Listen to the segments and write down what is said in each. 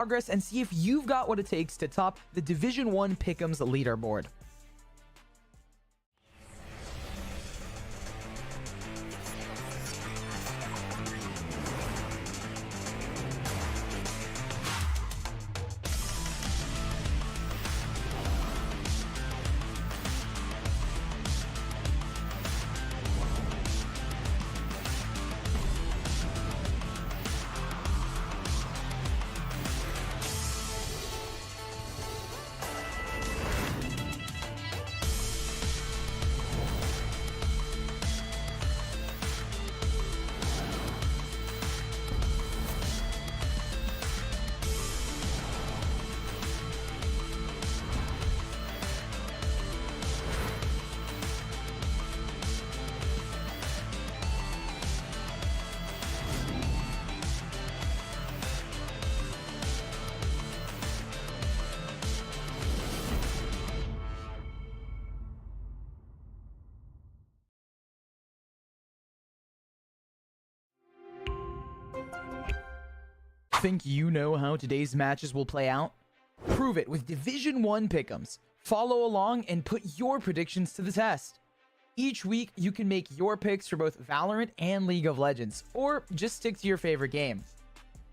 progress and see if you've got what it takes to top the Division 1 Pick'ems leaderboard. Think you know how today's matches will play out? Prove it with Division 1 Pick'ems. Follow along and put your predictions to the test. Each week, you can make your picks for both Valorant and League of Legends, or just stick to your favorite game.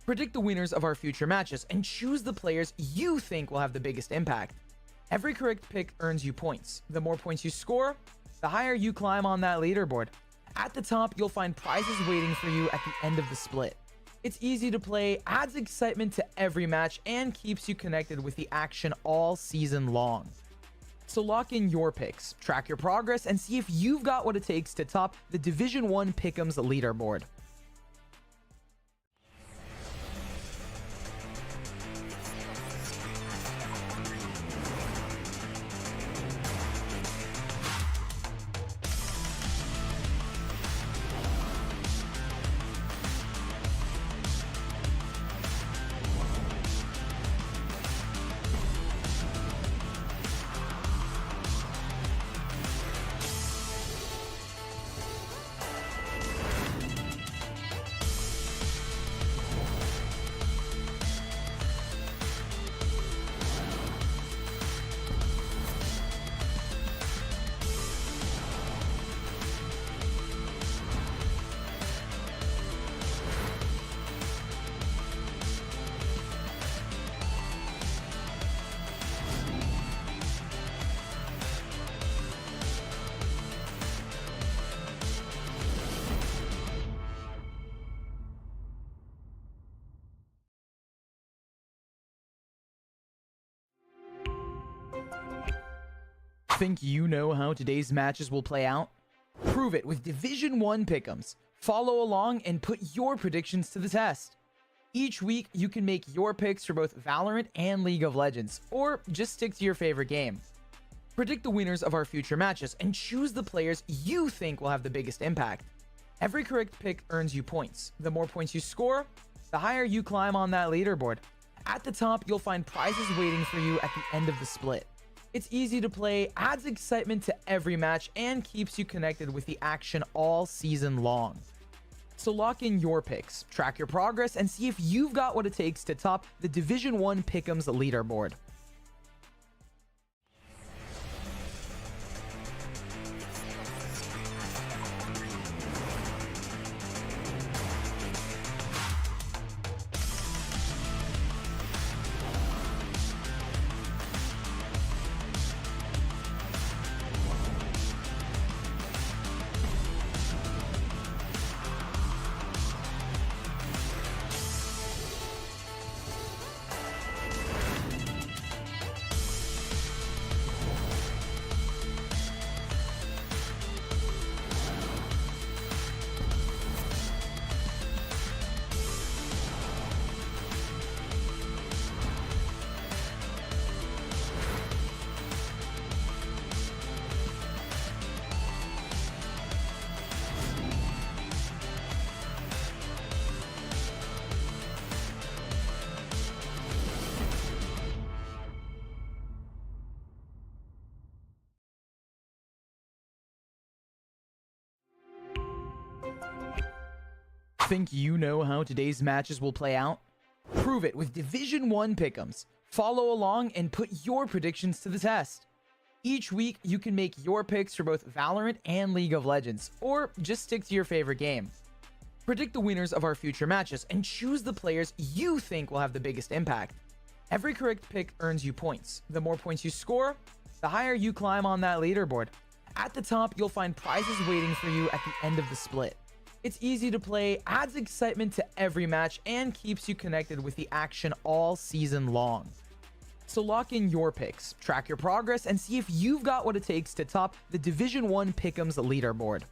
Predict the winners of our future matches and choose the players you think will have the biggest impact. Every correct pick earns you points. The more points you score, the higher you climb on that leaderboard. At the top, you'll find prizes waiting for you at the end of the split. It's easy to play, adds excitement to every match, and keeps you connected with the action all season long. So lock in your picks, track your progress, and see if you've got what it takes to top the Division 1 Pick'ems leaderboard. Think you know how today's matches will play out? Prove it with Division 1 Pick'ems. Follow along and put your predictions to the test. Each week, you can make your picks for both Valorant and League of Legends, or just stick to your favorite game. Predict the winners of our future matches and choose the players you think will have the biggest impact. Every correct pick earns you points. The more points you score, the higher you climb on that leaderboard. At the top, you'll find prizes waiting for you at the end of the split. It's easy to play, adds excitement to every match, and keeps you connected with the action all season long. So lock in your picks, track your progress, and see if you've got what it takes to top the Division 1 Pick'ems leaderboard. Think you know how today's matches will play out? Prove it with Division 1 pick'ems. Follow along and put your predictions to the test. Each week, you can make your picks for both Valorant and League of Legends, or just stick to your favorite game. Predict the winners of our future matches and choose the players you think will have the biggest impact. Every correct pick earns you points. The more points you score, the higher you climb on that leaderboard. At the top, you'll find prizes waiting for you at the end of the split. It's easy to play, adds excitement to every match, and keeps you connected with the action all season long. So lock in your picks, track your progress, and see if you've got what it takes to top the Division 1 Pick'ems leaderboard.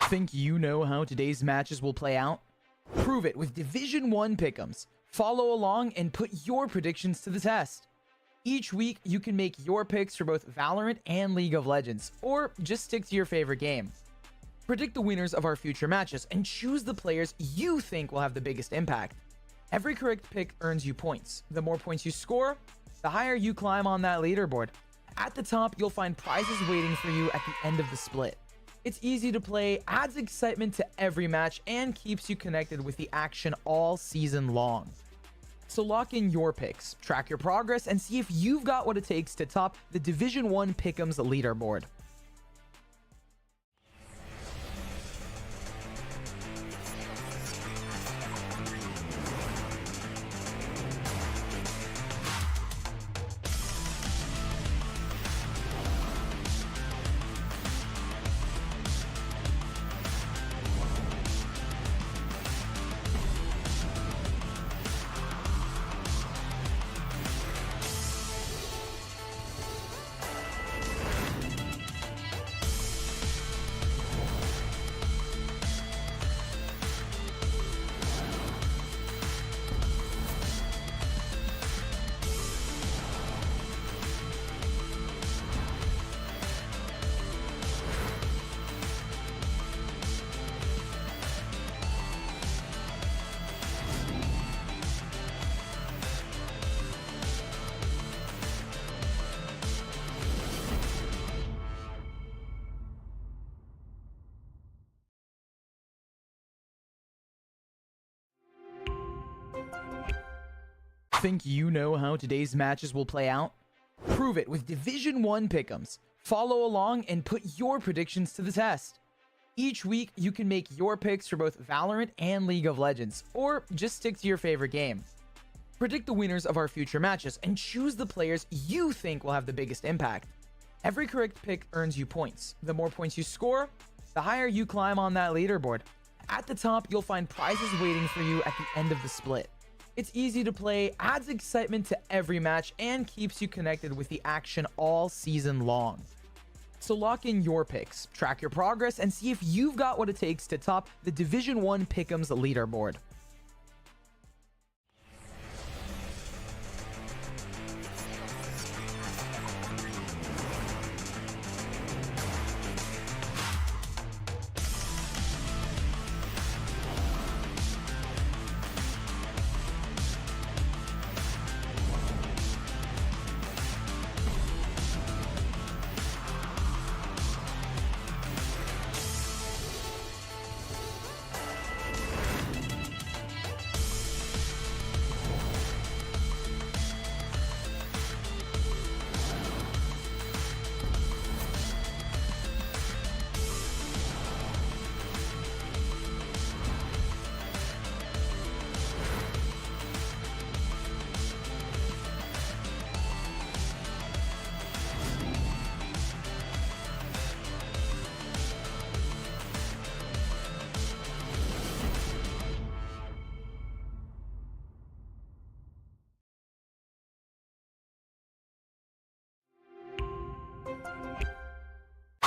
Think you know how today's matches will play out? Prove it with Division 1 pick'ems. Follow along and put your predictions to the test. Each week, you can make your picks for both Valorant and League of Legends, or just stick to your favorite game. Predict the winners of our future matches and choose the players you think will have the biggest impact. Every correct pick earns you points. The more points you score, the higher you climb on that leaderboard. At the top, you'll find prizes waiting for you at the end of the split. It's easy to play, adds excitement to every match, and keeps you connected with the action all season long. So lock in your picks, track your progress, and see if you've got what it takes to top the Division 1 Pick'ems leaderboard. Think you know how today's matches will play out? Prove it with Division 1 pick'ems. Follow along and put your predictions to the test. Each week, you can make your picks for both Valorant and League of Legends, or just stick to your favorite game. Predict the winners of our future matches and choose the players you think will have the biggest impact. Every correct pick earns you points. The more points you score, the higher you climb on that leaderboard. At the top, you'll find prizes waiting for you at the end of the split. It's easy to play, adds excitement to every match, and keeps you connected with the action all season long. So lock in your picks, track your progress, and see if you've got what it takes to top the Division 1 Pick'ems leaderboard.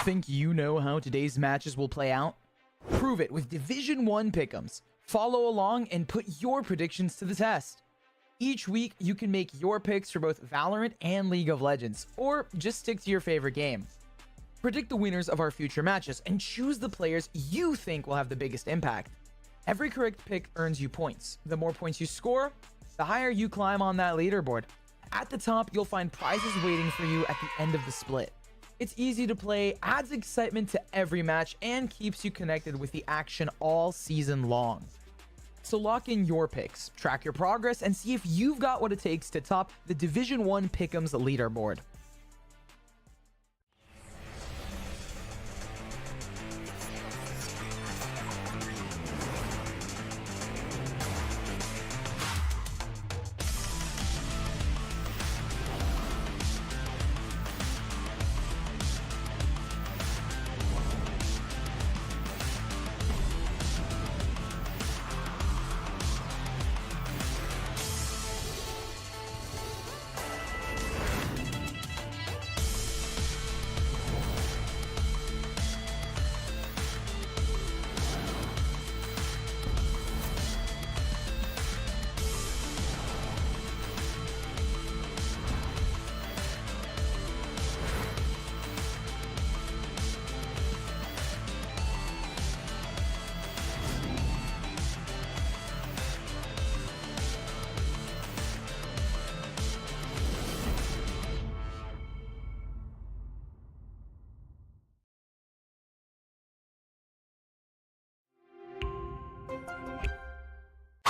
Think you know how today's matches will play out? Prove it with Division 1 pick'ems. Follow along and put your predictions to the test. Each week, you can make your picks for both Valorant and League of Legends, or just stick to your favorite game. Predict the winners of our future matches and choose the players you think will have the biggest impact. Every correct pick earns you points. The more points you score, the higher you climb on that leaderboard. At the top, you'll find prizes waiting for you at the end of the split. It's easy to play, adds excitement to every match, and keeps you connected with the action all season long. So lock in your picks, track your progress, and see if you've got what it takes to top the Division 1 Pick'ems leaderboard.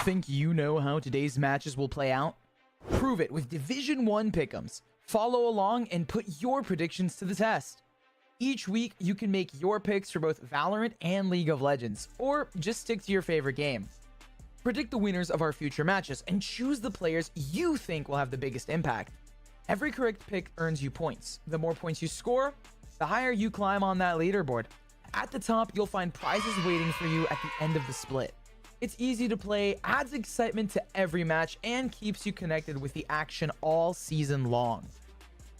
Think you know how today's matches will play out? Prove it with Division 1 pick'ems. Follow along and put your predictions to the test. Each week, you can make your picks for both Valorant and League of Legends, or just stick to your favorite game. Predict the winners of our future matches and choose the players you think will have the biggest impact. Every correct pick earns you points. The more points you score, the higher you climb on that leaderboard. At the top, you'll find prizes waiting for you at the end of the split. It's easy to play, adds excitement to every match, and keeps you connected with the action all season long.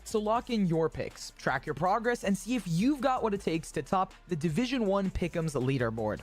So lock in your picks, track your progress, and see if you've got what it takes to top the Division 1 Pick'ems leaderboard.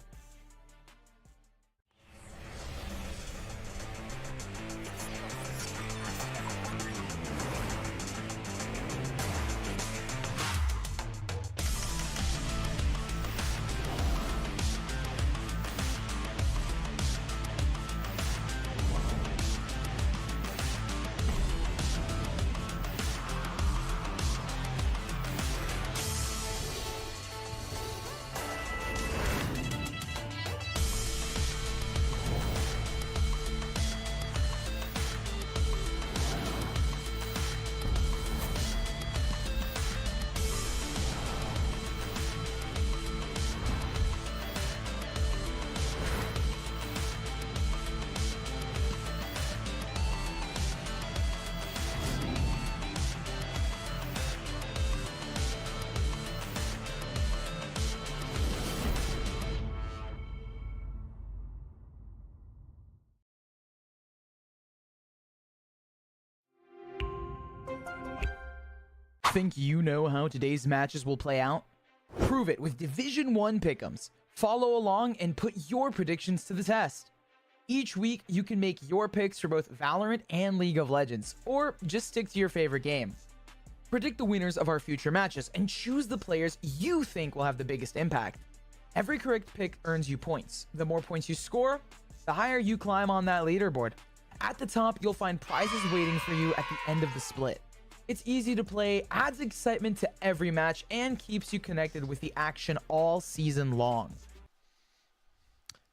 Think you know how today's matches will play out? Prove it with Division 1 pick'ems. Follow along and put your predictions to the test. Each week, you can make your picks for both Valorant and League of Legends, or just stick to your favorite game. Predict the winners of our future matches and choose the players you think will have the biggest impact. Every correct pick earns you points. The more points you score, the higher you climb on that leaderboard. At the top, you'll find prizes waiting for you at the end of the split. It's easy to play, adds excitement to every match, and keeps you connected with the action all season long.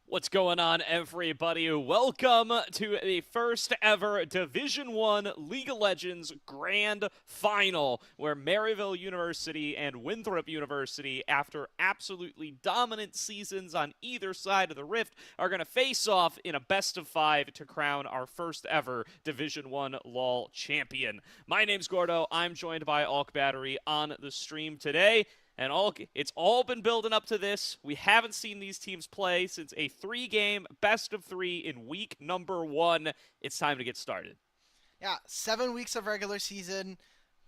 What's going on, everybody? Welcome to the first ever Division 1 League of Legends Grand Final, where Maryville University and Winthrop University, after absolutely dominant seasons on either side of the rift, are going to face off in a best-of-5 to crown our first ever Division 1 LoL champion. My name's Gordo. I'm joined by Alk Battery on the stream today. And it's all been building up to this. We haven't seen these teams play since a 3-game best-of-3 in week number 1. It's time to get started. Yeah, 7 weeks of regular season,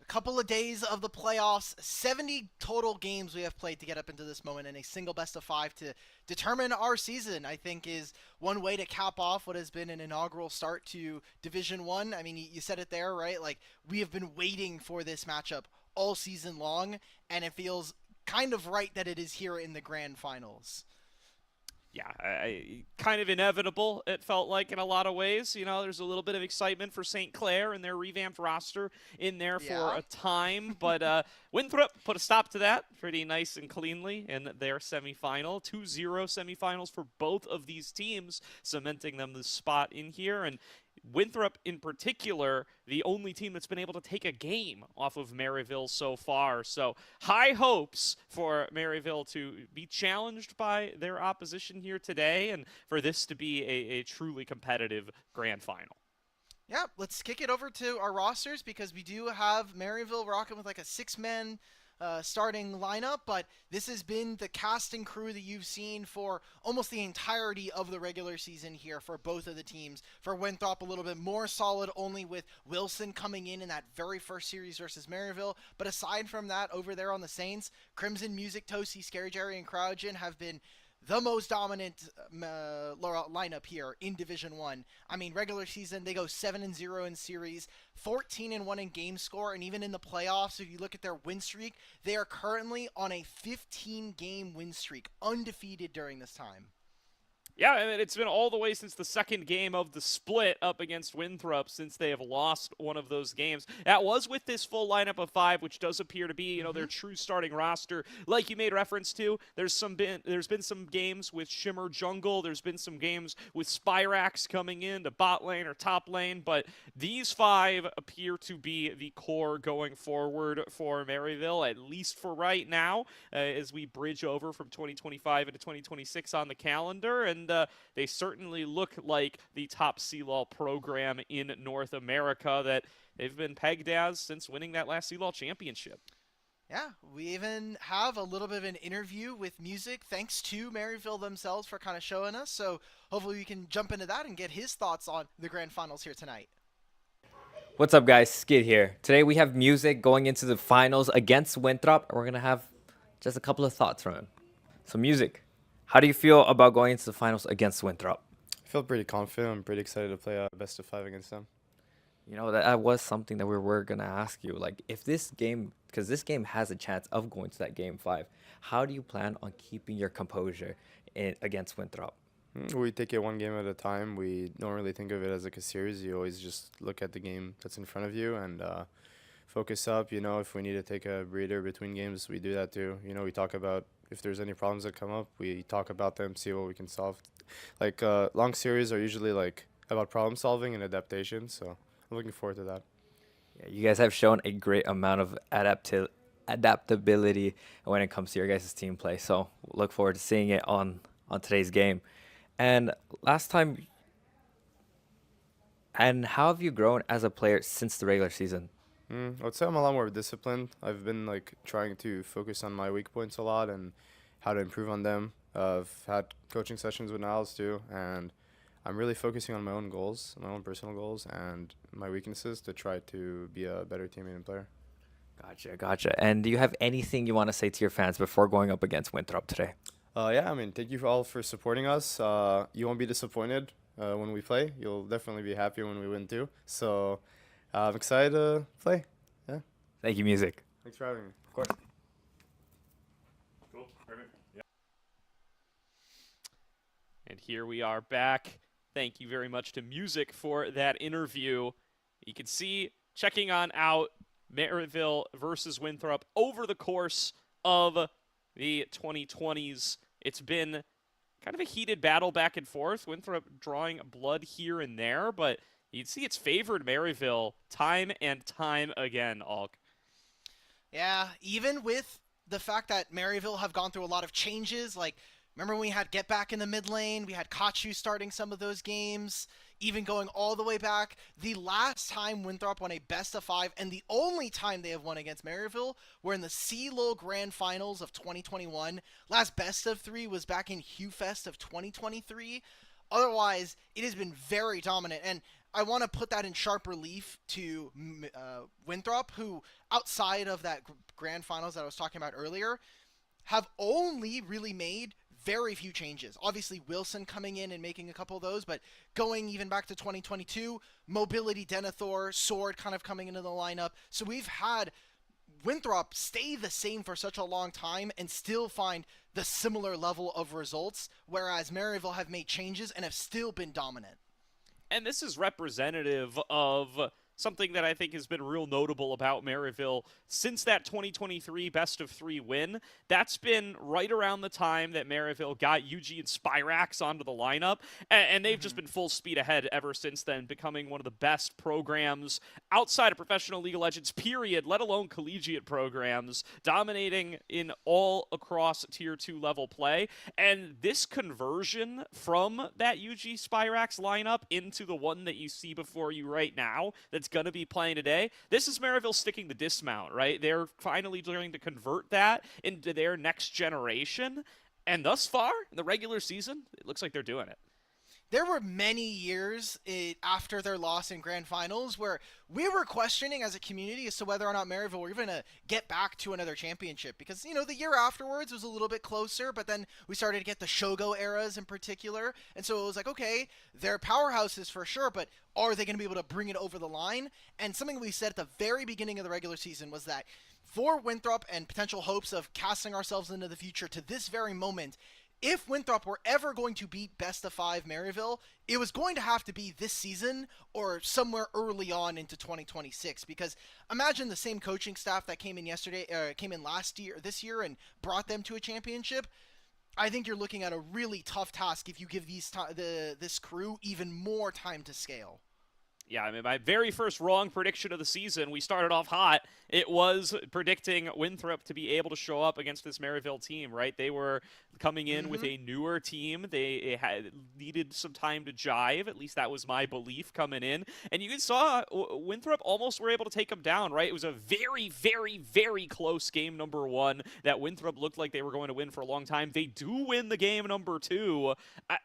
A couple of days of the playoffs, 70 total games we have played to get up into this moment, and a single best of 5 to determine our season, I think, is one way to cap off what has been an inaugural start to Division 1. I mean, you said it there, right? Like, we have been waiting for this matchup all season long, and it feels kind of right that it is here in the grand finals. Yeah, kind of inevitable, it felt like, in a lot of ways. You know, there's a little bit of excitement for St. Clair and their revamped roster in there for a time. But Winthrop put a stop to that pretty nice and cleanly in their semifinal. 2-0 semifinals for both of these teams, cementing them the spot in here. And Winthrop, in particular, the only team that's been able to take a game off of Maryville so far. So high hopes for Maryville to be challenged by their opposition here today and for this to be a truly competitive grand final. Yeah, let's kick it over to our rosters because we do have Maryville rocking with like a 6-man starting lineup, but this has been the cast and crew that you've seen for almost the entirety of the regular season here for both of the teams. For Winthrop, a little bit more solid, only with Wilson coming in that very first series versus Maryville. But aside from that, over there on the Saints, Crimson, Music, Toasty, Scary Jerry, and Crowdgen have been the most dominant lineup here in Division 1. I mean, regular season, they go 7-0 in series, 14-1 in game score, and even in the playoffs, if you look at their win streak, they are currently on a 15-game win streak, undefeated during this time. Yeah, I mean, it's been all the way since the second game of the split up against Winthrop since they have lost one of those games. That was with this full lineup of 5, which does appear to be, their true starting roster. Like you made reference to, there's been some games with Shimmer Jungle. There's been some games with Spyrax coming in to bot lane or top lane, but these 5 appear to be the core going forward for Maryville, at least for right now, as we bridge over from 2025 into 2026 on the calendar. And they certainly look like the top CLOL program in North America that they've been pegged as since winning that last CLOL championship. Yeah, we even have a little bit of an interview with Music, thanks to Maryville themselves for kind of showing us. So hopefully we can jump into that and get his thoughts on the grand finals here tonight. What's up, guys? Skid here. Today we have Music going into the finals against Winthrop, and we're going to have just a couple of thoughts from him. So, Music, how do you feel about going into the finals against Winthrop? I feel pretty confident. I'm pretty excited to play a best of 5 against them. You know, that was something that we were going to ask you. Like, if this game, because this game has a chance of going to that game 5, how do you plan on keeping your composure against Winthrop? We take it one game at a time. We don't really think of it as like a series. You always just look at the game that's in front of you and focus up. If we need to take a breather between games, we do that too. We talk about if there's any problems that come up, we talk about them, see what we can solve. Like long series are usually like about problem solving and adaptation, so I'm looking forward to that. Yeah, you guys have shown a great amount of adaptability when it comes to your guys' team play, so look forward to seeing it on today's game. And how have you grown as a player since the regular season? I would say I'm a lot more disciplined. I've been like trying to focus on my weak points a lot and how to improve on them. I've had coaching sessions with Niles too, and I'm really focusing on my own goals, my own personal goals, and my weaknesses to try to be a better teammate and player. Gotcha. And do you have anything you want to say to your fans before going up against Winthrop today? Thank you all for supporting us. You won't be disappointed when we play. You'll definitely be happy when we win too. So I'm excited to play. Yeah. Thank you, Music. Thanks for having me. Of course. Cool. Perfect. Yeah. And here we are back. Thank you very much to Music for that interview. You can see checking on out Maryville versus Winthrop over the course of the 2020s. It's been kind of a heated battle back and forth. Winthrop drawing blood here and there, but you'd see it's favored Maryville time and time again, Alk. Yeah, even with the fact that Maryville have gone through a lot of changes, like, remember when we had Get Back in the mid lane, we had Kachu starting some of those games, even going all the way back. The last time Winthrop won a best of 5, and the only time they have won against Maryville, were in the CLOL Grand Finals of 2021. Last best of 3 was back in HughFest of 2023. Otherwise, it has been very dominant. And I want to put that in sharp relief to Winthrop, who, outside of that grand finals that I was talking about earlier, have only really made very few changes. Obviously, Wilson coming in and making a couple of those, but going even back to 2022, Mobility, Denethor, Sword kind of coming into the lineup. So we've had Winthrop stay the same for such a long time and still find the similar level of results, whereas Maryville have made changes and have still been dominant. And this is representative of something that I think has been real notable about Maryville since that 2023 best-of-3 win. That's been right around the time that Maryville got UG and Spyrax onto the lineup, and they've just been full speed ahead ever since then, becoming one of the best programs outside of professional League of Legends, period, let alone collegiate programs, dominating in all across Tier 2 level play. And this conversion from that UG Spyrax lineup into the one that you see before you right now, that's going to be playing today, this is Maryville sticking the dismount, right? They're finally going to convert that into their next generation. And thus far, in the regular season, it looks like they're doing it. There were many years after their loss in grand finals where we were questioning as a community as to whether or not Maryville were even going to get back to another championship. Because, the year afterwards was a little bit closer, but then we started to get the Shogo eras in particular. And so it was like, okay, they're powerhouses for sure, but are they going to be able to bring it over the line? And something we said at the very beginning of the regular season was that for Winthrop and potential hopes of casting ourselves into the future to this very moment, if Winthrop were ever going to beat Best of 5 Maryville, it was going to have to be this season or somewhere early on into 2026. Because imagine the same coaching staff that came in this year, and brought them to a championship. I think you're looking at a really tough task if you give this crew even more time to scale. Yeah, I mean, my very first wrong prediction of the season, we started off hot. It was predicting Winthrop to be able to show up against this Maryville team, right? They were coming in with a newer team. They had needed some time to jive. At least that was my belief coming in. And you saw Winthrop almost were able to take them down, right? It was a very, very, very close game number 1 that Winthrop looked like they were going to win for a long time. They do win the game number 2.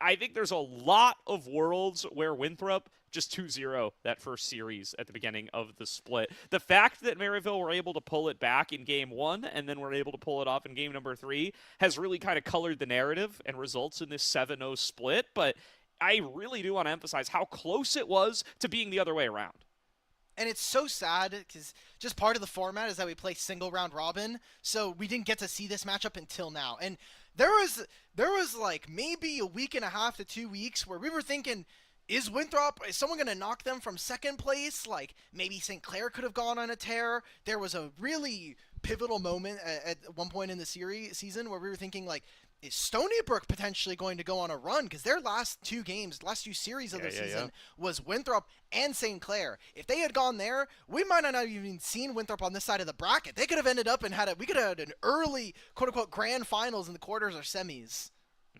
I think there's a lot of worlds where Winthrop just 2-0 that first series at the beginning of the split. The fact that Maryville were able to pull it back in game 1 and then were able to pull it off in game number 3 has really kind of colored the narrative and results in this 7-0 split. But I really do want to emphasize how close it was to being the other way around. And it's so sad because just part of the format is that we play single round robin, so we didn't get to see this matchup until now. And there was like maybe a week and a half to 2 weeks where we were thinking, is someone going to knock them from second place? Like, maybe St. Clair could have gone on a tear. There was a really pivotal moment at one point in the season where we were thinking, like, is Stony Brook potentially going to go on a run? Because their last two series of the season was Winthrop and St. Clair. If they had gone there, we might not have even seen Winthrop on this side of the bracket. They could have ended up and we could have had an early, quote-unquote, grand finals in the quarters or semis.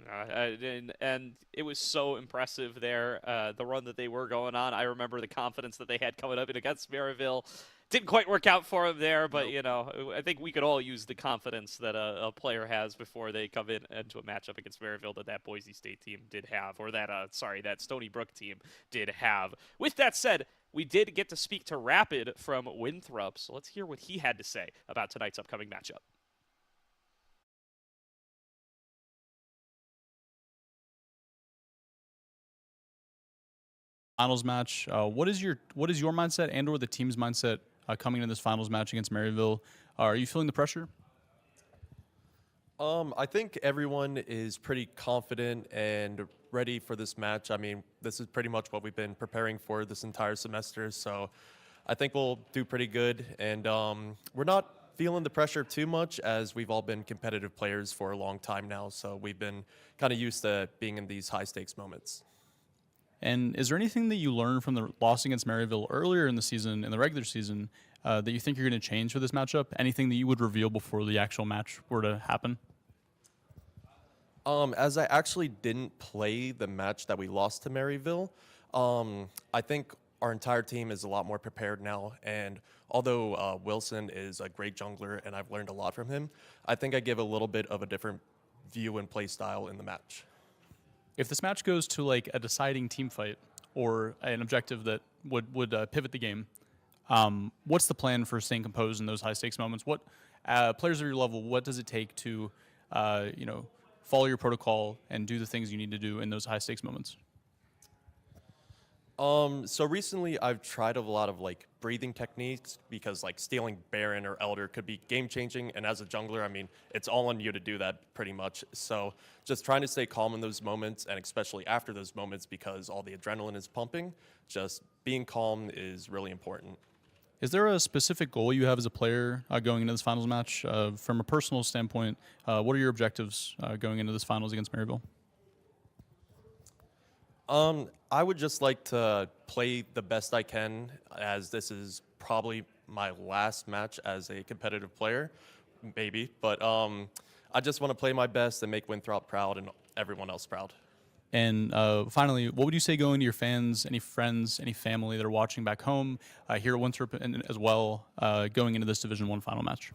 And it was so impressive there, the run that they were going on. I remember the confidence that they had coming up against Maryville. Didn't quite work out for them there, but, I think we could all use the confidence that a player has before they come into a matchup against Maryville that Boise State team did have, or that Stony Brook team did have. With that said, we did get to speak to Rapid from Winthrop, so let's hear what he had to say about tonight's upcoming matchup. Finals match. What is your mindset and/or the team's mindset coming into this finals match against Maryville? Are you feeling the pressure? I think everyone is pretty confident and ready for this match. I mean, this is pretty much what we've been preparing for this entire semester, so I think we'll do pretty good. And we're not feeling the pressure too much, as we've all been competitive players for a long time now, so we've been kind of used to being in these high-stakes moments. And is there anything that you learned from the loss against Maryville earlier in the season, in the regular season, that you think you're going to change for this matchup? Anything that you would reveal before the actual match were to happen? As I actually didn't play the match that we lost to Maryville, I think our entire team is a lot more prepared now. And although Wilson is a great jungler and I've learned a lot from him, I think I give a little bit of a different view and play style in the match. If this match goes to like a deciding team fight or an objective that would pivot the game, what's the plan for staying composed in those high stakes moments? What players of your level, what does it take to follow your protocol and do the things you need to do in those high stakes moments? So recently I've tried a lot of like breathing techniques because like stealing Baron or Elder could be game changing. And as a jungler, I mean, it's all on you to do that pretty much. So just trying to stay calm in those moments, and especially after those moments because all the adrenaline is pumping, just being calm is really important. Is there a specific goal you have as a player going into this finals match? From a personal standpoint, what are your objectives going into this finals against Maryville? I would just like to play the best I can, as this is probably my last match as a competitive player, maybe. But I just want to play my best and make Winthrop proud and everyone else proud. And finally, what would you say going to your fans, any friends, any family that are watching back home here at Winthrop and as well going into this Division 1 final match?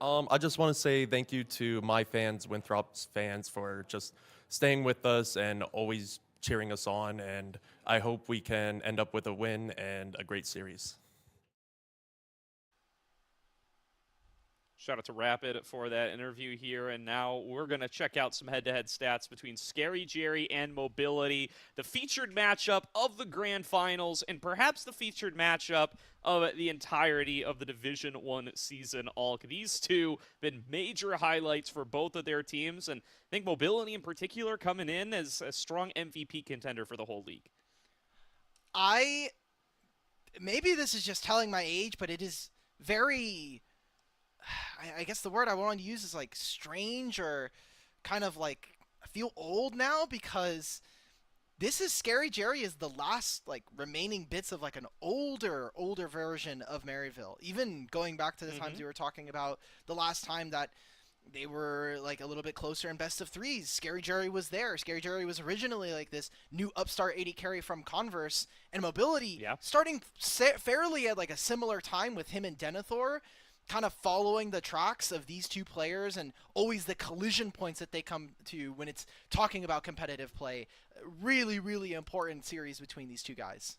I just want to say thank you to my fans, Winthrop's fans, for just staying with us and always cheering us on. And I hope we can end up with a win and a great series. Shout out to Rapid for that interview here. And now we're going to check out some head-to-head stats between Scary Jerry and Mobility, the featured matchup of the grand finals, and perhaps the featured matchup of the entirety of the Division 1 season. All these two been major highlights for both of their teams, and I think Mobility in particular coming in as a strong MVP contender for the whole league. Maybe this is just telling my age, but it is very, I guess the word I want to use is like strange, or kind of like I feel old now, because this is Scary Jerry is the last like remaining bits of like an older version of Maryville. Even going back to the times we were talking about the last time that they were like a little bit closer in best of threes, Scary Jerry was there. Scary Jerry was originally like this new upstart 80 carry from Converse, and Mobility starting fairly at like a similar time with him and Denethor, kind of following the tracks of these two players and always the collision points that they come to when it's talking about competitive play. Really, really important series between these two guys.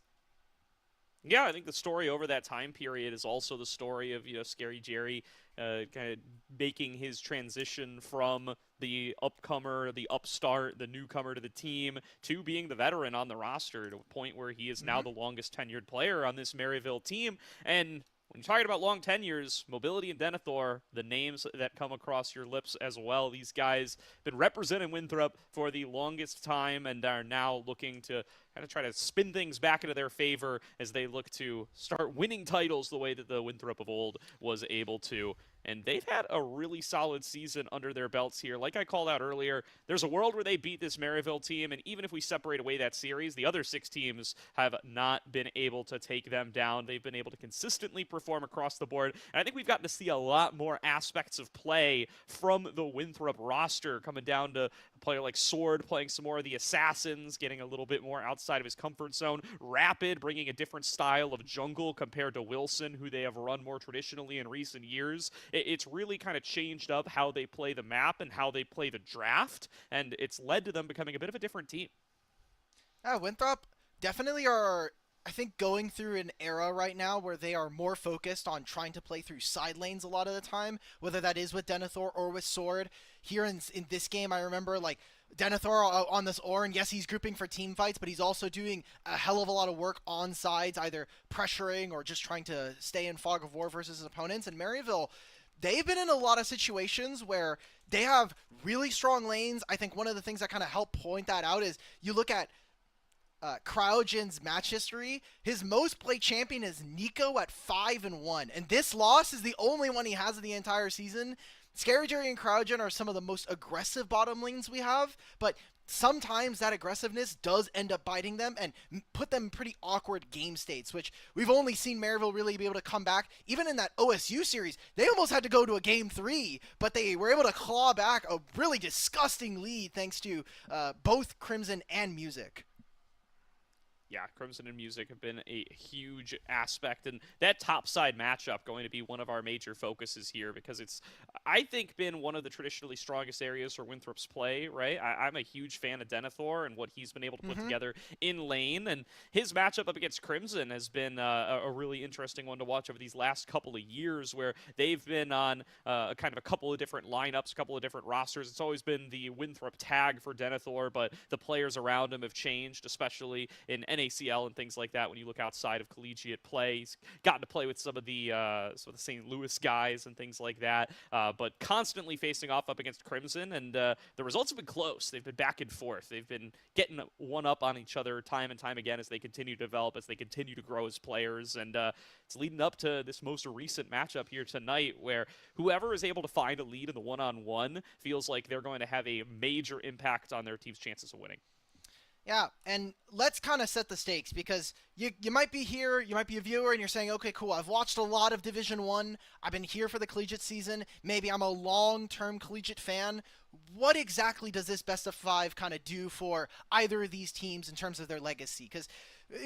Yeah, I think the story over that time period is also the story of, Scary Jerry kind of making his transition from the upcomer, the upstart, the newcomer to the team, to being the veteran on the roster, to a point where he is now the longest tenured player on this Maryville team. And when you're talking about long tenures, Mobility and Denethor, the names that come across your lips as well. These guys been representing Winthrop for the longest time and are now looking to kind of try to spin things back into their favor as they look to start winning titles the way that the Winthrop of old was able to. And they've had a really solid season under their belts here. Like I called out earlier, there's a world where they beat this Maryville team, and even if we separate away that series, the other 6 teams have not been able to take them down. They've been able to consistently perform across the board, and I think we've gotten to see a lot more aspects of play from the Winthrop roster, coming down to a player like Sword playing some more of the assassins, getting a little bit more outside of his comfort zone. Rapid bringing a different style of jungle compared to Wilson, who they have run more traditionally in recent years. It's really kind of changed up how they play the map and how they play the draft, and it's led to them becoming a bit of a different team. Winthrop definitely are, I think, going through an era right now where they are more focused on trying to play through side lanes a lot of the time, whether that is with Denethor or with Sword. Here in this game, I remember like Denethor on this Ornn, yes, he's grouping for team fights, but he's also doing a hell of a lot of work on sides, either pressuring or just trying to stay in fog of war versus his opponents. And Maryville, they've been in a lot of situations where they have really strong lanes. I think one of the things that kind of help point that out is you look at Cryogen's match history. His most played champion is Nico at 5-1, and this loss is the only one he has in the entire season. Scary Jerry and Cryogen are some of the most aggressive bottom lanes we have, but sometimes that aggressiveness does end up biting them and put them in pretty awkward game states, which we've only seen Maryville really be able to come back. Even in that OSU series, they almost had to go to a game 3, but they were able to claw back a really disgusting lead thanks to both Crimson and Music. yeah, Crimson and Music have been a huge aspect, and that top side matchup going to be one of our major focuses here because it's, I think, been one of the traditionally strongest areas for Winthrop's play, right? I'm a huge fan of Denethor and what he's been able to put together in lane, and his matchup up against Crimson has been a really interesting one to watch over these last couple of years where they've been on kind of a couple of different lineups, a couple of different rosters. It's always been the Winthrop tag for Denethor, but the players around him have changed, especially in NACL and things like that. When you look outside of collegiate play, he's gotten to play with some of the St. Louis guys and things like that, but constantly facing off up against Crimson, and the results have been close. They've been back and forth. They've been getting one up on each other time and time again as they continue to develop, as they continue to grow as players, and it's leading up to this most recent matchup here tonight where whoever is able to find a lead in the one-on-one feels like they're going to have a major impact on their team's chances of winning. Yeah, and let's kind of set the stakes because you might be here, you might be a viewer, and you're saying, okay, cool, I've watched a lot of Division 1, I've been here for the collegiate season, maybe I'm a long-term collegiate fan. What exactly does this best of 5 kind of do for either of these teams in terms of their legacy? Because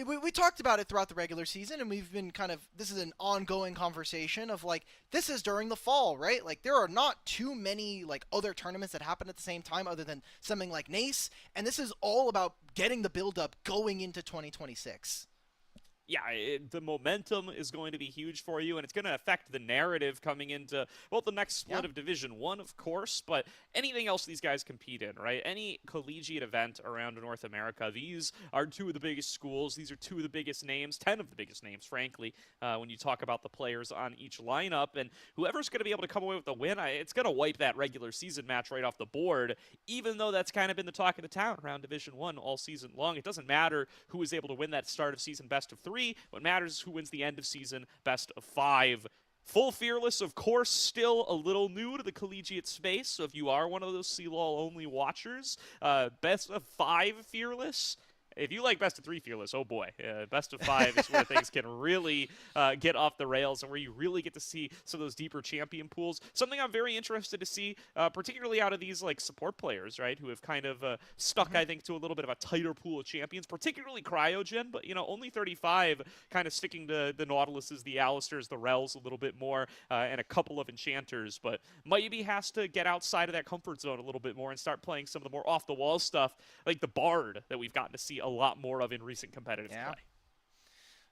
we talked about it throughout the regular season, and we've been kind of, this is an ongoing conversation of like, this is during the fall, right? Like, there are not too many like other tournaments that happen at the same time other than something like NACE, and this is all about getting the build-up going into 2026. Yeah, the momentum is going to be huge for you, and it's going to affect the narrative coming into, well, the next split of Division 1, of course, but anything else these guys compete in, right? Any collegiate event around North America, these are 2 of the biggest schools. These are 2 of the biggest names, 10 of the biggest names, frankly, when you talk about the players on each lineup, and whoever's going to be able to come away with the win, it's going to wipe that regular season match right off the board, even though that's kind of been the talk of the town around Division 1 all season long. It doesn't matter who is able to win that start of season best of 3. What matters is who wins the end of season best of 5. Full Fearless, of course, still a little new to the collegiate space, so if you are one of those CLOL only watchers, best of 5 Fearless. If you like best of 3 Fearless, oh boy, best of 5 is where things can really get off the rails and where you really get to see some of those deeper champion pools. Something I'm very interested to see, particularly out of these like support players, right, who have kind of stuck, I think, to a little bit of a tighter pool of champions, particularly Cryogen, but, you know, only 35 kind of sticking to the Nautiluses, the Alistairs, the Rels a little bit more, and a couple of Enchanters, but maybe has to get outside of that comfort zone a little bit more and start playing some of the more off-the-wall stuff, like the Bard that we've gotten to see a lot more of in recent competitive play.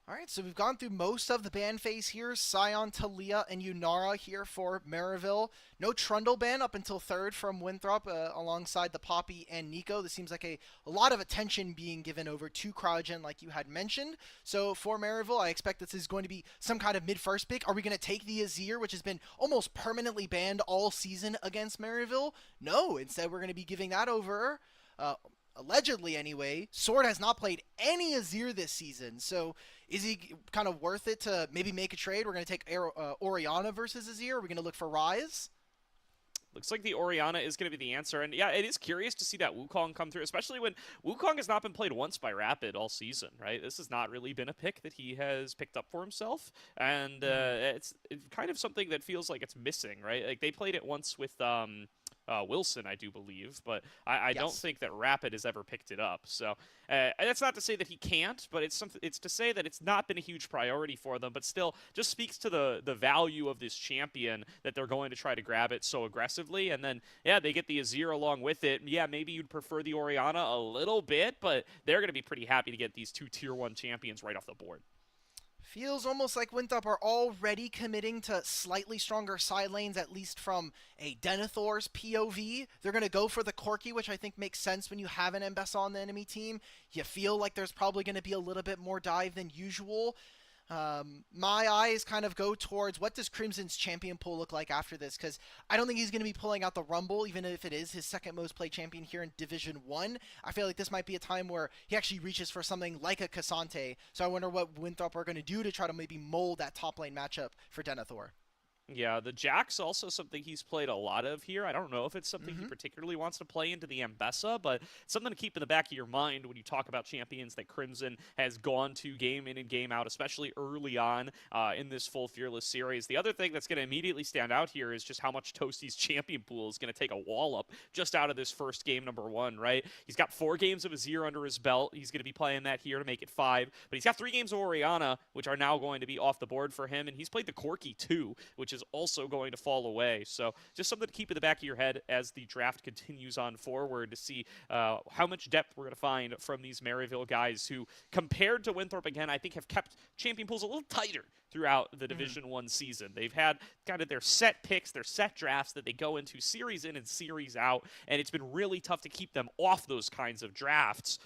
All right, so we've gone through most of the ban phase here. Scion, Talia, and Yunara here for Maryville. No Trundle ban up until 3rd from Winthrop alongside the Poppy and Nico. This seems like a lot of attention being given over to Cryogen like you had mentioned. So for Maryville, I expect this is going to be some kind of mid-first pick. Are we going to take the Azir, which has been almost permanently banned all season against Maryville? No, instead we're going to be giving that over. Allegedly anyway, Sword has not played any Azir this season, so is he kind of worth it to maybe make a trade? We're going to take Orianna versus Azir. We're going to look for Ryze. Looks like the Orianna is going to be the answer. And yeah, it is curious to see that Wukong come through, especially when Wukong has not been played once by Rapid all season, right? This has not really been a pick that he has picked up for himself. And it's kind of something that feels like it's missing, right? Like they played it once with Wilson, I do believe, but I don't think that Rapid has ever picked it up. So that's not to say that he can't, but it's to say that it's not been a huge priority for them, but still just speaks to the value of this champion that they're going to try to grab it so aggressively. And then, yeah, they get the Azir along with it. Yeah, maybe you'd prefer the Orianna a little bit, but they're going to be pretty happy to get these 2 Tier 1 champions right off the board. Feels almost like Winthrop are already committing to slightly stronger side lanes, at least from a Denethor's POV. They're going to go for the Corki, which I think makes sense when you have an Embessa on the enemy team. You feel like there's probably going to be a little bit more dive than usual. My eyes kind of go towards what does Crimson's champion pool look like after this, because I don't think he's going to be pulling out the Rumble, even if it is his second most played champion here in Division 1. I feel like this might be a time where he actually reaches for something like a Cassante, so I wonder what Winthrop are going to do to try to maybe mold that top lane matchup for Denethor. Yeah, the Jack's also something he's played a lot of here. I don't know if it's something he particularly wants to play into the Ambessa, but it's something to keep in the back of your mind when you talk about champions that Crimson has gone to game in and game out, especially early on in this full Fearless series. The other thing that's going to immediately stand out here is just how much Toasty's champion pool is going to take a wallop just out of this first game #1, right? He's got 4 games of Azir under his belt. He's going to be playing that here to make it 5, but he's got 3 games of Orianna, which are now going to be off the board for him, and he's played the Corki too, which is also going to fall away. So just something to keep in the back of your head as the draft continues on forward to see how much depth we're going to find from these Maryville guys who, compared to Winthrop, again, I think have kept champion pools a little tighter throughout the Division 1 season. They've had kind of their set picks, their set drafts that they go into series in and series out, and it's been really tough to keep them off those kinds of drafts.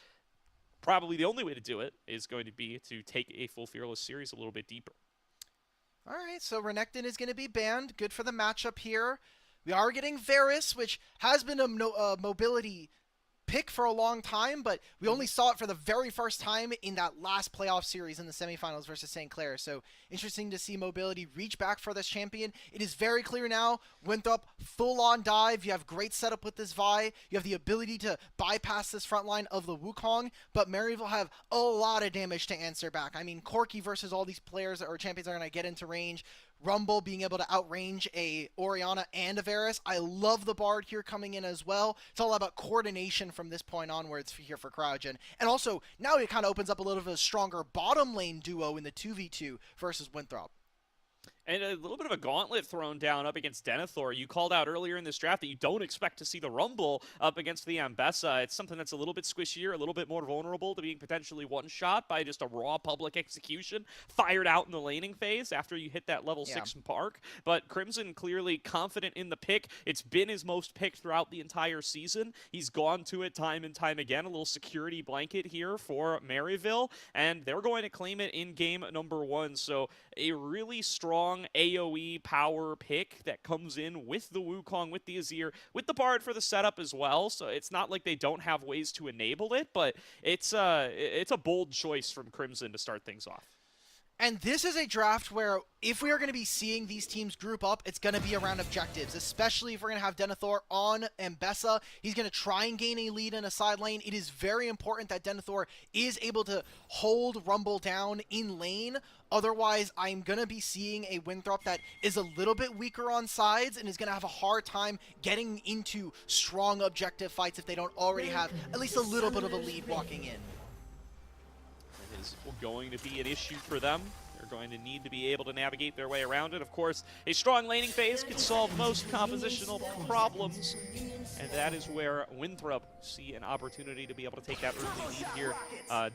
Probably the only way to do it is going to be to take a full Fearless series a little bit deeper. All right, so Renekton is going to be banned. Good for the matchup here. We are getting Varus, which has been a mobility pick for a long time, but we only saw it for the very first time in that last playoff series in the semifinals versus St. Clair. So interesting to see mobility reach back for this champion. It is very clear now, Winthrop, full-on dive. You have great setup with this Vi. You have the ability to bypass this front line of the Wukong, but Maryville have a lot of damage to answer back. I mean, Corki versus all these players or champions are going to get into range. Rumble being able to outrange a Orianna and a Varus. I love the Bard here coming in as well. It's all about coordination from this point onwards here for Cryogen. And also, now it kind of opens up a little bit of a stronger bottom lane duo in the 2v2 versus Winthrop. And a little bit of a gauntlet thrown down up against Denethor. You called out earlier in this draft that you don't expect to see the Rumble up against the Ambessa. It's something that's a little bit squishier, a little bit more vulnerable to being potentially one-shot by just a raw public execution fired out in the laning phase after you hit that level 6 mark. But Crimson clearly confident in the pick. It's been his most picked throughout the entire season. He's gone to it time and time again. A little security blanket here for Maryville, and they're going to claim it in game #1. So a really strong AoE power pick that comes in with the Wukong, with the Azir, with the Bard for the setup as well. So it's not like they don't have ways to enable it, but it's a bold choice from Crimson to start things off. And this is a draft where if we are going to be seeing these teams group up, it's going to be around objectives, especially if we're going to have Denethor on Ambessa. He's going to try and gain a lead in a side lane. It is very important that Denethor is able to hold Rumble down in lane. Otherwise, I'm going to be seeing a Winthrop that is a little bit weaker on sides and is going to have a hard time getting into strong objective fights if they don't already have at least a little bit of a lead walking in. Is going to be an issue for them. They're going to need to be able to navigate their way around it. Of course, a strong laning phase can solve most compositional problems, and that is where Winthrop see an opportunity to be able to take that early lead here.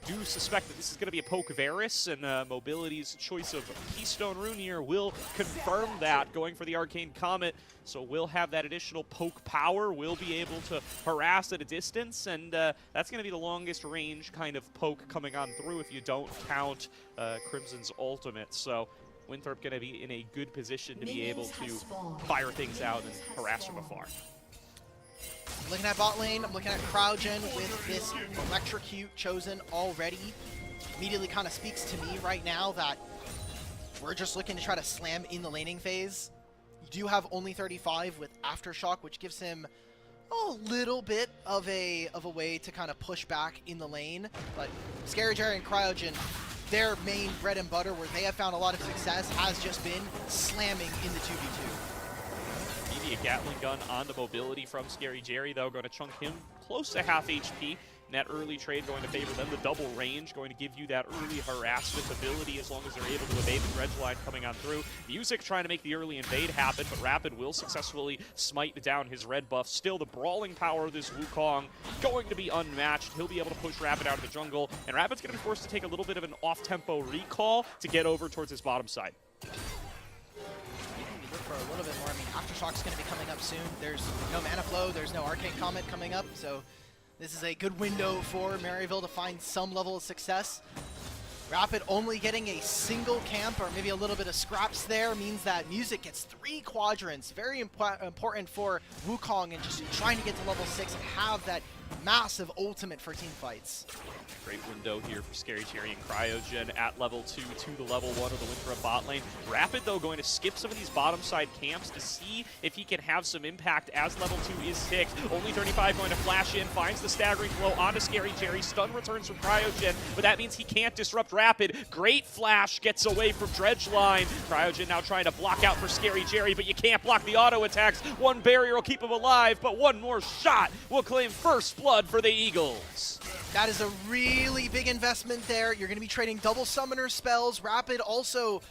Do suspect that this is going to be a poke Varus, and Mobility's choice of Keystone Rune here will confirm that, going for the Arcane Comet. So we'll have that additional poke power. We'll be able to harass at a distance, and that's going to be the longest range kind of poke coming on through if you don't count Crimson's ultimate. So Winthrop going to be in a good position to be able to fire things out and harass from afar. Looking at bot lane, I'm looking at Cryogen with this Electrocute chosen already. Immediately kind of speaks to me right now that we're just looking to try to slam in the laning phase. You do have only 35 with Aftershock, which gives him a little bit of a way to kind of push back in the lane. But Scary Jerry and Cryogen, their main bread and butter, where they have found a lot of success, has just been slamming in the 2v2. Maybe a Gatling gun onto Mobility from Scary Jerry, though, going to chunk him close to half HP. And that early trade going to favor them. The double range going to give you that early harassment ability as long as they're able to evade the dredge line coming on through. Music trying to make the early invade happen, but Rapid will successfully smite down his red buff. Still, the brawling power of this Wukong going to be unmatched. He'll be able to push Rapid out of the jungle, and Rapid's going to be forced to take a little bit of an off-tempo recall to get over towards his bottom side. Look for a little bit more. I mean, Aftershock's going to be coming up soon. There's no mana flow. There's no Arcane Comet coming up, so this is a good window for Maryville to find some level of success. Rapid only getting a single camp or maybe a little bit of scraps there means that Music gets 3 quadrants. Very important for Wukong and just trying to get to level 6 and have that massive ultimate for team fights. Great window here for Scary Cherry and Cryogen at level 2 to the level 1 of the Winthrop bot lane. Rapid, though, going to skip some of these bottom side camps to see if he can have some impact as level 2 is ticked. Only 35 going to flash in, finds the staggering blow onto Scary Cherry. Stun returns from Cryogen, but that means he can't disrupt Rapid. Great flash gets away from Dredgeline. Cryogen now trying to block out for Scary Cherry, but you can't block the auto attacks. One barrier will keep him alive, but one more shot will claim first blood for the Eagles. That is a really big investment there. You're going to be trading double summoner spells. Rapid also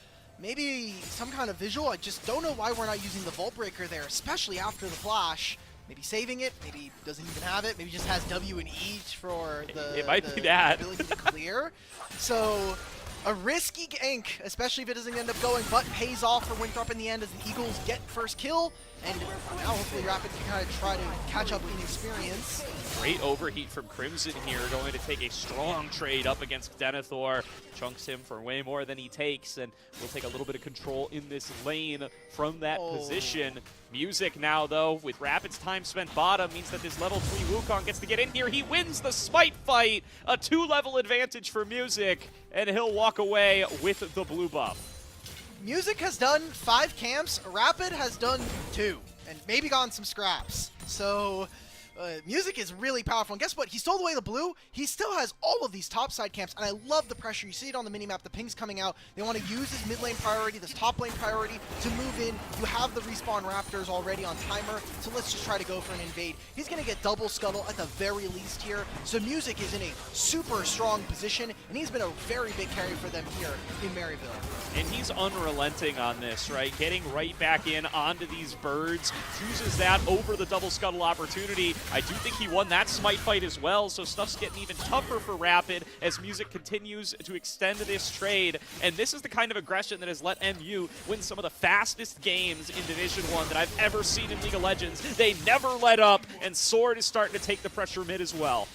maybe some kind of visual. I just don't know why we're not using the Vault Breaker there, especially after the flash. Maybe saving it, maybe doesn't even have it, maybe just has W and E for the, it might be that. ability to clear. So a risky gank, especially if it doesn't end up going, but pays off for Winthrop in the end as the Eagles get first kill. And now hopefully Rapid can kind of try to catch up in experience. Great overheat from Crimson here, going to take a strong trade up against Denethor. Chunks him for way more than he takes, and will take a little bit of control in this lane from that position. Music now, though, with Rapid's time spent bottom, means that this level 3 Wukong gets to get in here. He wins the Smite fight, a 2-level advantage for Music, and he'll walk away with the blue buff. Music has done 5 camps, Rapid has done 2, and maybe gotten some scraps. So Music is really powerful, and guess what? He stole away the blue. He still has all of these top side camps, and I love the pressure. You see it on the minimap, the ping's coming out. They want to use this mid lane priority, this top lane priority to move in. You have the respawn Raptors already on timer, so let's just try to go for an invade. He's going to get double scuttle at the very least here, so Music is in a super strong position, and he's been a very big carry for them here in Maryville. And he's unrelenting on this, right? Getting right back in onto these birds, chooses that over the double scuttle opportunity. I do think he won that Smite fight as well, so stuff's getting even tougher for Rapid as Music continues to extend this trade. And this is the kind of aggression that has let MU win some of the fastest games in Division 1 that I've ever seen in League of Legends. They never let up, and Sword is starting to take the pressure mid as well.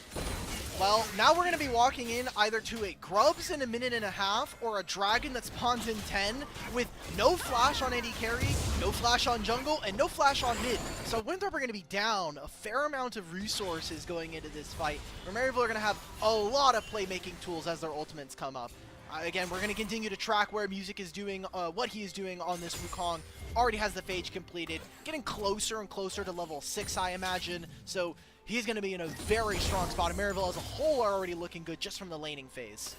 Well, now we're going to be walking in either to a Grubs in a minute and a half or a Dragon that spawns in 10 with no flash on AD carry, no flash on jungle, and no flash on mid. So Winthrop are going to be down a fair amount of resources going into this fight. Maryville are going to have a lot of playmaking tools as their ultimates come up. Again, we're going to continue to track where Music is doing, what he is doing on this Wukong. Already has the Phage completed, getting closer and closer to level 6, I imagine. So he's going to be in a very strong spot. And Maryville as a whole are already looking good just from the laning phase.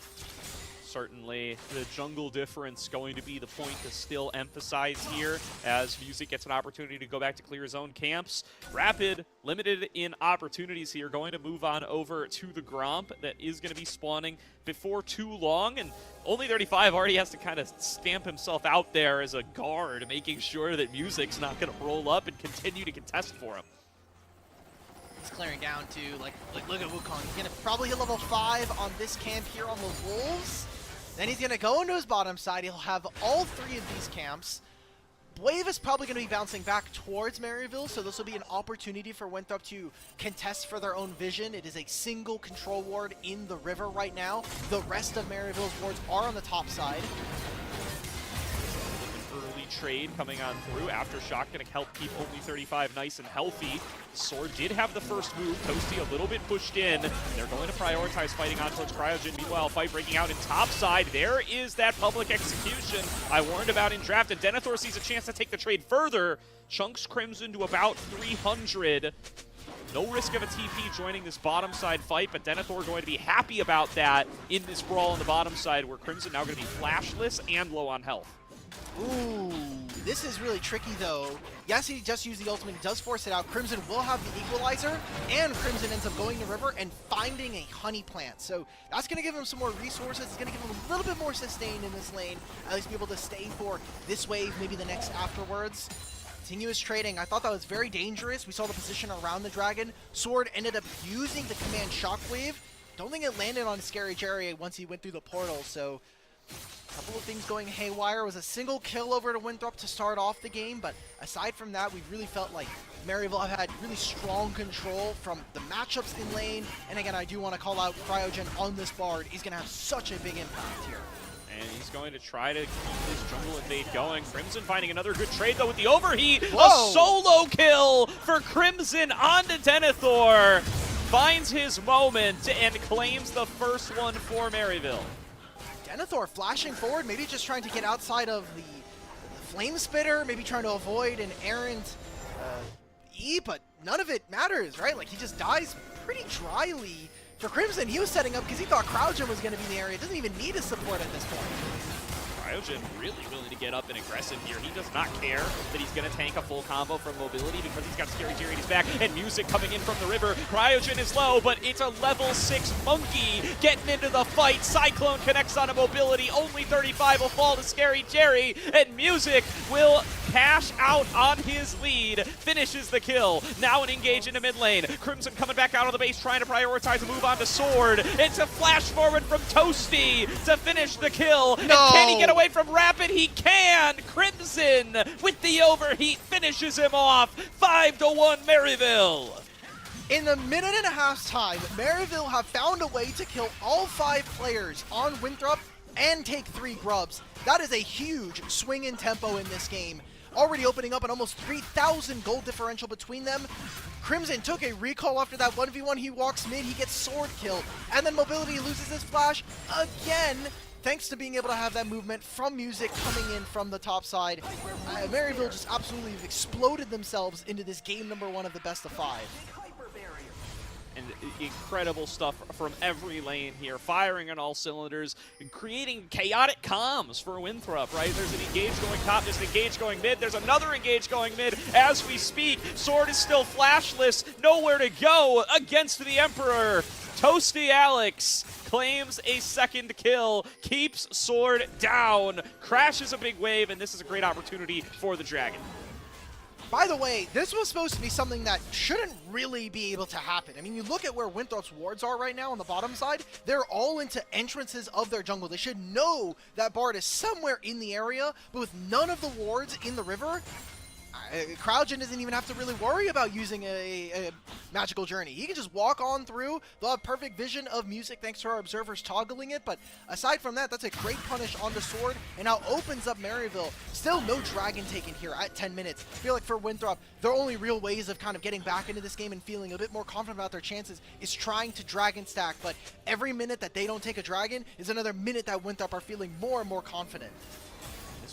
Certainly, the jungle difference going to be the point to still emphasize here as Music gets an opportunity to go back to clear his own camps. Rapid, limited in opportunities here, going to move on over to the Gromp that is going to be spawning before too long, and only 35 already has to kind of stamp himself out there as a guard, making sure that Music's not going to roll up and continue to contest for him. He's clearing down to, like look at Wukong. He's going to probably hit level 5 on this camp here on the Wolves. Then he's going to go into his bottom side. He'll have all 3 of these camps. Wave is probably going to be bouncing back towards Maryville, so this will be an opportunity for Winthrop to contest for their own vision. It is a single control ward in the river right now. The rest of Maryville's wards are on the top side. Early trade coming on through. Aftershock going to help keep only 35 nice and healthy. Sword did have the first move. Toasty a little bit pushed in. They're going to prioritize fighting on towards Cryogen. Meanwhile, fight breaking out in top side. There is that public execution I warned about in draft, and Denethor sees a chance to take the trade further. Chunks Crimson to about 300. No risk of a TP joining this bottom side fight, but Denethor going to be happy about that in this brawl on the bottom side, where Crimson now going to be flashless and low on health. Ooh, this is really tricky though. Yes, he just used the ultimate, he does force it out. Crimson will have the equalizer, and Crimson ends up going to river and finding a honey plant. So that's going to give him some more resources. It's going to give him a little bit more sustain in this lane, at least be able to stay for this wave, maybe the next afterwards. Continuous trading. I thought that was very dangerous. We saw the position around the dragon. Sword ended up using the command shockwave. Don't think it landed on Scary Jerry once he went through the portal, so Couple of things going haywire. It was a single kill over to Winthrop to start off the game, but aside from that, we really felt like Maryville have had really strong control from the matchups in lane. And again, I do want to call out Cryogen on this Bard. He's going to have such a big impact here. And he's going to try to keep his jungle invade going. Crimson finding another good trade, though, with the overheat. Whoa. A solo kill for Crimson onto Denethor. Finds his moment and claims the first one for Maryville. Denethor flashing forward, maybe just trying to get outside of the Flame Spitter, maybe trying to avoid an errant E, but none of it matters, right? Like, he just dies pretty dryly. For Crimson, he was setting up because he thought Cryogen was going to be in the area. Doesn't even need a support at this point. Cryogen really willing to get up and aggressive here. He does not care that he's going to tank a full combo from mobility because he's got Scary Jerry in his back and music coming in from the river. Cryogen is low, but it's a level 6 monkey getting into the fight. Cyclone connects on a mobility. Only 35 will fall to Scary Jerry, and music will cash out on his lead. Finishes the kill. Now an engage into mid lane. Crimson coming back out of the base, trying to prioritize a move onto Sword. It's a flash forward from Toasty to finish the kill. No. And can he get away from Rapid? He can! Crimson with the overheat finishes him off. 5-1 Maryville. In the minute and a half time, Maryville have found a way to kill all 5 players on Winthrop and take 3 grubs. That is a huge swing in tempo in this game. Already opening up an almost 3,000 gold differential between them. Crimson took a recall after that 1v1. He walks mid, he gets sword killed, and then mobility loses his flash again, thanks to being able to have that movement from music coming in from the top side. Maryville just absolutely exploded themselves into this game number 1 of the best of 5. And incredible stuff from every lane here, firing on all cylinders and creating chaotic comms for Winthrop, right? There's an engage going top, there's an engage going mid, there's another engage going mid as we speak. Sword is still flashless, nowhere to go against the Emperor. Toasty Alex claims a second kill, keeps Sword down, crashes a big wave, and this is a great opportunity for the Dragon. By the way, this was supposed to be something that shouldn't really be able to happen. I mean, you look at where Winthrop's wards are right now on the bottom side, they're all into entrances of their jungle. They should know that Bard is somewhere in the area, but with none of the wards in the river, Cryogen doesn't even have to really worry about using a magical journey. He can just walk on through. They'll have perfect vision of music thanks to our observers toggling it. But aside from that, that's a great punish on the Sword and now opens up Maryville. Still no dragon taken here at 10 minutes. I feel like for Winthrop, their only real ways of kind of getting back into this game and feeling a bit more confident about their chances is trying to dragon stack. But every minute that they don't take a dragon is another minute that Winthrop are feeling more and more confident.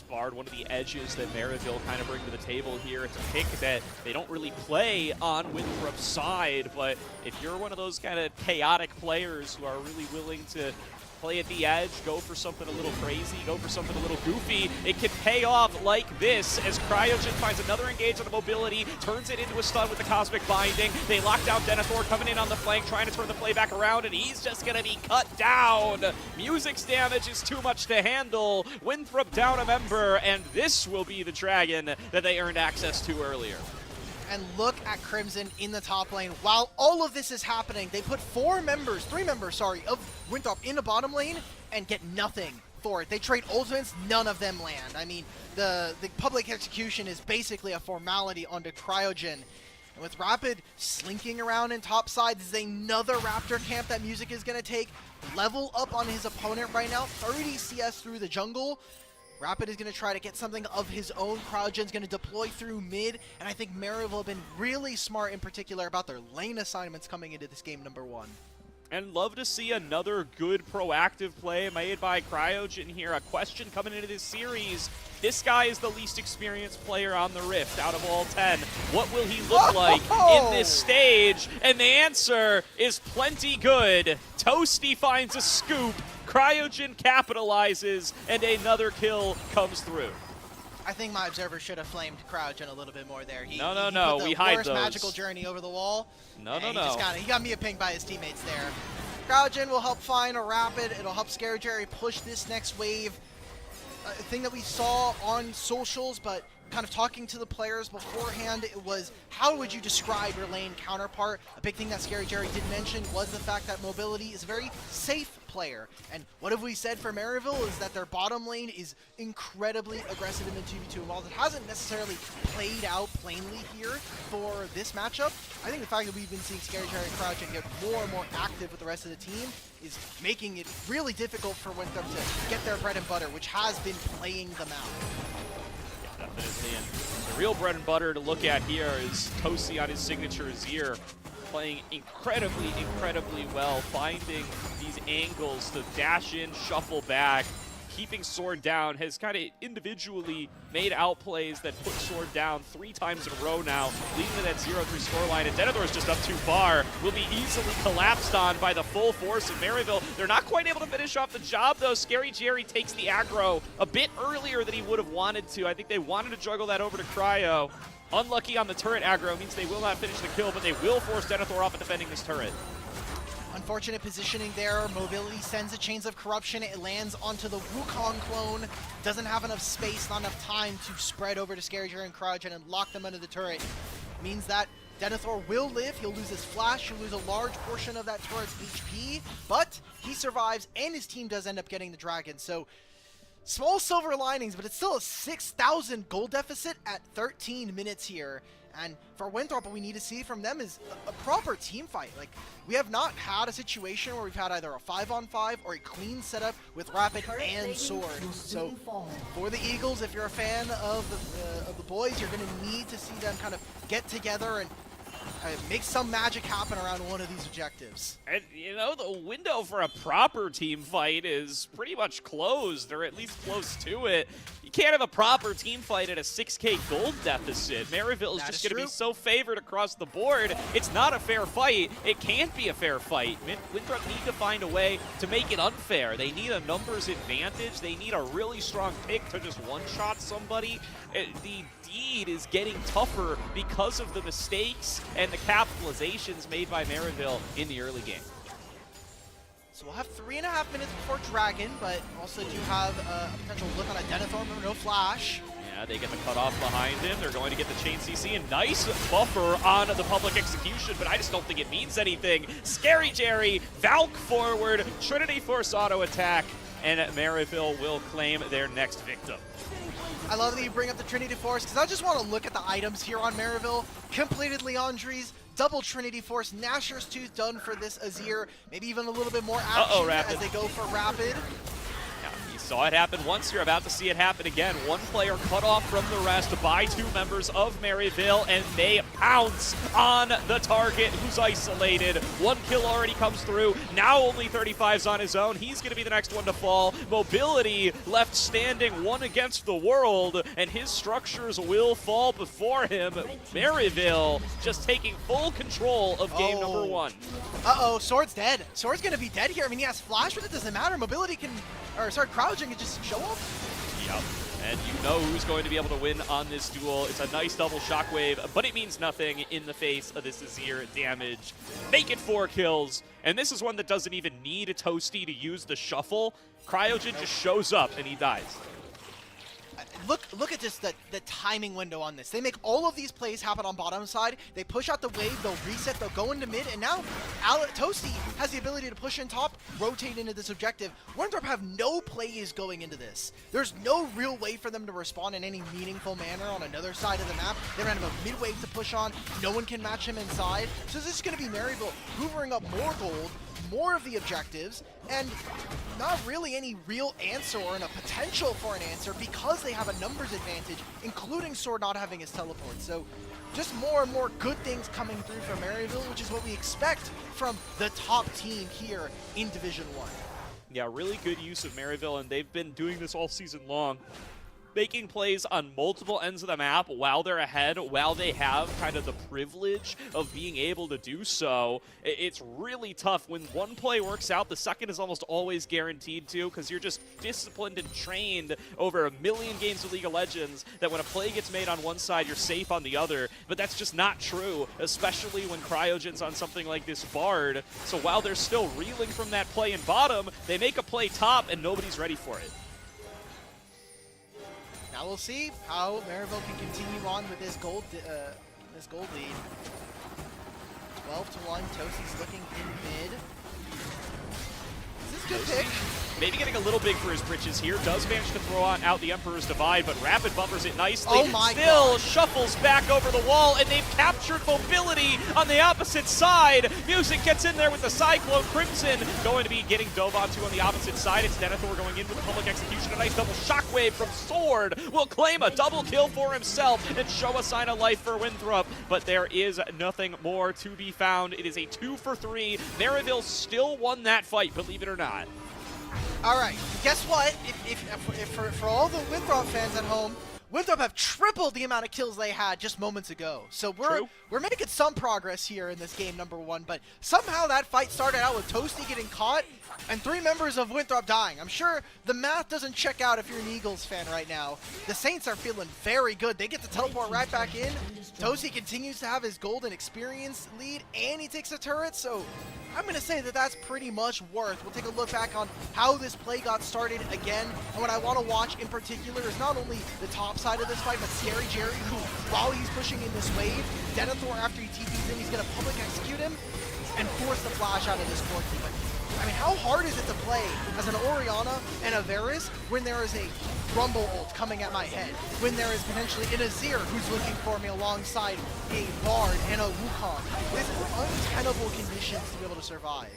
Bard, one of the edges that Maryville kind of bring to the table here. It's a pick that they don't really play on Winthrop's side, but if you're one of those kind of chaotic players who are really willing to play at the edge, go for something a little crazy, go for something a little goofy, it can pay off like this as Cryogen finds another engage on the mobility, turns it into a stun with the Cosmic Binding. They lock down Denethor coming in on the flank, trying to turn the play back around, and he's just going to be cut down. Music's damage is too much to handle. Winthrop down a member, and this will be the dragon that they earned access to earlier. And look at Crimson in the top lane. While all of this is happening, they put 3 members, of Winthrop in the bottom lane and get nothing for it. They trade ultimates, none of them land. I mean, the public execution is basically a formality onto Cryogen. And with Rapid slinking around in top side, this is another Raptor camp that Music is going to take. Level up on his opponent right now, 30 CS through the jungle. Rapid is going to try to get something of his own. Cryogen's going to deploy through mid, and I think Maryville have been really smart in particular about their lane assignments coming into this game number 1. And love to see another good proactive play made by Cryogen here. A question coming into this series. This guy is the least experienced player on the Rift out of all 10. What will he look like in this stage? And the answer is plenty good. Toasty finds a scoop. Cryogen capitalizes, and another kill comes through. I think my observer should have flamed Cryogen a little bit more there. He No, put the we hide worst those. Magical journey over the wall. No. He got me a ping by his teammates there. Cryogen will help find a Rapid. It'll help Scary Jerry push this next wave. A thing that we saw on socials, but kind of talking to the players beforehand, it was, how would you describe your lane counterpart? A big thing that Scary Jerry did mention was the fact that Mobility is a very safe player. And what have we said for Maryville is that their bottom lane is incredibly aggressive in the 2v2. And while it hasn't necessarily played out plainly here for this matchup, I think the fact that we've been seeing Scary Jerry crouch and get more and more active with the rest of the team is making it really difficult for Winthrop to get their bread and butter, which has been playing them out. Definitely. And the real bread and butter to look at here is Toasty on his signature Azir, playing incredibly, incredibly well, finding these angles to dash in, shuffle back, keeping Sword down, has kind of individually made outplays that put Sword down 3 times in a row now, leading to that 0-3 scoreline, and Denethor is just up too far, will be easily collapsed on by the full force of Maryville. They're not quite able to finish off the job, though. Scary Jerry takes the aggro a bit earlier than he would have wanted to. I think they wanted to juggle that over to Cryo. Unlucky on the turret aggro means they will not finish the kill, but they will force Denethor off of defending this turret. Unfortunate positioning there. Mobility sends a Chains of Corruption. It lands onto the Wukong clone. Doesn't have enough space, not enough time to spread over to Scary Jerry and Cryogen and lock them under the turret. Means that Denethor will live. He'll lose his flash. He'll lose a large portion of that turret's HP, but he survives, and his team does end up getting the dragon. So small silver linings, but it's still a 6,000 gold deficit at 13 minutes here. And for Winthrop, what we need to see from them is a proper team fight. Like, we have not had a situation where we've had either a 5-on-5 or a clean setup with Rapid and Sword. So for the Eagles, if you're a fan of the boys, you're going to need to see them kind of get together and make some magic happen around one of these objectives. And, you know, the window for a proper team fight is pretty much closed, or at least close to it. You can't have a proper team fight at a 6k gold deficit. Maryville is just going to be so favored across the board. It's not a fair fight. It can't be a fair fight. Winthrop need to find a way to make it unfair. They need a numbers advantage. They need a really strong pick to just one-shot somebody. The deed is getting tougher because of the mistakes and the capitalizations made by Maryville in the early game. So we'll have 3.5 minutes before Dragon, but also do have a potential look on a Denethor, no flash. Yeah, they get the cutoff behind him. They're going to get the chain CC, and nice buffer on the public execution, but I just don't think it means anything. Scary Jerry, Valk forward, Trinity Force auto attack, and Maryville will claim their next victim. I love that you bring up the Trinity Force, because I just want to look at the items here on Maryville. Completed Leandri's, double Trinity Force, Nashor's Tooth done for this Azir. Maybe even a little bit more action as they go for Rapid. Now, you saw it happen once, you're about to see it happen again. One player cut off from the rest by 2 members of Maryville, and they pounce on the target who's isolated. 1 kill already comes through. Now only 35's on his own. He's going to be the next one to fall. Mobility left standing, one against the world, and his structures will fall before him. Maryville just taking full control of game number 1. Uh-oh, Sword's dead. Sword's going to be dead here. I mean, he has flash, but it doesn't matter. Mobility can, or sorry, Crouching can just show up. Yep. And you know who's going to be able to win on this duel. It's a nice double shockwave, but it means nothing in the face of this Azir damage. Make it 4 kills, and this is one that doesn't even need a Toasty to use the shuffle. Cryogen just shows up and he dies. Look at just the timing window on this. They make all of these plays happen on bottom side. They push out the wave, they'll reset, they'll go into mid, and now Toasty has the ability to push in top, rotate into this objective. Winthrop have no plays going into this. There's no real way for them to respond in any meaningful manner on another side of the map. They ran a mid wave to push on. No one can match him inside. So this is going to be Maryville hoovering up more gold, more of the objectives, and not really any real answer or a potential for an answer because they have a numbers advantage, including Sword not having his teleport. So just more and more good things coming through from Maryville, which is what we expect from the top team here in Division 1. Yeah, really good use of Maryville, and they've been doing this all season long. Making plays on multiple ends of the map while they're ahead, while they have kind of the privilege of being able to do so. It's really tough. When one play works out, the second is almost always guaranteed to, because you're just disciplined and trained over a million games of League of Legends that when a play gets made on one side, you're safe on the other. But that's just not true, especially when Cryogen's on something like this Bard. So while they're still reeling from that play in bottom, they make a play top and nobody's ready for it. Now we'll see how Maryville can continue on with this gold lead. 12-1. Toasie's looking in mid. Is this a good pick? Maybe getting a little big for his britches here. Does manage to throw out the Emperor's Divide, but Rapid buffers it nicely. Oh my Still God. shuffles back over the wall, and they've captured mobility on the opposite side. Music gets in there with the Cyclone. Crimson going to be getting dove onto on the opposite side. It's Denethor going in with the public execution. A nice double shockwave from Sword will claim a double kill for himself and show a sign of life for Winthrop, but there is nothing more to be found. It is a 2-for-3. Maryville still won that fight, believe it or not. All right, guess what? For all the Winthrop fans at home, Winthrop have tripled the amount of kills they had just moments ago. So we're making some progress here in this game number 1, but somehow that fight started out with Toasty getting caught and 3 members of Winthrop dying. I'm sure the math doesn't check out if you're an Eagles fan right now. The Saints are feeling very good. They get to teleport right back in. Toasty continues to have his golden experience lead, and he takes a turret, so I'm going to say that that's pretty much worth. We'll take a look back on how this play got started again, and what I want to watch in particular is not only the top side of this fight, but Scary Jerry, who, while he's pushing in this wave, Denethor, after he TPs in, he's going to public execute him and force the flash out of this Corki. But I mean, how hard is it to play as an Orianna and a Varus when there is a Rumble ult coming at my head, when there is potentially an Azir who's looking for me alongside a Bard and a Wukong? This is untenable conditions to be able to survive.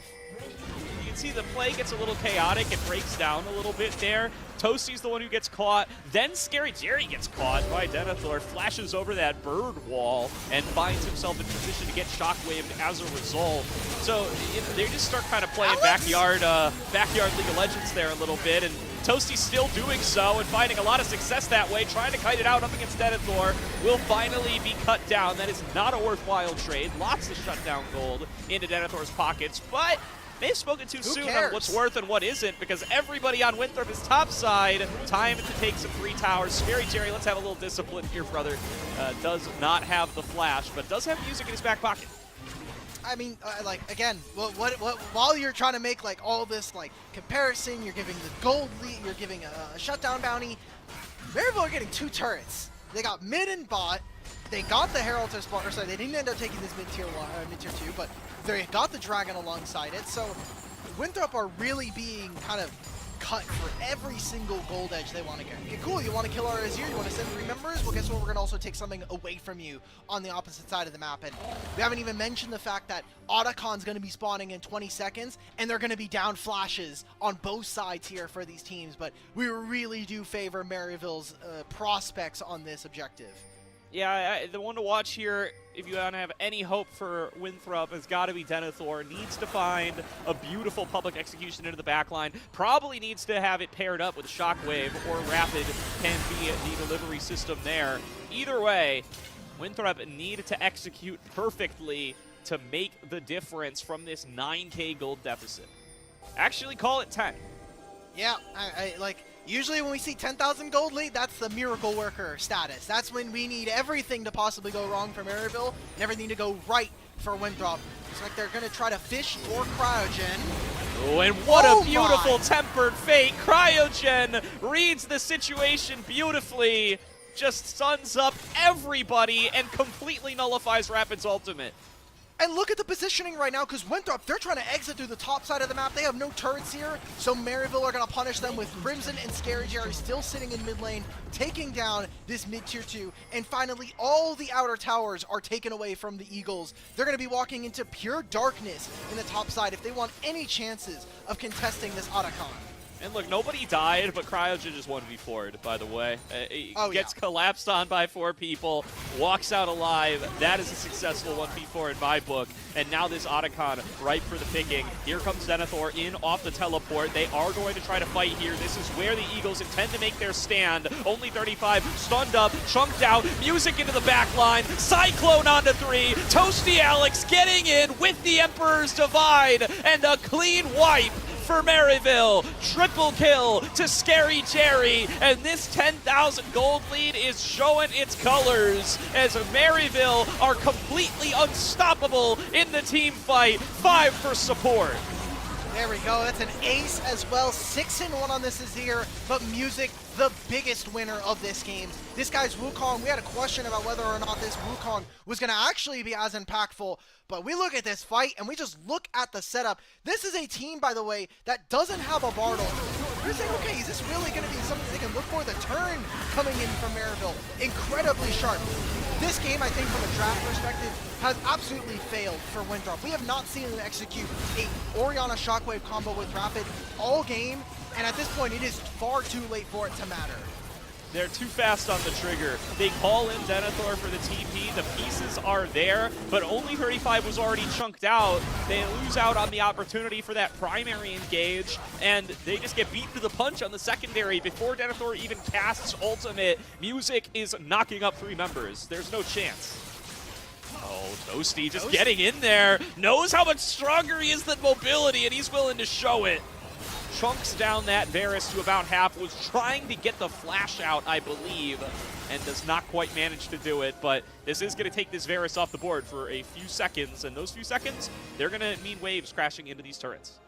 You can see the play gets a little chaotic. It breaks down a little bit there. Toasty's the one who gets caught. Then Scary Jerry gets caught by Denethor, flashes over that bird wall, and finds himself in position to get shockwaved as a result. So they just start kind of playing backyard League of Legends there a little bit, and Toasty's still doing so and finding a lot of success that way, trying to kite it out up against Denethor. Will finally be cut down. That is not a worthwhile trade. Lots of shutdown gold into Denethor's pockets, but may have spoken too soon on what's worth and what isn't, because everybody on Winthrop is topside. Time to take some free towers. Scary Jerry, let's have a little discipline here, brother. Does not have the flash, but does have music in his back pocket. I mean, like, again, while you're trying to make, like, all this, like, comparison, you're giving the gold lead, you're giving a shutdown bounty, Maryville are getting 2 turrets. They got mid and bot. They got the Herald to spawn, or sorry, they didn't end up taking this mid-tier 2, but they got the Dragon alongside it. So Winthrop are really being kind of cut for every single gold edge they want to get. Okay, cool, you want to kill our Azir, you want to send 3 members? Well, guess what, we're going to also take something away from you on the opposite side of the map. And we haven't even mentioned the fact that Otacon's going to be spawning in 20 seconds, and they're going to be down flashes on both sides here for these teams. But we really do favor Maryville's prospects on this objective. Yeah, the one to watch here, if you want to have any hope for Winthrop, has got to be Denethor. Needs to find a beautiful public execution into the backline. Probably needs to have it paired up with Shockwave, or Rapid can be the delivery system there. Either way, Winthrop needed to execute perfectly to make the difference from this 9K gold deficit. Actually, call it 10. Yeah, I like... Usually when we see 10,000 gold lead, that's the miracle worker status. That's when we need everything to possibly go wrong for Maryville and everything to go right for Winthrop. It's like they're going to try to fish for Cryogen. Oh, and what a beautiful tempered fate. Cryogen reads the situation beautifully, just suns up everybody and completely nullifies Rapid's ultimate. And look at the positioning right now, because Winthrop, they're trying to exit through the top side of the map. They have no turrets here, so Maryville are going to punish them with Crimson and Scary Jerry still sitting in mid lane, taking down this mid-tier 2. And finally, all the outer towers are taken away from the Eagles. They're going to be walking into pure darkness in the top side if they want any chances of contesting this Otacon. And look, nobody died, but Cryogen just 1v4'd, by the way. Gets collapsed on by 4 people, walks out alive. That is a successful 1v4 in my book. And now this Otacon ripe for the picking. Here comes Denethor in off the teleport. They are going to try to fight here. This is where the Eagles intend to make their stand. Only 35, stunned up, chunked out, music into the back line, Cyclone onto 3, Toasty Alex getting in with the Emperor's Divide, and a clean wipe for Maryville. Triple kill to Scary Jerry, and this 10,000 gold lead is showing its colors as Maryville are completely unstoppable in the team fight. 5 for support. There we go. That's an ace as well. 6-1 on this is here, but Music, the biggest winner of this game. This guy's Wukong, we had a question about whether or not this Wukong was going to actually be as impactful, but we look at this fight and we just look at the setup. This is a team, by the way, that doesn't have a Bartle. You're saying, okay, is this really going to be something they can look for? The turn coming in from Maryville, incredibly sharp. This game, I think, from a draft perspective, has absolutely failed for Winthrop. We have not seen them execute a Orianna Shockwave combo with Rapid all game, and at this point, it is far too late for it to matter. They're too fast on the trigger. They call in Denethor for the TP. The pieces are there, but only 35 was already chunked out. They lose out on the opportunity for that primary engage, and they just get beaten to the punch on the secondary before Denethor even casts ultimate. Music is knocking up 3 members. There's no chance. Oh, Toasty just getting in there. Knows how much stronger he is than Mobility, and he's willing to show it. Chunks down that Varus to about half, was trying to get the flash out, I believe, and does not quite manage to do it, but this is going to take this Varus off the board for a few seconds, and those few seconds, they're going to mean waves crashing into these turrets.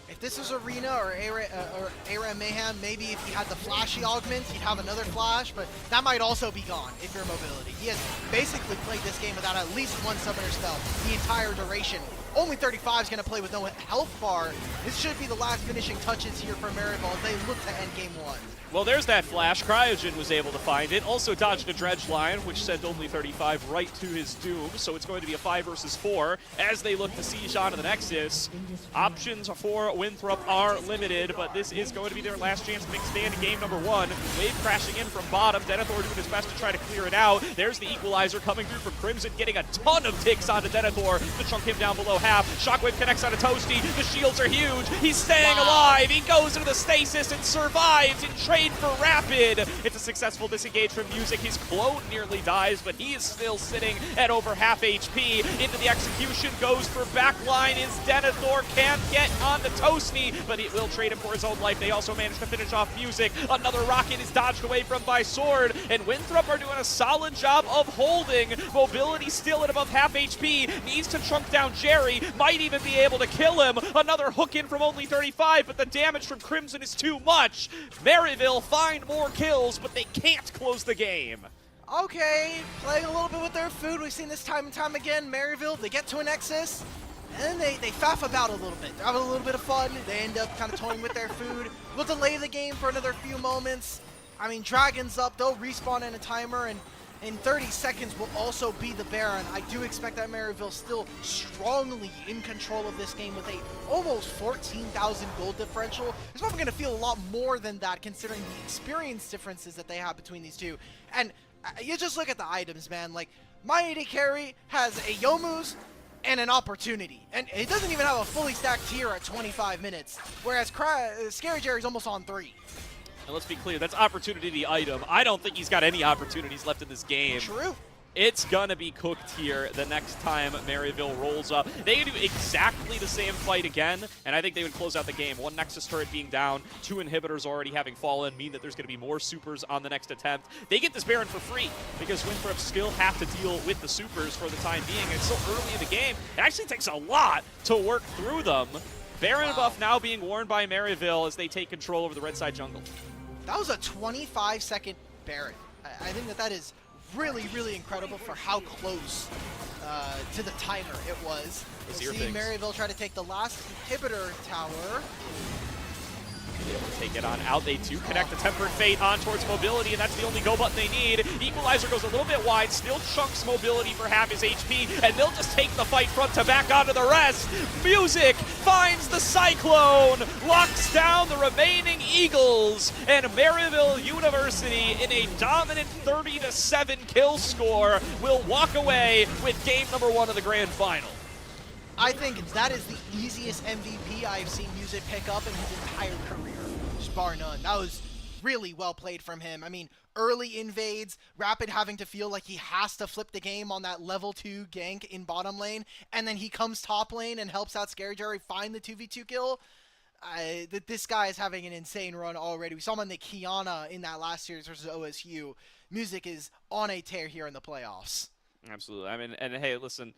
If this is Arena or ARAM Mayhem, maybe if he had the flashy augment, he'd have another flash, but that might also be gone if you're Mobility. He has basically played this game without at least one summoner spell the entire duration. Only 35 is going to play with no health bar. This should be the last finishing touches here for Maryville as they look to end game 1. Well, there's that flash. Cryogen was able to find it. Also dodged a dredge line, which sent only 35 right to his doom. So it's going to be a 5 versus 4 as they look to siege onto the Nexus. Options for Winthrop are limited, but this is going to be their last chance to make a stand in game number 1. Wave crashing in from bottom. Denethor doing his best to try to clear it out. There's the equalizer coming through from Crimson, getting a ton of ticks onto Denethor to chunk him down below half. Shockwave connects onto Toasty. The shields are huge. He's staying alive. He goes into the stasis and survives in trade for Rapid. It's a successful disengage from Music. His clone nearly dies, but he is still sitting at over half HP. Into the execution goes for backline is Denethor. Can't get onto Toasty, but it will trade him for his own life. They also managed to finish off Music. Another rocket is dodged away from by Sword, and Winthrop are doing a solid job of holding. Mobility still at above half HP. Needs to chunk down Jerry. Might even be able to kill him. Another hook in from only 35, but the damage from Crimson is too much. Maryville find more kills, but they can't close the game. Okay, playing a little bit with their food. We've seen this time and time again. Maryville, they get to a Nexus, and then they faff about a little bit. They're having a little bit of fun. They end up kind of toying with their food. We'll delay the game for another few moments. I mean, Dragon's up. They'll respawn in a timer, and in 30 seconds will also be the Baron. I do expect that Maryville still strongly in control of this game with a almost 14,000 gold differential. It's probably going to feel a lot more than that considering the experience differences that they have between these two. And you just look at the items, man. Like, my AD carry has a Yomu's and an opportunity. And it doesn't even have a fully stacked tier at 25 minutes. Whereas Scary Jerry's almost on 3. And let's be clear, that's opportunity the item. I don't think he's got any opportunities left in this game. True. It's gonna be cooked here the next time Maryville rolls up. They can do exactly the same fight again, and I think they would close out the game. 1 Nexus turret being down, 2 inhibitors already having fallen, mean that there's gonna be more supers on the next attempt. They get this Baron for free, because Winthrop still have to deal with the supers for the time being. It's so early in the game, it actually takes a lot to work through them. Baron buff now being worn by Maryville as they take control over the red side jungle. That was a 25-second Baron. I think that is really, really incredible for how close to the timer it was. We'll see Maryville try to take the last inhibitor tower. Take it on out. They do connect the Tempered Fate on towards Mobility, and that's the only go button they need. Equalizer goes a little bit wide, still chunks Mobility for half his HP, and they'll just take the fight front to back onto the rest. Music finds the Cyclone, locks down the remaining Eagles, and Maryville University in a dominant 30-7 kill score will walk away with game number 1 of the grand final. I think that is the easiest MVP I've seen Music pick up in his entire career, just bar none. That was really well played from him. I mean, early invades, Rapid having to feel like he has to flip the game on that level 2 gank in bottom lane, and then he comes top lane and helps out Scary Jerry find the 2v2 kill. This guy is having an insane run already. We saw him on the Kiana in that last series versus OSU. Music is on a tear here in the playoffs. Absolutely. I mean, and hey, listen,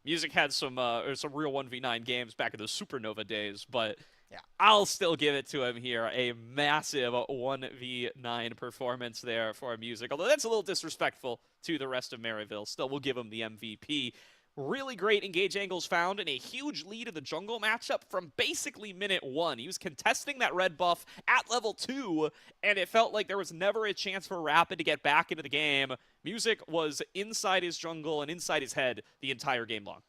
Music had some real 1v9 games back in those Supernova days, but I'll still give it to him here. A massive 1v9 performance there for Music, although that's a little disrespectful to the rest of Maryville. Still, we'll give him the MVP. Really great engage angles found and a huge lead in the jungle matchup from basically minute 1. He was contesting that red buff at level 2, and it felt like there was never a chance for Rapid to get back into the game. Music was inside his jungle and inside his head the entire game long.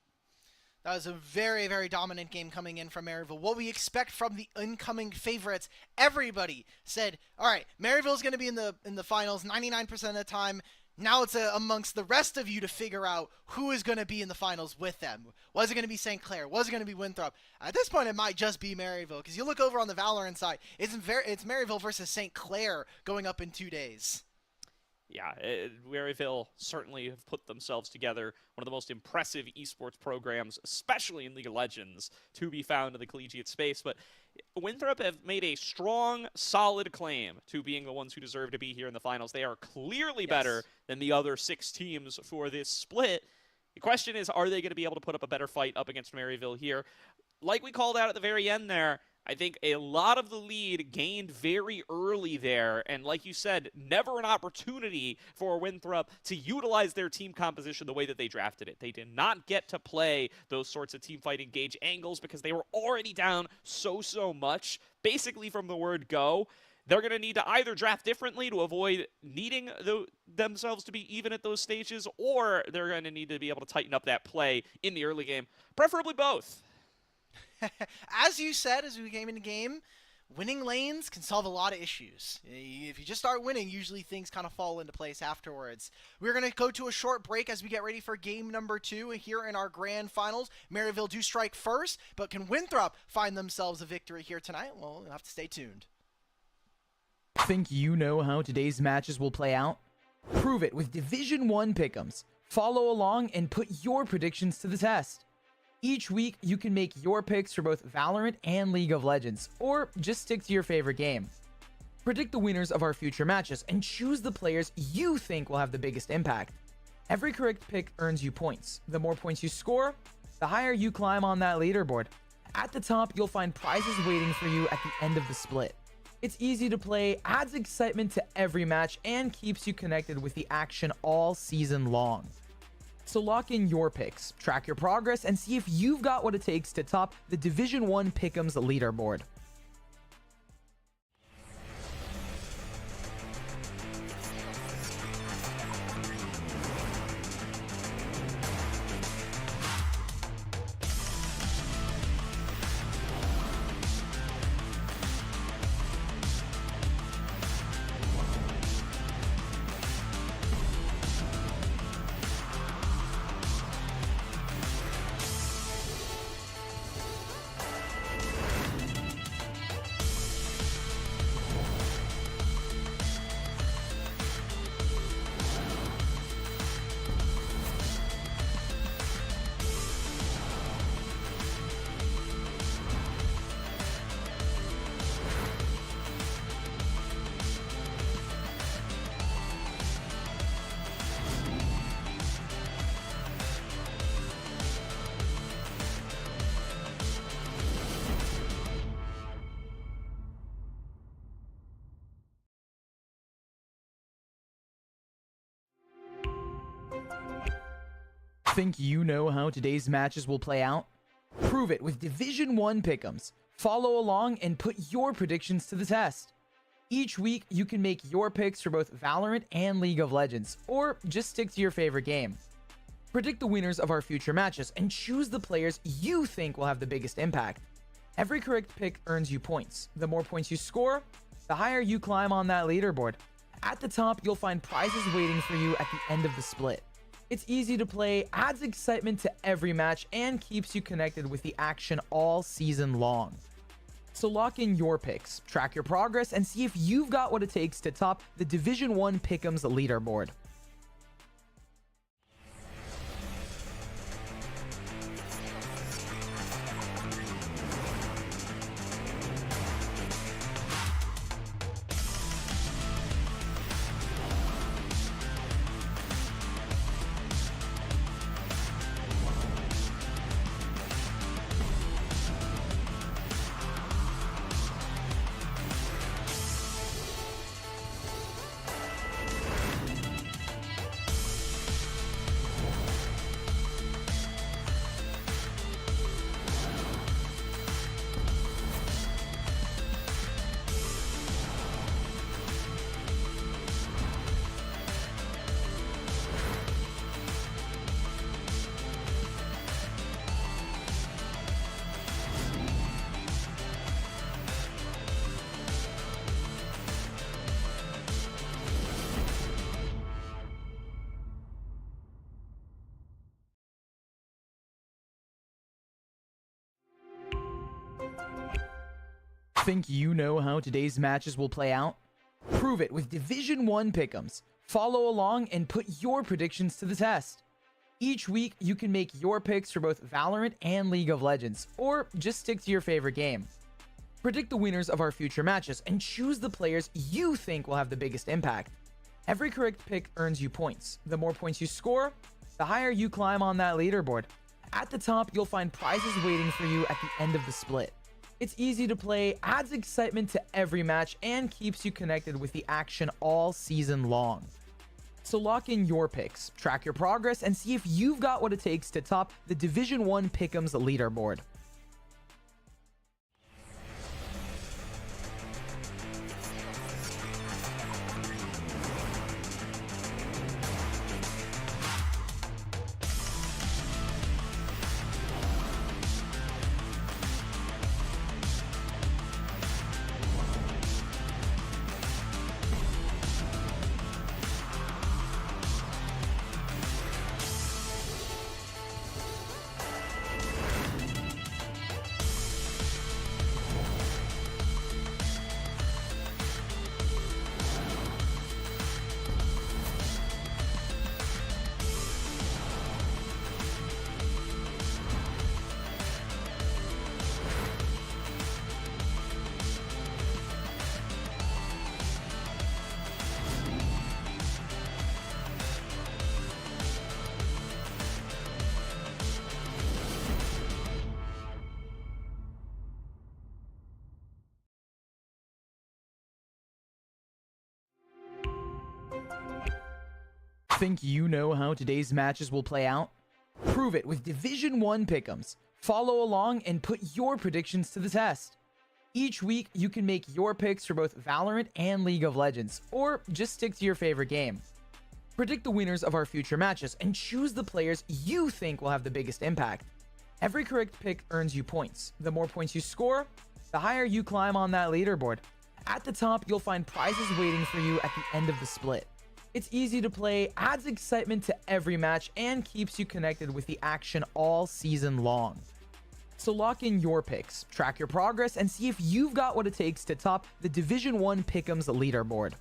That was a very, very dominant game coming in from Maryville. What we expect from the incoming favorites, everybody said, all right, Maryville's going to be in the finals 99% of the time. Now it's amongst the rest of you to figure out who is going to be in the finals with them. Was it going to be St. Clair? Was it going to be Winthrop? At this point, it might just be Maryville, because you look over on the Valorant side, it's Maryville versus St. Clair going up in 2 days. Yeah, Maryville certainly have put themselves together, one of the most impressive esports programs, especially in League of Legends, to be found in the collegiate space. But Winthrop have made a strong, solid claim to being the ones who deserve to be here in the finals. They are clearly better than the other 6 teams for this split. The question is, are they going to be able to put up a better fight up against Maryville here? Like we called out at the very end there, I think a lot of the lead gained very early there, and like you said, never an opportunity for Winthrop to utilize their team composition the way that they drafted it. They did not get to play those sorts of team fight engage angles because they were already down so much, basically from the word go. They're going to need to either draft differently to avoid needing themselves to be even at those stages, or they're going to need to be able to tighten up that play in the early game, preferably both. As you said, as we came into game, winning lanes can solve a lot of issues. If you just start winning, usually things kind of fall into place afterwards. We're going to go to a short break as we get ready for game number 2 here in our grand finals. Maryville do strike first, but can Winthrop find themselves a victory here tonight? Well, you'll have to stay tuned. Think you know how today's matches will play out? Prove it with Division 1 pick'ems. Follow along and put your predictions to the test. Each week, you can make your picks for both Valorant and League of Legends, or just stick to your favorite game. Predict the winners of our future matches and choose the players you think will have the biggest impact. Every correct pick earns you points. The more points you score, the higher you climb on that leaderboard. At the top, you'll find prizes waiting for you at the end of the split. It's easy to play, adds excitement to every match, and keeps you connected with the action all season long. So lock in your picks, track your progress, and see if you've got what it takes to top the Division 1 Pick'ems leaderboard. Think you know how today's matches will play out? Prove it with Division 1 pick'ems. Follow along and put your predictions to the test. Each week, you can make your picks for both Valorant and League of Legends, or just stick to your favorite game. Predict the winners of our future matches and choose the players you think will have the biggest impact. Every correct pick earns you points. The more points you score, the higher you climb on that leaderboard. At the top, you'll find prizes waiting for you at the end of the split. It's easy to play, adds excitement to every match, and keeps you connected with the action all season long. So lock in your picks, track your progress, and see if you've got what it takes to top the Division 1 Pick'ems leaderboard. Think you know how today's matches will play out? Prove it with Division 1 pick'ems. Follow along and put your predictions to the test. Each week, you can make your picks for both Valorant and League of Legends, or just stick to your favorite game. Predict the winners of our future matches and choose the players you think will have the biggest impact. Every correct pick earns you points. The more points you score, the higher you climb on that leaderboard. At the top, you'll find prizes waiting for you at the end of the split. It's easy to play, adds excitement to every match, and keeps you connected with the action all season long. So lock in your picks, track your progress, and see if you've got what it takes to top the Division 1 Pick'ems leaderboard. Think you know how today's matches will play out? Prove it with Division 1 pick'ems. Follow along and put your predictions to the test. Each week, you can make your picks for both Valorant and League of Legends, or just stick to your favorite game. Predict the winners of our future matches and choose the players you think will have the biggest impact. Every correct pick earns you points. The more points you score, the higher you climb on that leaderboard. At the top, you'll find prizes waiting for you at the end of the split. It's easy to play, adds excitement to every match, and keeps you connected with the action all season long. So lock in your picks, track your progress, and see if you've got what it takes to top the Division 1 Pick'ems leaderboard.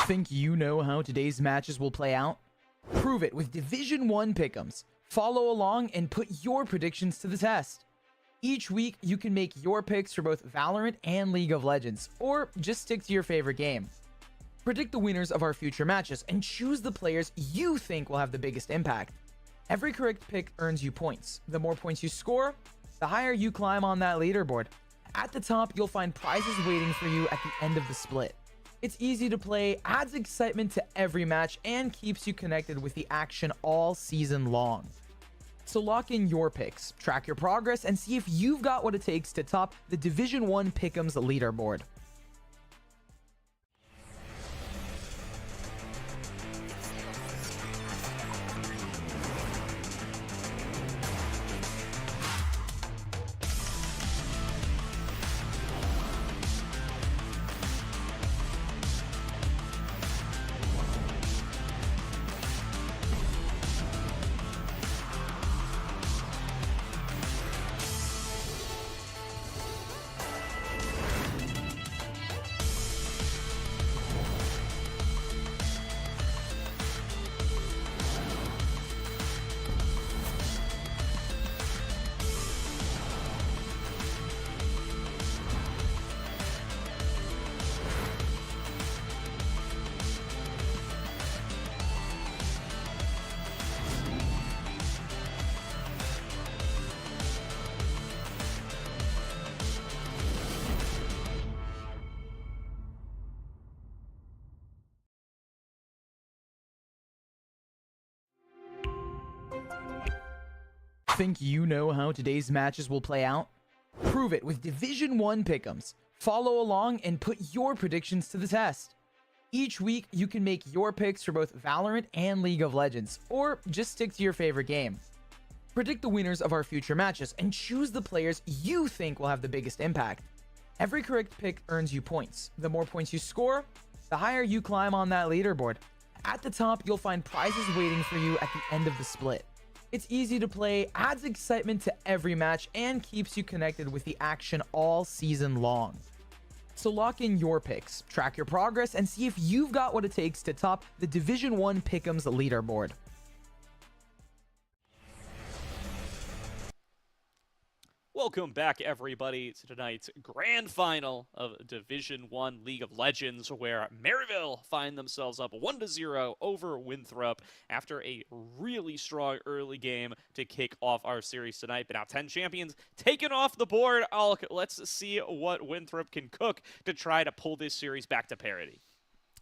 Think you know how today's matches will play out? Prove it with Division 1 pick'ems. Follow along and put your predictions to the test. Each week, you can make your picks for both Valorant and League of Legends, or just stick to your favorite game. Predict the winners of our future matches and choose the players you think will have the biggest impact. Every correct pick earns you points. The more points you score, the higher you climb on that leaderboard. At the top, you'll find prizes waiting for you at the end of the split. It's easy to play, adds excitement to every match, and keeps you connected with the action all season long. So lock in your picks, track your progress, and see if you've got what it takes to top the Division 1 Pick'ems leaderboard. Think you know how today's matches will play out? Prove it with Division 1 pick'ems. Follow along and put your predictions to the test. Each week, you can make your picks for both Valorant and League of Legends, or just stick to your favorite game. Predict the winners of our future matches and choose the players you think will have the biggest impact. Every correct pick earns you points. The more points you score, the higher you climb on that leaderboard. At the top, you'll find prizes waiting for you at the end of the split. It's easy to play, adds excitement to every match, and keeps you connected with the action all season long. So lock in your picks, track your progress, and see if you've got what it takes to top the Division 1 Pick'ems leaderboard. Welcome back, everybody, to tonight's grand final of Division 1 League of Legends, where Maryville find themselves up 1-0 over Winthrop after a really strong early game to kick off our series tonight. But now 10 champions taken off the board. Let's see what Winthrop can cook to try to pull this series back to parity.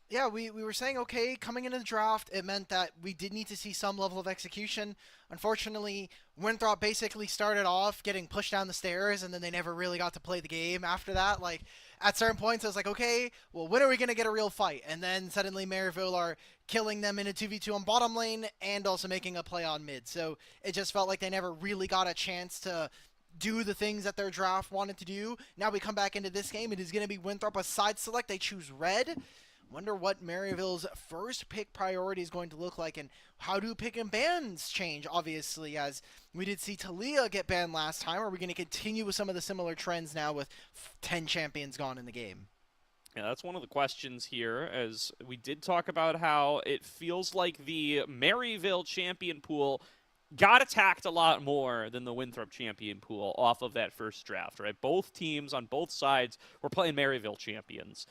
Yeah, we were saying, okay, coming into the draft, it meant that we did need to see some level of execution. Unfortunately, Winthrop basically started off getting pushed down the stairs, and then they never really got to play the game after that. Like, at certain points, I was like, okay, well, when are we going to get a real fight? And then suddenly Maryville are killing them in a 2v2 on bottom lane and also making a play on mid. So it just felt like they never really got a chance to do the things that their draft wanted to do. Now we come back into this game. It is going to be Winthrop a side select. They choose red. Wonder what Maryville's first pick priority is going to look like, and how do pick and bans change, obviously, as we did see Talia get banned last time. Are we going to continue with some of the similar trends now with 10 champions gone in the game? Yeah, that's one of the questions here, as we did talk about how it feels like the Maryville champion pool got attacked a lot more than the Winthrop champion pool off of that first draft, right? Both teams on both sides were playing Maryville champions.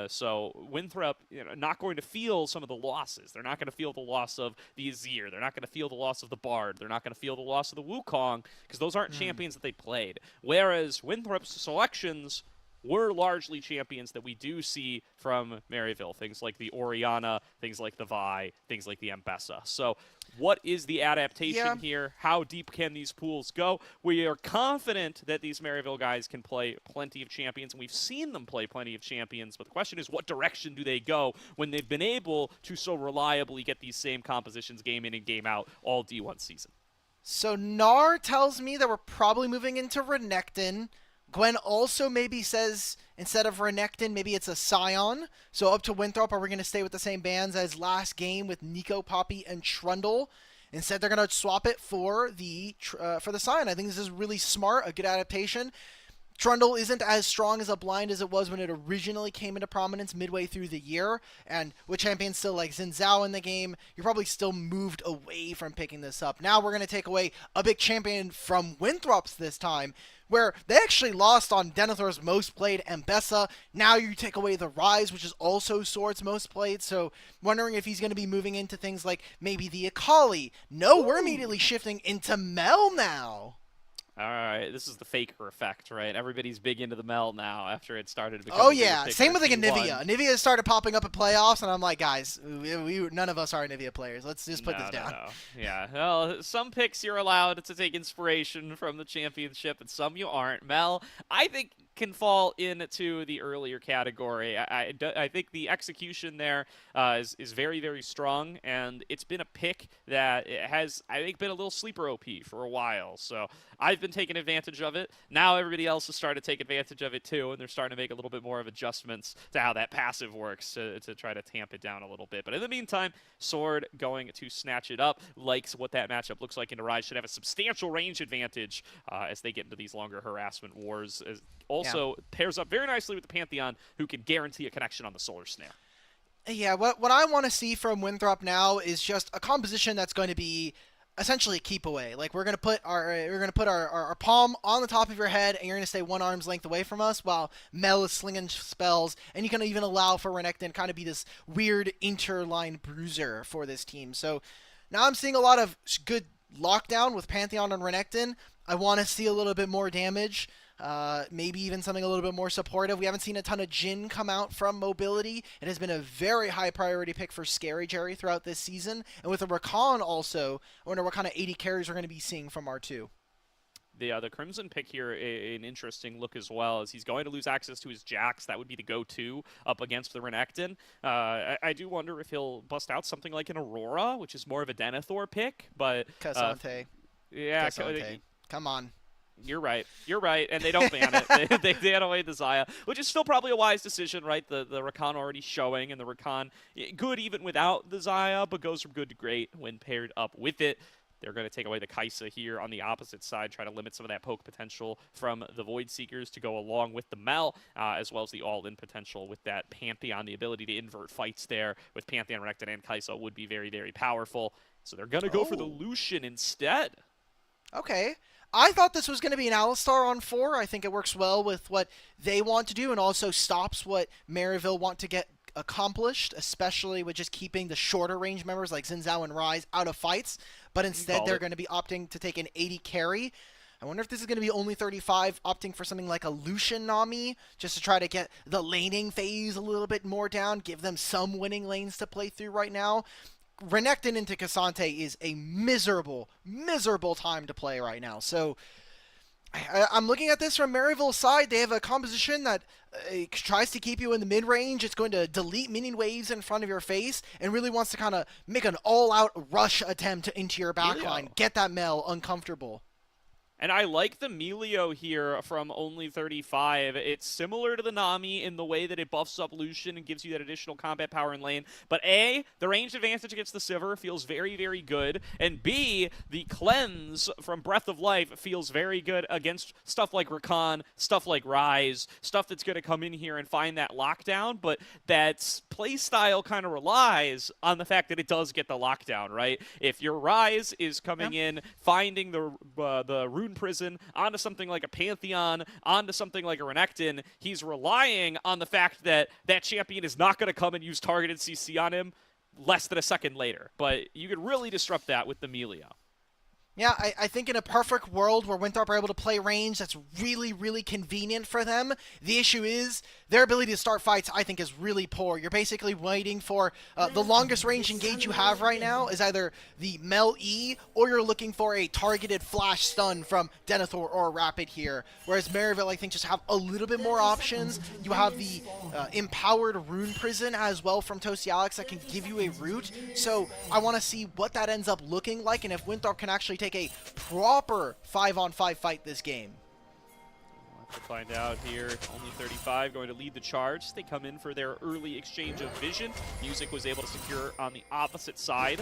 So Winthrop, not going to feel some of the losses. They're not going to feel the loss of the Azir. They're not going to feel the loss of the Bard. They're not going to feel the loss of the Wukong, because those aren't champions that they played. Whereas Winthrop's selections were largely champions that we do see from Maryville. Things like the Orianna, things like the Vi, things like the Mbessa. So what is the adaptation here? How deep can these pools go? We are confident that these Maryville guys can play plenty of champions, and we've seen them play plenty of champions, but the question is, what direction do they go when they've been able to so reliably get these same compositions game in and game out all D1 season? So Nar tells me that we're probably moving into Renekton. Gwen also maybe says instead of Renekton, maybe it's a Scion. So up to Winthrop, are we going to stay with the same bands as last game with Nico, Poppy, and Trundle? Instead, they're going to swap it for the Scion. I think this is really smart, a good adaptation. Trundle isn't as strong as a blind as it was when it originally came into prominence midway through the year, and with champions still like Xin Zhao in the game, you're probably still moved away from picking this up. Now we're going to take away a big champion from Winthrop's this time, where they actually lost on Denethor's most played Mbessa. Now you take away the Rise, which is also Sword's most played, so wondering if he's going to be moving into things like maybe the Akali. No, we're immediately shifting into Mel now. All right, this is the Faker effect, right? Everybody's big into the Mel now after it started to become Oh a bigger yeah, pick same for with like T1. Anivia. Anivia started popping up at playoffs, and I'm like, guys, none of us are Anivia players. Let's just put this down. No. Yeah, well, some picks you're allowed to take inspiration from the championship, and some you aren't. Mel, I think, can fall into the earlier category. I think the execution there is very, very strong, and it's been a pick that has, I think, been a little sleeper OP for a while. So I've been taking advantage of it. Now everybody else is starting to take advantage of it too, and they're starting to make a little bit more of adjustments to how that passive works to try to tamp it down a little bit. But in the meantime, Sword going to snatch it up, likes what that matchup looks like into Rise, should have a substantial range advantage as they get into these longer harassment wars. Also pairs up very nicely with the Pantheon, who can guarantee a connection on the Solar Snare. Yeah, what I want to see from Winthrop now is just a composition that's going to be essentially a keep away. Like we're gonna put our palm on the top of your head, and you're gonna stay one arm's length away from us while Mel is slinging spells, and you can even allow for Renekton kind of be this weird interline bruiser for this team. So now I'm seeing a lot of good lockdown with Pantheon and Renekton. I want to see a little bit more damage. maybe even something a little bit more supportive. We haven't seen a ton of Jhin come out from mobility. It has been a very high priority pick for Scary Jerry throughout this season. And with a Rakan also, I wonder what kind of 80 carries we're going to be seeing from R2. The Crimson pick here, an interesting look as well, as he's going to lose access to his Jax. That would be the go-to up against the Renekton. I do wonder if he'll bust out something like an Aurora, which is more of a Denethor pick, but... K'Sante. Yeah, K'Sante. Come on. You're right, and they don't ban it. They ban away the Xayah, which is still probably a wise decision, right? The Rakan already showing, and the Rakan good even without the Xayah, but goes from good to great when paired up with it. They're going to take away the Kai'Sa here on the opposite side, try to limit some of that poke potential from the Void Seekers to go along with the Mel, as well as the all-in potential with that Pantheon. The ability to invert fights there with Pantheon, Renekton, and Kai'Sa would be very, very powerful. So they're going to go for the Lucian instead. Okay. I thought this was going to be an Alistar on 4. I think it works well with what they want to do and also stops what Maryville want to get accomplished, especially with just keeping the shorter range members like Xin Zhao and Ryze out of fights, but instead they're going to be opting to take an 80 carry. I wonder if this is going to be only 35, opting for something like a Lucian Nami, just to try to get the laning phase a little bit more down, give them some winning lanes to play through right now. Renekton into K'Sante is a miserable, miserable time to play right now. So I'm looking at this from Maryville's side. They have a composition that tries to keep you in the mid-range. It's going to delete minion waves in front of your face and really wants to kind of make an all-out rush attempt into your backline. Get that Mel uncomfortable. And I like the Melio here from only 35. It's similar to the Nami in the way that it buffs up Lucian and gives you that additional combat power in lane. But A, the range advantage against the Sivir feels very, very good. And B, the cleanse from Breath of Life feels very good against stuff like Rakan, stuff like Ryze, stuff that's going to come in here and find that lockdown. But that playstyle kind of relies on the fact that it does get the lockdown, right? If your Ryze is coming in, finding the Rune Prison onto something like a Pantheon, onto something like a Renekton, he's relying on the fact that that champion is not going to come and use targeted CC on him less than a second later. But you could really disrupt that with the Melio. Yeah, I think in a perfect world where Winthrop are able to play range, that's really, really convenient for them. The issue is their ability to start fights, I think, is really poor. You're basically waiting for the longest range engage you have right now is either the Mel E or you're looking for a targeted flash stun from Denethor or Rapid here. Whereas Maryville, I think, just have a little bit more options. You have the empowered Rune Prison as well from Toasty Alex that can give you a route. So I want to see what that ends up looking like and if Winthrop can actually take a proper 5-on-5 fight this game. We'll have to find out here. Only 35 going to lead the charge. They come in for their early exchange of vision. Music was able to secure on the opposite side.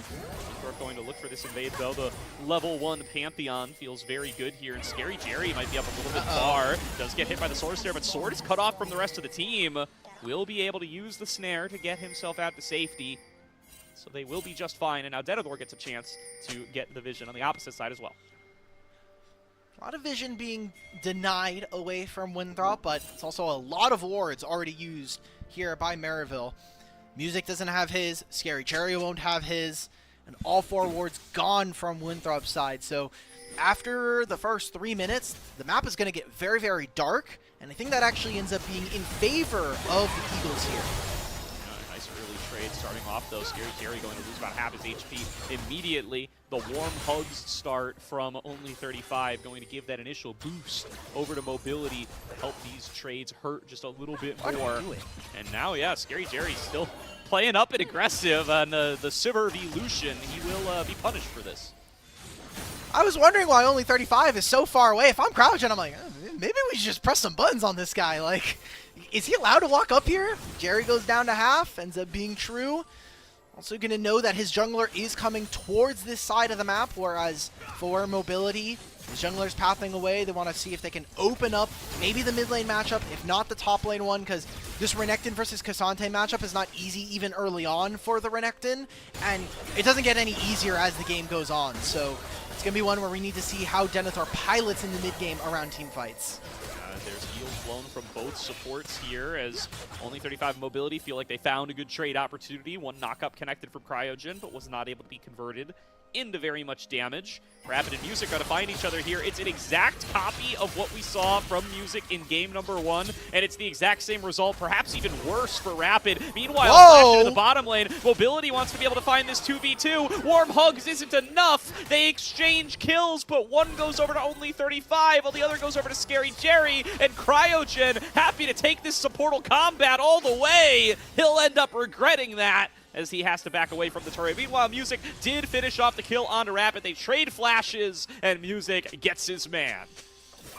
We're going to look for this invade, though. The level 1 Pantheon feels very good here, and Scary Jerry might be up a little bit far. Does get hit by the Sword Snare, but Sword is cut off from the rest of the team. Will be able to use the Snare to get himself out to safety. So they will be just fine, and now Denethor gets a chance to get the vision on the opposite side as well. A lot of vision being denied away from Winthrop, but it's also a lot of wards already used here by Maryville. Music doesn't have his, Scary Jerry won't have his, and all 4 wards gone from Winthrop's side. So after the first 3 minutes, the map is going to get very, very dark, and I think that actually ends up being in favor of the Eagles here. Nice early trade starting off, though. Scary Jerry going to lose about half his HP immediately. The warm hugs start from only 35, going to give that initial boost over to mobility to help these trades hurt just a little bit more. And now, yeah, Scary Jerry's still playing up and aggressive on the Sivir v Lucian. He will be punished for this. I was wondering why only 35 is so far away. If I'm crouching, I'm like, maybe we should just press some buttons on this guy. Like, is he allowed to walk up here? Jerry goes down to half, ends up being true. Also going to know that his jungler is coming towards this side of the map, whereas for mobility, his jungler's pathing away. They want to see if they can open up maybe the mid lane matchup, if not the top lane one, because this Renekton versus K'Sante matchup is not easy even early on for the Renekton, and it doesn't get any easier as the game goes on. So it's going to be one where we need to see how Denethor pilots in the mid game around team fights. There's heals blown from both supports here as only 35 mobility feel like they found a good trade opportunity. One knock-up connected from Cryogen, but was not able to be converted into very much damage. Rapid and Music got to find each other here. It's an exact copy of what we saw from Music in game number 1, and it's the exact same result, perhaps even worse for Rapid. Meanwhile, Flash into the bottom lane. Mobility wants to be able to find this 2v2. Warm Hugs isn't enough. They exchange kills, but one goes over to only 35, while the other goes over to Scary Jerry, and Cryogen, happy to take this supportal combat all the way. He'll end up regretting that, as he has to back away from the turret. Meanwhile, Music did finish off the kill onto Rapid. They trade flashes, and Music gets his man.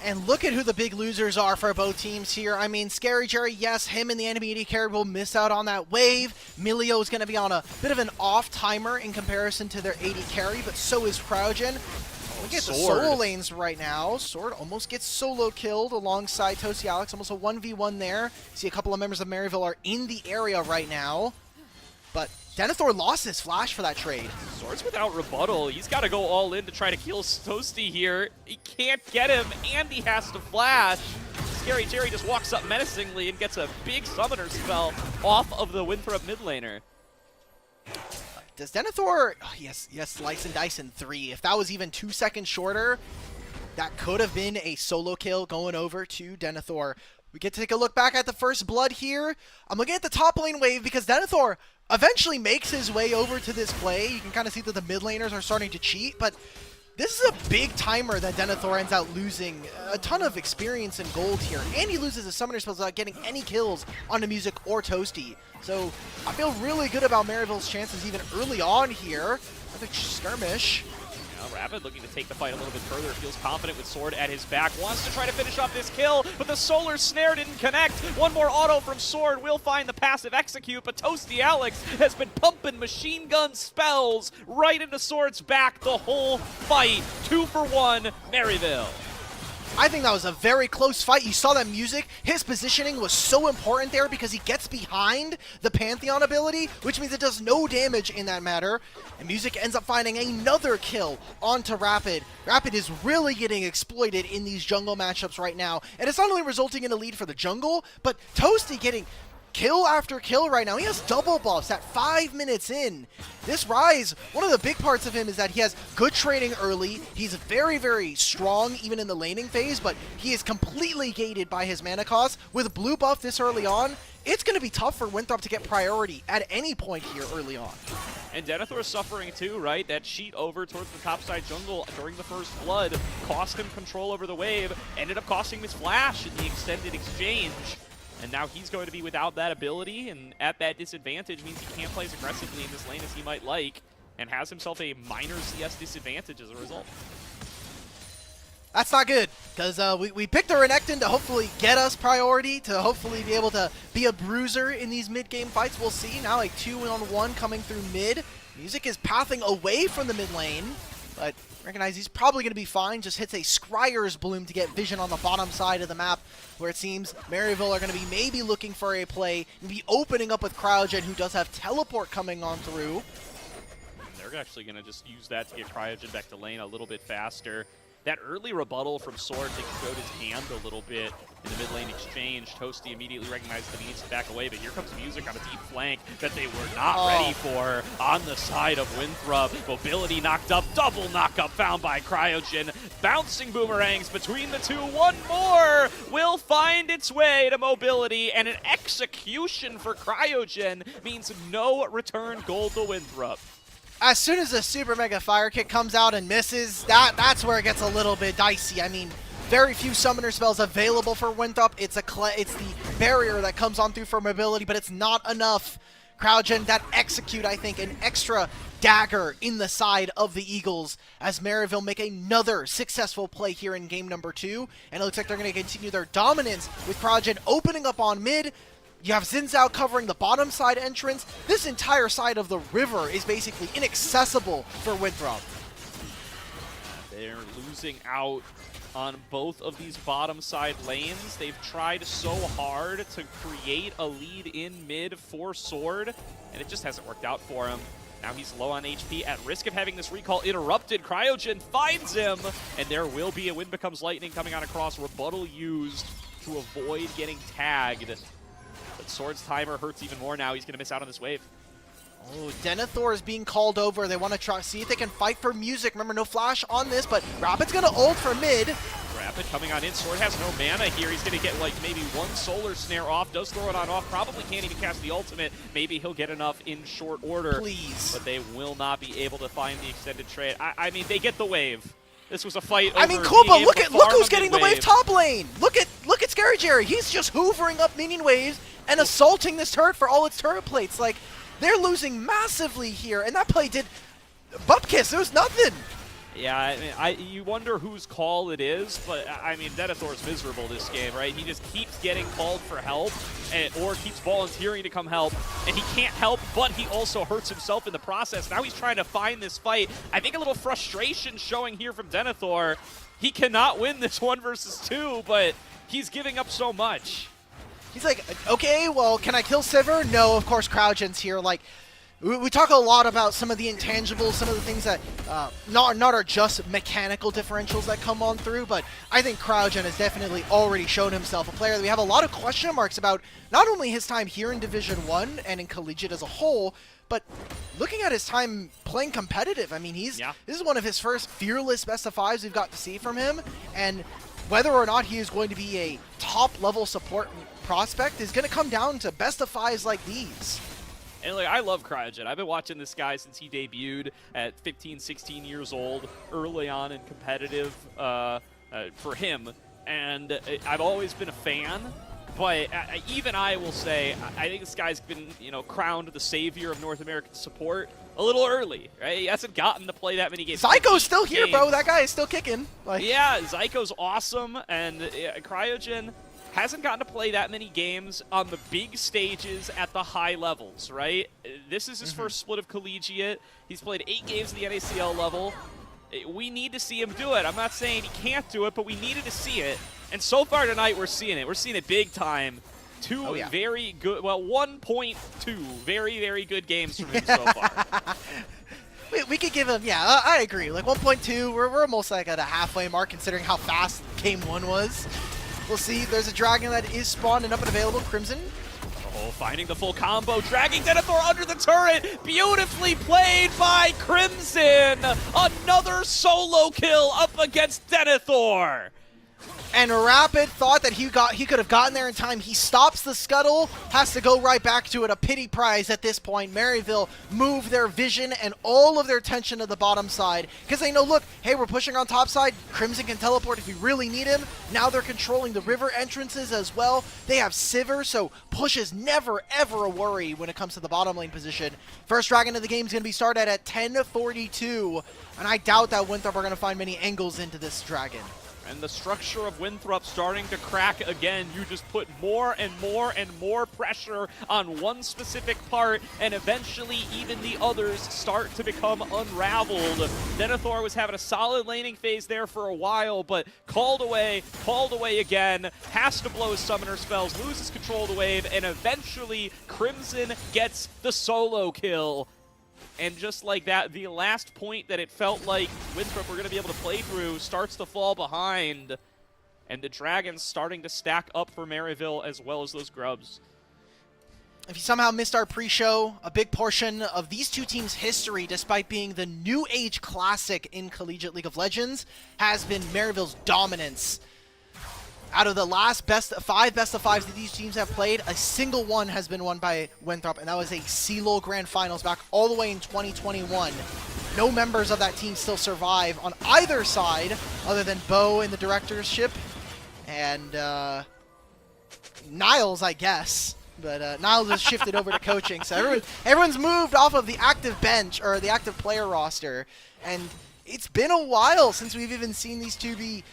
And look at who the big losers are for both teams here. I mean, Scary Jerry, yes, him and the enemy AD carry will miss out on that wave. Milio is going to be on a bit of an off timer in comparison to their AD carry, but so is Cryogen. Look at the solo lanes right now. Sword almost gets solo killed alongside Toasty Alex. Almost a 1v1 there. See a couple of members of Maryville are in the area right now. But Denethor lost his flash for that trade. Sword's without rebuttal. He's got to go all in to try to kill Toasty here. He can't get him, and he has to flash. Scary Jerry just walks up menacingly and gets a big summoner spell off of the Winthrop mid laner. Does Denethor... Oh, yes, slice and dice in 3. If that was even 2 seconds shorter, that could have been a solo kill going over to Denethor. We get to take a look back at the first blood here. I'm looking at the top lane wave because Denethor eventually makes his way over to this play. You can kind of see that the mid laners are starting to cheat, but this is a big timer that Denethor ends out losing a ton of experience and gold here, and he loses his summoner spells without getting any kills on the Music or Toasty. So I feel really good about Maryville's chances even early on here. I think skirmish. Rapid looking to take the fight a little bit further. Feels confident with Sword at his back. Wants to try to finish off this kill, but the Solar Snare didn't connect. One more auto from Sword will find the passive execute, but Toasty Alex has been pumping machine gun spells right into Sword's back the whole fight. 2 for 1, Maryville. I think that was a very close fight. You saw that Music, his positioning was so important there because he gets behind the Pantheon ability, which means it does no damage in that matter. And Music ends up finding another kill onto Rapid. Rapid is really getting exploited in these jungle matchups right now. And it's not only resulting in a lead for the jungle, but Toasty getting kill after kill right now. He has double buffs at 5 minutes in. This Rise, one of the big parts of him is that he has good trading early. He's very, very strong even in the laning phase, but he is completely gated by his mana cost. With blue buff this early on, it's going to be tough for Winthrop to get priority at any point here early on. And Denethor's suffering too, right? That cheat over towards the topside jungle during the first blood cost him control over the wave, ended up costing him his flash in the extended exchange. And now he's going to be without that ability, and at that disadvantage means he can't play as aggressively in this lane as he might like, and has himself a minor CS disadvantage as a result. That's not good, because we picked a Renekton to hopefully get us priority, to hopefully be able to be a bruiser in these mid-game fights. We'll see. Now a 2-on-1 coming through mid. Music is pathing away from the mid lane, but recognize he's probably going to be fine. Just hits a Scryer's Bloom to get vision on the bottom side of the map, where it seems Maryville are going to be maybe looking for a play and be opening up with Cryogen, who does have teleport coming on through. And they're actually going to just use that to get Cryogen back to lane a little bit faster. That early rebuttal from Sword showed his hand a little bit in the mid lane exchange. Toasty immediately recognized that he needs to back away, but here comes Music on a deep flank that they were not ready for on the side of Winthrop. Mobility knocked up, double knockup found by Cryogen. Bouncing boomerangs between the two. One more will find its way to Mobility, and an execution for Cryogen means no return gold to Winthrop. As soon as the Super Mega Fire Kick comes out and misses, that's where it gets a little bit dicey. I mean, very few summoner spells available for Winthrop. It's the barrier that comes on through for Mobility, but it's not enough. Cryogen, that execute, I think, an extra dagger in the side of the Eagles as Maryville make another successful play here in game number 2. And it looks like they're going to continue their dominance with Cryogen opening up on mid. You have Xin Zhao covering the bottom side entrance. This entire side of the river is basically inaccessible for Winthrop. They're losing out on both of these bottom side lanes. They've tried so hard to create a lead in mid for Sword, and it just hasn't worked out for him. Now he's low on HP, at risk of having this recall interrupted. Cryogen finds him, and there will be a Wind Becomes Lightning coming on across. Rebuttal used to avoid getting tagged. But Sword's timer hurts even more now. He's going to miss out on this wave. Oh, Denethor is being called over. They want to try see if they can fight for music. Remember, no flash on this, but Rapid's going to ult for mid. Rapid coming on in. Sword has no mana here. He's going to get like maybe one solar snare off. Does throw it on off. Probably can't even cast the ultimate. Maybe he'll get enough in short order. Please. But they will not be able to find the extended trade. I mean, they get the wave. This was a fight. I mean, over cool, being but able to look farm who's a getting the mid-wave. wave top lane. Look at Scary Jerry. He's just hoovering up minion waves and assaulting this turret for all its turret plates. Like, they're losing massively here, and that play did butt kiss. It was nothing. Yeah, I mean, you wonder whose call it is, but I mean, Denethor's miserable this game, right? He just keeps getting called for help, or keeps volunteering to come help, and he can't help, but he also hurts himself in the process. Now he's trying to find this fight. I think a little frustration showing here from Denethor. He cannot win this 1 versus 2, but he's giving up so much. He's like, okay, well, can I kill Sivir? No, of course, Crowdgen's here. Like, we talk a lot about some of the intangibles, some of the things that not are just mechanical differentials that come on through, but I think Crowdgen has definitely already shown himself a player that we have a lot of question marks about, not only his time here in Division 1 and in Collegiate as a whole, but looking at his time playing competitive. I mean, this is one of his first fearless best of fives we've got to see from him, and whether or not he is going to be a top-level support prospect is going to come down to best of fives like these. And like, I love Cryogen. I've been watching this guy since he debuted at 15, 16 years old, early on in competitive for him. And I've always been a fan. But even I will say, I think this guy's been, crowned the savior of North American support a little early, right? He hasn't gotten to play that many games. Zyko's still here, bro. That guy is still kicking. Like, yeah, Zyko's awesome, and Cryogen hasn't gotten to play that many games on the big stages at the high levels, right? This is his first split of Collegiate. He's played 8 games at the NACL level. We need to see him do it. I'm not saying he can't do it, but we needed to see it. And so far tonight, we're seeing it. We're seeing it big time. 2 very good, well, 1.2 very, very good games from him so far. we could give him, I agree. Like 1.2, we're almost like at a halfway mark considering how fast game 1 was. We'll see. There's a dragon that is spawned and up and available. Crimson. Oh, finding the full combo. Dragging Denethor under the turret. Beautifully played by Crimson. Another solo kill up against Denethor. And Rapid thought that he could have gotten there in time. He stops the scuttle, has to go right back to it. A pity prize at this point. Maryville move their vision and all of their attention to the bottom side because they know, look, hey, we're pushing on top side. Crimson can teleport if we really need him. Now they're controlling the river entrances as well. They have Sivir, so push is never, ever a worry when it comes to the bottom lane position. First dragon of the game is going to be started at 10:42, and I doubt that Winthrop are going to find many angles into this dragon. And the structure of Winthrop starting to crack again. You just put more and more and more pressure on one specific part, and eventually even the others start to become unraveled. Denethor was having a solid laning phase there for a while, but called away again, has to blow his summoner spells, loses control of the wave, and eventually Crimson gets the solo kill. And just like that, the last point that it felt like Winthrop were going to be able to play through starts to fall behind. And the Dragons starting to stack up for Maryville as well as those Grubs. If you somehow missed our pre-show, a big portion of these two teams' history, despite being the new age classic in Collegiate League of Legends, has been Maryville's dominance. Out of the last best of fives that these teams have played, a single one has been won by Winthrop, and that was a CLOL Grand Finals back all the way in 2021. No members of that team still survive on either side, other than Bo in the directorship, and Niles, I guess. But Niles has shifted over to coaching, so everyone's moved off of the active bench, or the active player roster, and it's been a while since we've even seen these two be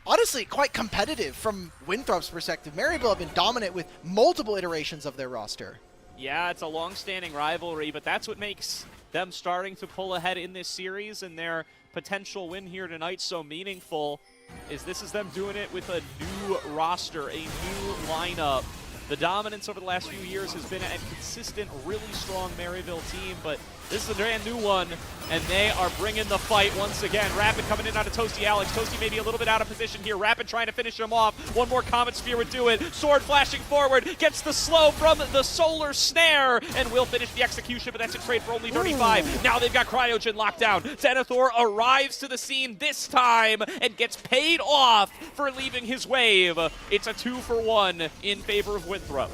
honestly quite competitive from Winthrop's perspective. Maryville have been dominant with multiple iterations of their roster. Yeah, it's a long-standing rivalry, but that's what makes them starting to pull ahead in this series, and their potential win here tonight so meaningful is this is them doing it with a new roster, a new lineup. The dominance over the last few years has been a consistent, really strong Maryville team, but this is a brand new one, and they are bringing the fight once again. Rapid coming in onto Toasty Alex. Toasty maybe a little bit out of position here. Rapid trying to finish him off. One more Comet Sphere would do it. Sword flashing forward, gets the slow from the Solar Snare, and will finish the execution, but that's a trade for only 35. Ooh. Now they've got Cryogen locked down. Denethor arrives to the scene this time and gets paid off for leaving his wave. It's a 2-for-1 in favor of Winthrop.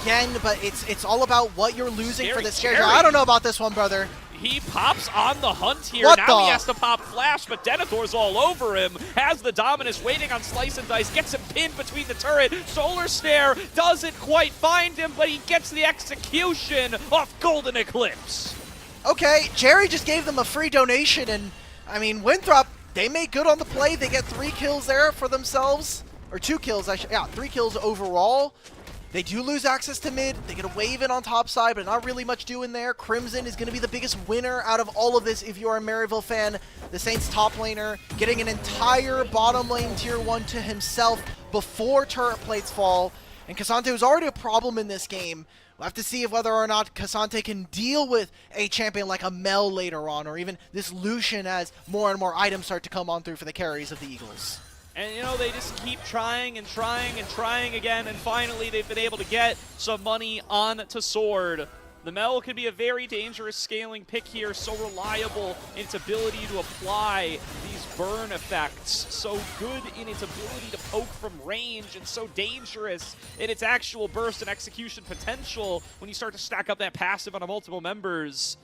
Again, but it's all about what you're losing for this Scary. character. I don't know about this one, brother. He pops on the hunt here. What now he has to pop Flash, but Denethor's all over him. Has the Dominus waiting on Slice and Dice. Gets him pinned between the turret. Solar Snare doesn't quite find him, but he gets the execution off Golden Eclipse. Okay, Jerry just gave them a free donation, and I mean, Winthrop, they made good on the play. They get 3 kills there for themselves. Or 2 kills, yeah, 3 kills overall. They do lose access to mid. They get a wave in on top side, but not really much doing there. Crimson is going to be the biggest winner out of all of this if you are a Maryville fan. The Saints top laner getting an entire bottom lane tier 1 to himself before turret plates fall. And Cassante was already a problem in this game. We'll have to see if whether or not Cassante can deal with a champion like a Mel later on, or even this Lucian as more and more items start to come on through for the carries of the Eagles. And, you know, they just keep trying and trying and trying again, and finally they've been able to get some money onto Sword. The Mel can be a very dangerous scaling pick here, so reliable in its ability to apply these burn effects, so good in its ability to poke from range, and so dangerous in its actual burst and execution potential when you start to stack up that passive onto multiple members.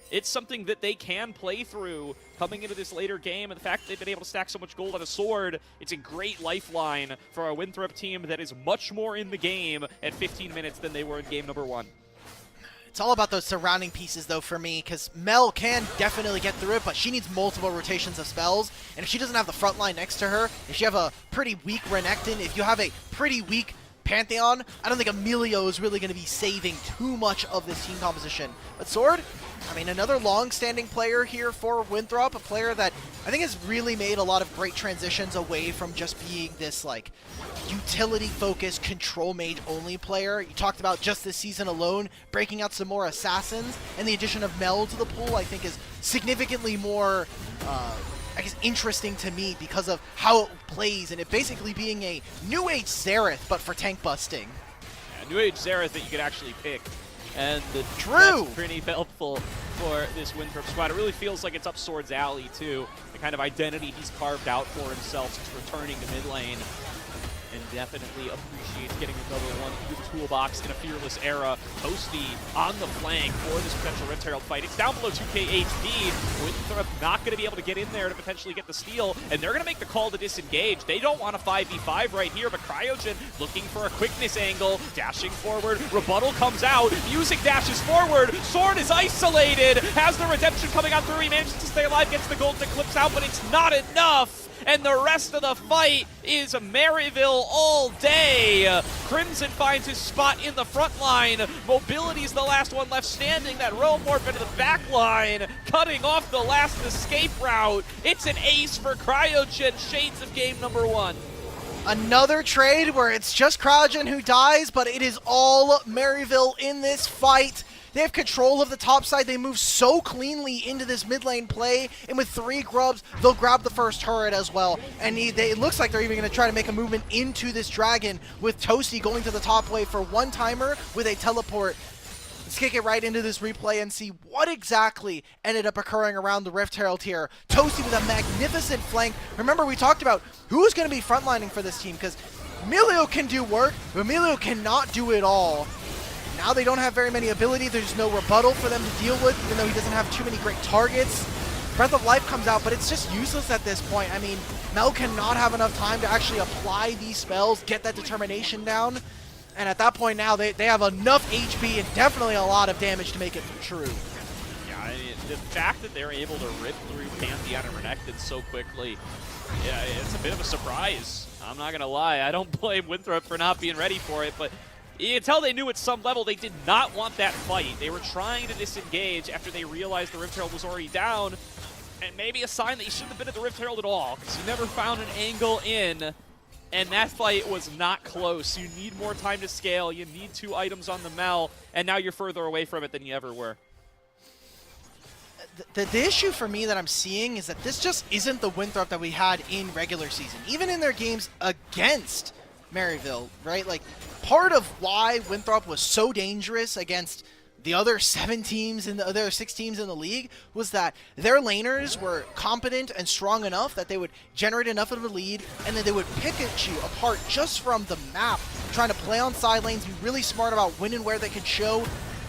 It's something that they can play through coming into this later game, and the fact that they've been able to stack so much gold on a sword, it's a great lifeline for a Winthrop team that is much more in the game at 15 minutes than they were in game number 1. It's all about those surrounding pieces, though, for me, because Mel can definitely get through it, but she needs multiple rotations of spells, and if she doesn't have the front line next to her, if you have a pretty weak Renekton, if you have a pretty weak Pantheon, I don't think Emilio is really going to be saving too much of this team composition. But Sword, I mean, another long-standing player here for Winthrop, a player that I think has really made a lot of great transitions away from just being this, like, utility-focused, control mage-only player. You talked about just this season alone, breaking out some more assassins, and the addition of Mel to the pool, I think, is significantly more, I guess, interesting to me because of how it plays, and it basically being a New Age Xerath, but for tank busting. Yeah, New Age Xerath that you could actually pick. And True. That's pretty helpful for this Winthrop squad. It really feels like it's up Sword's alley, too. The kind of identity he's carved out for himself since returning to mid lane. And definitely appreciates getting another one through the toolbox in a fearless era. Toasty on the flank for this potential Rift Herald fight. It's down below 2k HP. Winthrop not going to be able to get in there to potentially get the steal, and they're going to make the call to disengage. They don't want a 5v5 right here, but Cryogen looking for a quickness angle, dashing forward. Rebuttal comes out. Music dashes forward. Sword is isolated. Has the redemption coming on through. He manages to stay alive, gets the Golden Eclipse out, but it's not enough. And the rest of the fight is Maryville all day. Crimson finds his spot in the front line. Mobility's the last one left standing. That Realm Warp into the back line, cutting off the last escape route. It's an ace for Cryogen, shades of game number 1. Another trade where it's just Cryogen who dies, but it is all Maryville in this fight. They have control of the top side. They move so cleanly into this mid lane play, and with 3 grubs, they'll grab the first turret as well. And it looks like they're even going to try to make a movement into this dragon with Toasty going to the top wave for one timer with a teleport. Let's kick it right into this replay and see what exactly ended up occurring around the Rift Herald here. Toasty with a magnificent flank. Remember, we talked about who's going to be frontlining for this team, because Emilio can do work, but Emilio cannot do it all. Now they don't have very many ability. There's no rebuttal for them to deal with, even though he doesn't have too many great targets. Breath of Life comes out, but it's just useless at this point. I mean, Mel cannot have enough time to actually apply these spells, get that determination down. And at that point now, they have enough HP and definitely a lot of damage to make it true. Yeah, I mean, the fact that they're able to rip through Pantheon and Renekton so quickly, yeah, it's a bit of a surprise. I'm not going to lie. I don't blame Winthrop for not being ready for it, but you can tell they knew at some level they did not want that fight. They were trying to disengage after they realized the Rift Herald was already down, and maybe a sign that you shouldn't have been at the Rift Herald at all, because you never found an angle in. And that fight was not close. You need more time to scale. You need 2 items on the Mel, and now you're further away from it than you ever were. The issue for me that I'm seeing is that this just isn't the Winthrop that we had in regular season, even in their games against Maryville, right? Like, part of why Winthrop was so dangerous against the other 7 teams and the other 6 teams in the league was that their laners were competent and strong enough that they would generate enough of a lead, and then they would pick at you apart just from the map, trying to play on side lanes, be really smart about when and where they could show.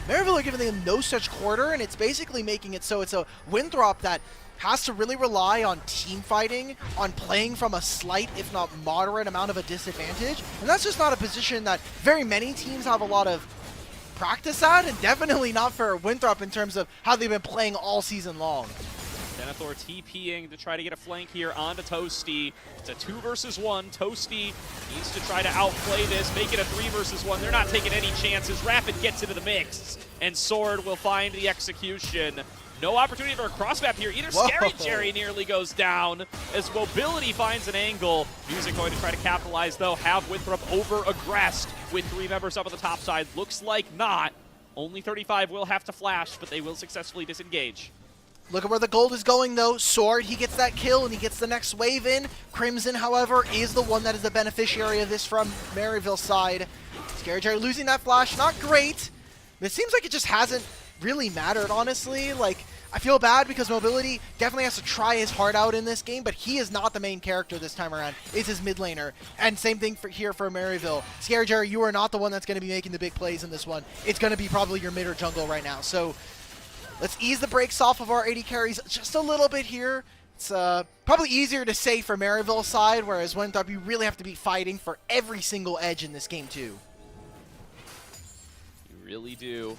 Maryville are giving them no such quarter, and it's basically making it so it's a Winthrop that has to really rely on team fighting, on playing from a slight, if not moderate, amount of a disadvantage, and that's just not a position that very many teams have a lot of practice at, and definitely not for Winthrop in terms of how they've been playing all season long. Denethor TPing to try to get a flank here onto Toasty. It's a 2 versus 1. Toasty needs to try to outplay this, make it a 3 versus 1. They're not taking any chances. Rapid gets into the mix, and Sword will find the execution. No opportunity for a cross-map here either. Whoa. Scary Jerry nearly goes down as Mobility finds an angle. Music going to try to capitalize, though. Have Winthrop over-aggressed with 3 members up on the top side. Looks like not. Only 35 will have to flash, but they will successfully disengage. Look at where the gold is going, though. Sword, he gets that kill, and he gets the next wave in. Crimson, however, is the one that is the beneficiary of this from Maryville's side. Scary Jerry losing that flash, not great. But it seems like it just hasn't really mattered, honestly. Like, I feel bad because Mobility definitely has to try his heart out in this game, but he is not the main character this time around. It's his mid laner. And same thing for here for Maryville. Scary Jerry, you are not the one that's going to be making the big plays in this one. It's going to be probably your mid or jungle right now. So let's ease the brakes off of our AD carries just a little bit here. It's probably easier to say for Maryville's side, whereas Winthrop, you really have to be fighting for every single edge in this game too. You really do.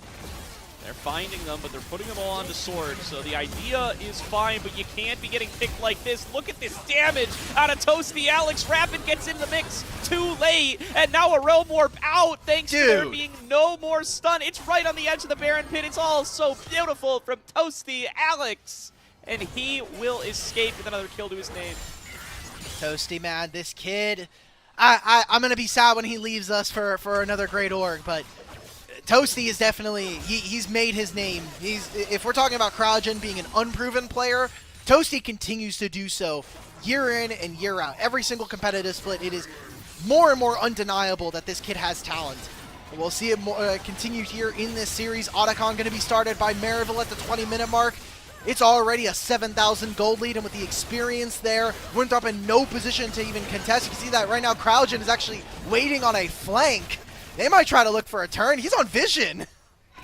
They're finding them, but they're putting them all onto Sword. So the idea is fine, but you can't be getting picked like this. Look at this damage out of Toasty. Alex Rapid gets in the mix too late, and now a Realm Warp out thanks to there being no more stun. It's right on the edge of the Baron Pit. It's all so beautiful from Toasty Alex, and he will escape with another kill to his name. Toasty, man, this kid, I'm going to be sad when he leaves us for another great org, but Toasty is definitely, he's made his name. If we're talking about CryoGen being an unproven player, Toasty continues to do so year in and year out. Every single competitive split, it is more and more undeniable that this kid has talent. And we'll see it continue here in this series. Otacon going to be started by Maryville at the 20-minute mark. It's already a 7,000 gold lead, and with the experience there, Winthrop in no position to even contest. You can see that right now CryoGen is actually waiting on a flank. They might try to look for a turn. He's on vision. Yeah,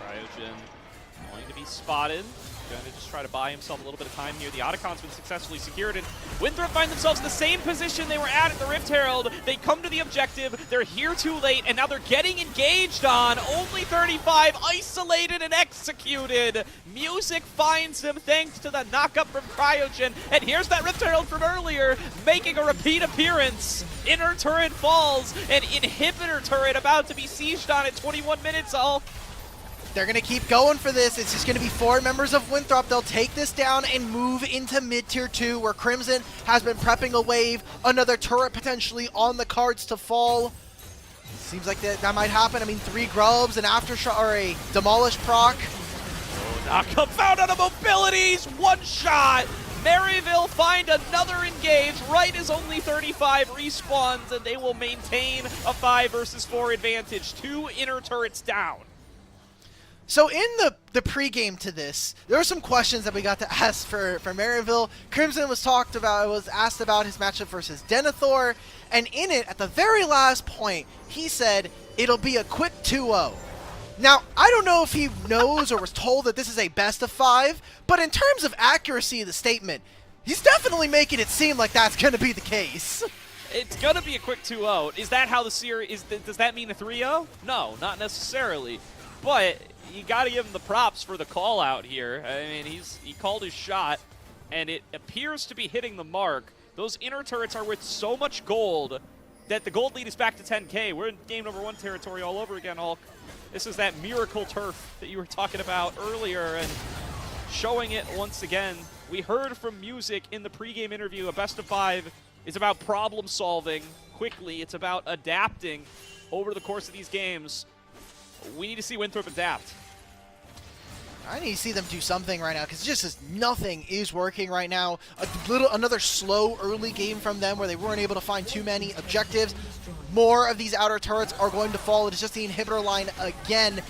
CryoGen going to be spotted. Going to just try to buy himself a little bit of time here. The Otacon's been successfully secured, and Winthrop find themselves in the same position they were at the Rift Herald. They come to the objective. They're here too late, and now they're getting engaged on. Only 35, isolated and executed. Music finds him thanks to the knockup from CryoGen, and here's that Rift Herald from earlier, making a repeat appearance. Inner turret falls, and inhibitor turret about to be sieged on at 21 minutes all. They're going to keep going for this. It's just going to be 4 members of Winthrop. They'll take this down and move into mid-tier 2, where Crimson has been prepping a wave. Another turret potentially on the cards to fall. Seems like that might happen. I mean, 3 grubs, an aftershock, or a demolish proc. Knockup found on a Mobilities, 1 shot. Maryville find another engage right as only 35 respawns, and they will maintain a 5 versus 4 advantage. 2 inner turrets down. So in the pregame to this, there were some questions that we got to ask for Maryville. Crimson was asked about his matchup versus Denethor, and in it, at the very last point, he said it'll be a quick 2-0. Now, I don't know if he knows or was told that this is a best of 5, but in terms of accuracy of the statement, he's definitely making it seem like that's going to be the case. It's going to be a quick 2-0. Is that how the series does that mean a 3-0? No, not necessarily. But you got to give him the props for the call out here. I mean, he called his shot, and it appears to be hitting the mark. Those inner turrets are worth so much gold that the gold lead is back to 10K. We're in game number 1 territory all over again, Hulk. This is that miracle turf that you were talking about earlier, and showing it once again. We heard from Music in the pregame interview, a best of 5 It's about problem solving quickly. It's about adapting over the course of these games. We need to see Winthrop adapt. I need to see them do something right now because just nothing is working right now. Another slow early game from them where they weren't able to find too many objectives. More of these outer turrets are going to fall. It is just the inhibitor line again.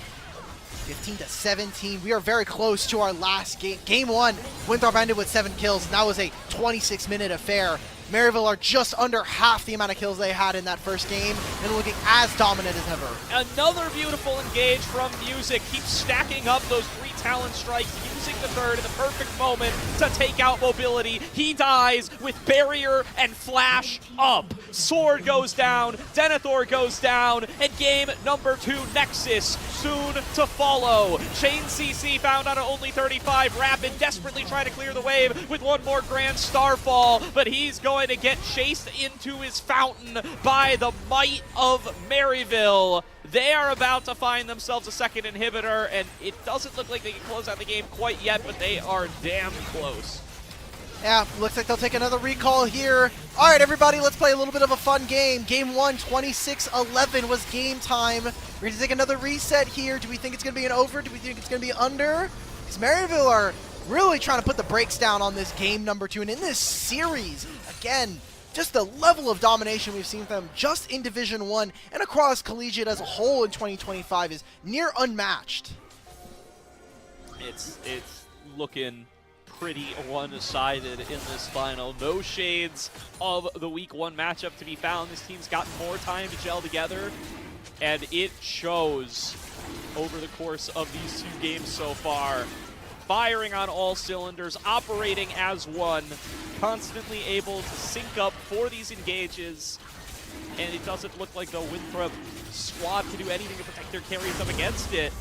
15-17. We are very close to our last game. Game 1, Winthrop ended with 7 kills, and that was a 26-minute affair. Maryville are just under half the amount of kills they had in that first game and looking as dominant as ever. Another beautiful engage from Music. Keeps stacking up those 3 talent strikes, using the third in the perfect moment to take out Mobility. He dies with Barrier and Flash up. Sword goes down, Denethor goes down, and game number 2, Nexus, soon to follow. Chain CC found on only 35. Rapid desperately trying to clear the wave with one more Grand Starfall, but he's going to get chased into his fountain by the might of Maryville. They are about to find themselves a second inhibitor, and it doesn't look like they can close out the game quite yet, but they are damn close. Yeah, looks like they'll take another recall here. All right, everybody, let's play a little bit of a fun game. Game 1, 26-11 was game time. We're going to take another reset here. Do we think it's going to be an over? Do we think it's going to be under? Because Maryville are really trying to put the brakes down on this game number 2. And in this series, again, just the level of domination we've seen from them just in Division 1 and across Collegiate as a whole in 2025 is near unmatched. It's looking pretty one-sided in this final. No shades of the Week 1 matchup to be found. This team's got more time to gel together, and it shows over the course of these 2 games so far. Firing on all cylinders, operating as one, constantly able to sync up for these engages, and it doesn't look like the Winthrop squad can do anything to protect their carries up against it.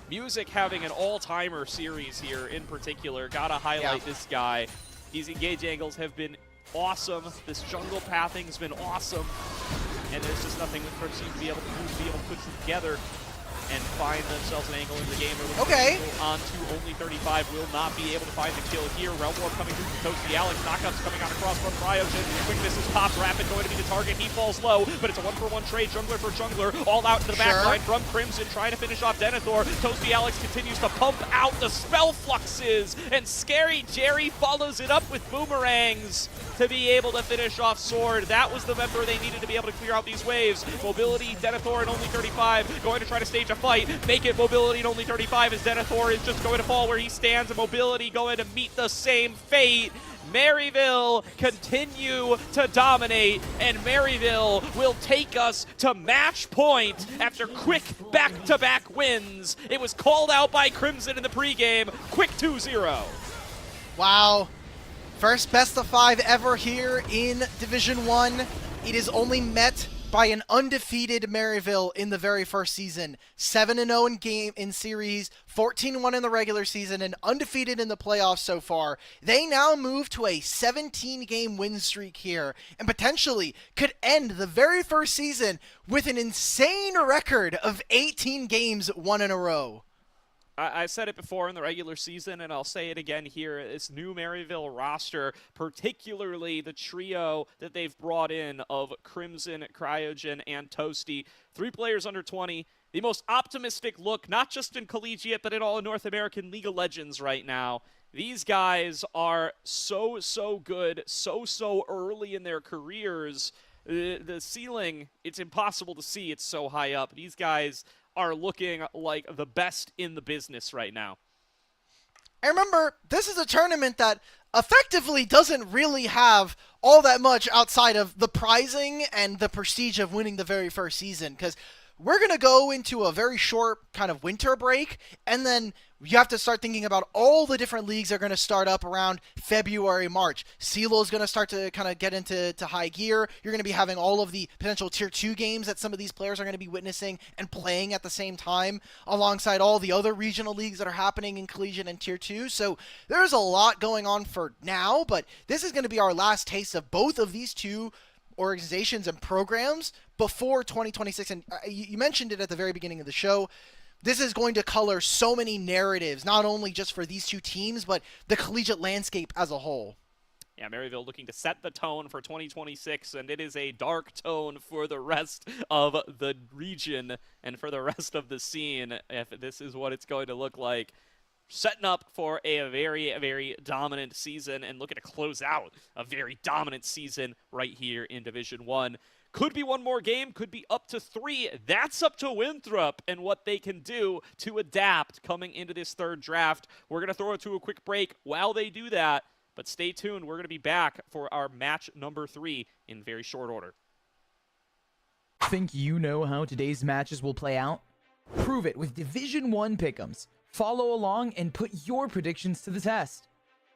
Music having an all-timer series here in particular. Gotta highlight this guy. These engage angles have been awesome. This jungle pathing's been awesome, and there's just nothing Winthrop seems to be able to do to be able to put it together and find themselves an angle in the game. Okay. On to only 35, will not be able to find the kill here. Realm Warp coming through from Toasty Alex. Knockouts coming on across from Cryogen. Quick misses pop. Rapid going to be the target. He falls low, but it's a 1-for-1 trade. Jungler for jungler. All out to the back line from Crimson, trying to finish off Denethor. Toasty Alex continues to pump out the spell fluxes, and Scary Jerry follows it up with boomerangs to be able to finish off Sword. That was the member they needed to be able to clear out these waves. Mobility, Denethor, and only 35 going to try to stage a fight. Make it Mobility and only 35 as Denethor is just going to fall where he stands, and Mobility going to meet the same fate. Maryville continue to dominate, and Maryville will take us to match point after quick back-to-back wins. It was called out by Crimson in the pregame. Quick 2-0. Wow. First best of 5 ever here in Division 1. It is only met by an undefeated Maryville in the very first season. 7-0 in series, 14-1 in the regular season, and undefeated in the playoffs so far. They now move to a 17-game win streak here, and potentially could end the very first season with an insane record of 18 games won in a row. I said it before in the regular season, and I'll say it again here. This new Maryville roster, particularly the trio that they've brought in of Crimson, Cryogen, and Toasty, 3 players under 20, the most optimistic look, not just in Collegiate, but in all North American League of Legends right now. These guys are so good, so early in their careers. The ceiling, it's impossible to see. It's so high up. These guys are looking like the best in the business right now. And remember, this is a tournament that effectively doesn't really have all that much outside of the prizing and the prestige of winning the very first season, because we're going to go into a very short kind of winter break, and then you have to start thinking about all the different leagues that are going to start up around February, March. CeeLo is going to start to kind of get into high gear. You're going to be having all of the potential Tier 2 games that some of these players are going to be witnessing and playing at the same time, alongside all the other regional leagues that are happening in Collegiate and Tier 2. So there's a lot going on for now, but this is going to be our last taste of both of these 2 organizations and programs before 2026. And you mentioned it at the very beginning of the show. This is going to color so many narratives, not only just for these 2 teams, but the collegiate landscape as a whole. Yeah, Maryville looking to set the tone for 2026, and it is a dark tone for the rest of the region and for the rest of the scene, if this is what it's going to look like. Setting up for a very, very dominant season and looking to close out a very dominant season right here in Division 1. Could be one more game, could be up to 3. That's up to Winthrop and what they can do to adapt coming into this third draft. We're going to throw it to a quick break while they do that, but stay tuned. We're going to be back for our match number 3 in very short order. Think you know how today's matches will play out? Prove it with Division 1 pick'ems. Follow along and put your predictions to the test.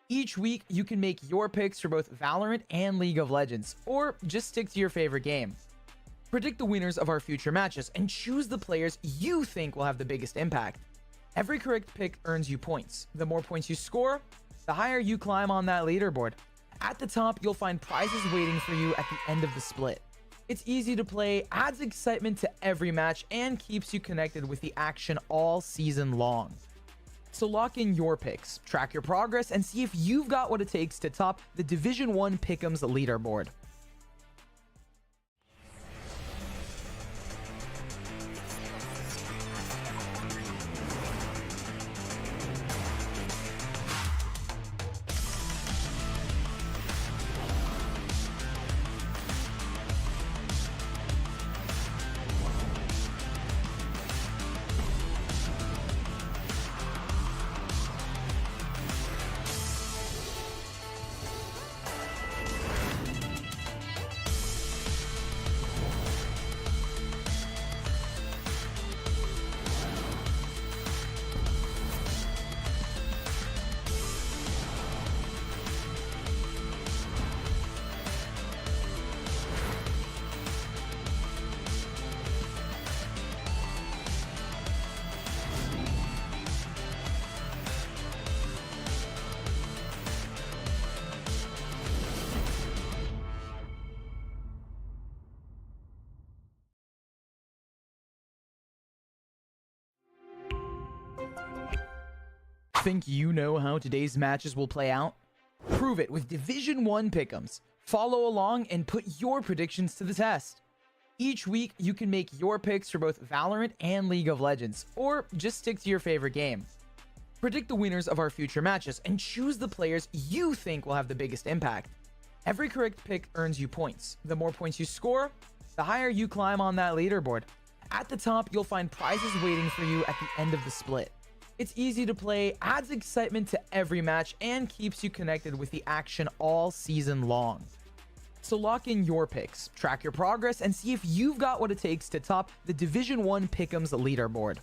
Each week, you can make your picks for both Valorant and League of Legends, or just stick to your favorite game. Predict the winners of our future matches and choose the players you think will have the biggest impact. Every correct pick earns you points. The more points you score, the higher you climb on that leaderboard. At the top, you'll find prizes waiting for you at the end of the split. It's easy to play, adds excitement to every match, and keeps you connected with the action all season long. So lock in your picks, track your progress, and see if you've got what it takes to top the Division 1 Pick'ems leaderboard. Think you know how today's matches will play out? Prove it with Division 1 pick'ems. Follow along and put your predictions to the test. Each week, you can make your picks for both Valorant and League of Legends, or just stick to your favorite game. Predict the winners of our future matches and choose the players you think will have the biggest impact. Every correct pick earns you points. The more points you score, the higher you climb on that leaderboard. At the top, you'll find prizes waiting for you at the end of the split. It's easy to play, adds excitement to every match, and keeps you connected with the action all season long. So lock in your picks, track your progress, and see if you've got what it takes to top the Division 1 Pick'ems leaderboard.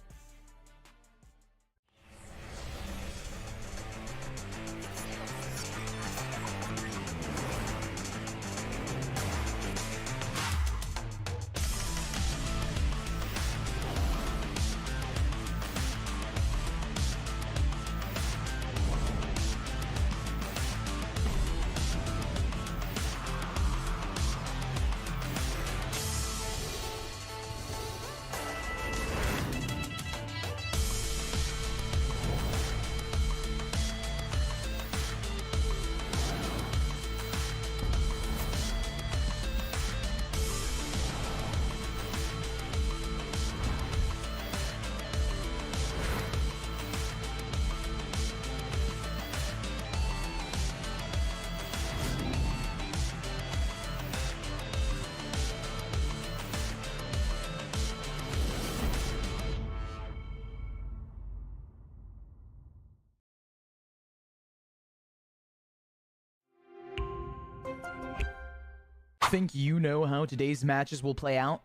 Think you know how today's matches will play out?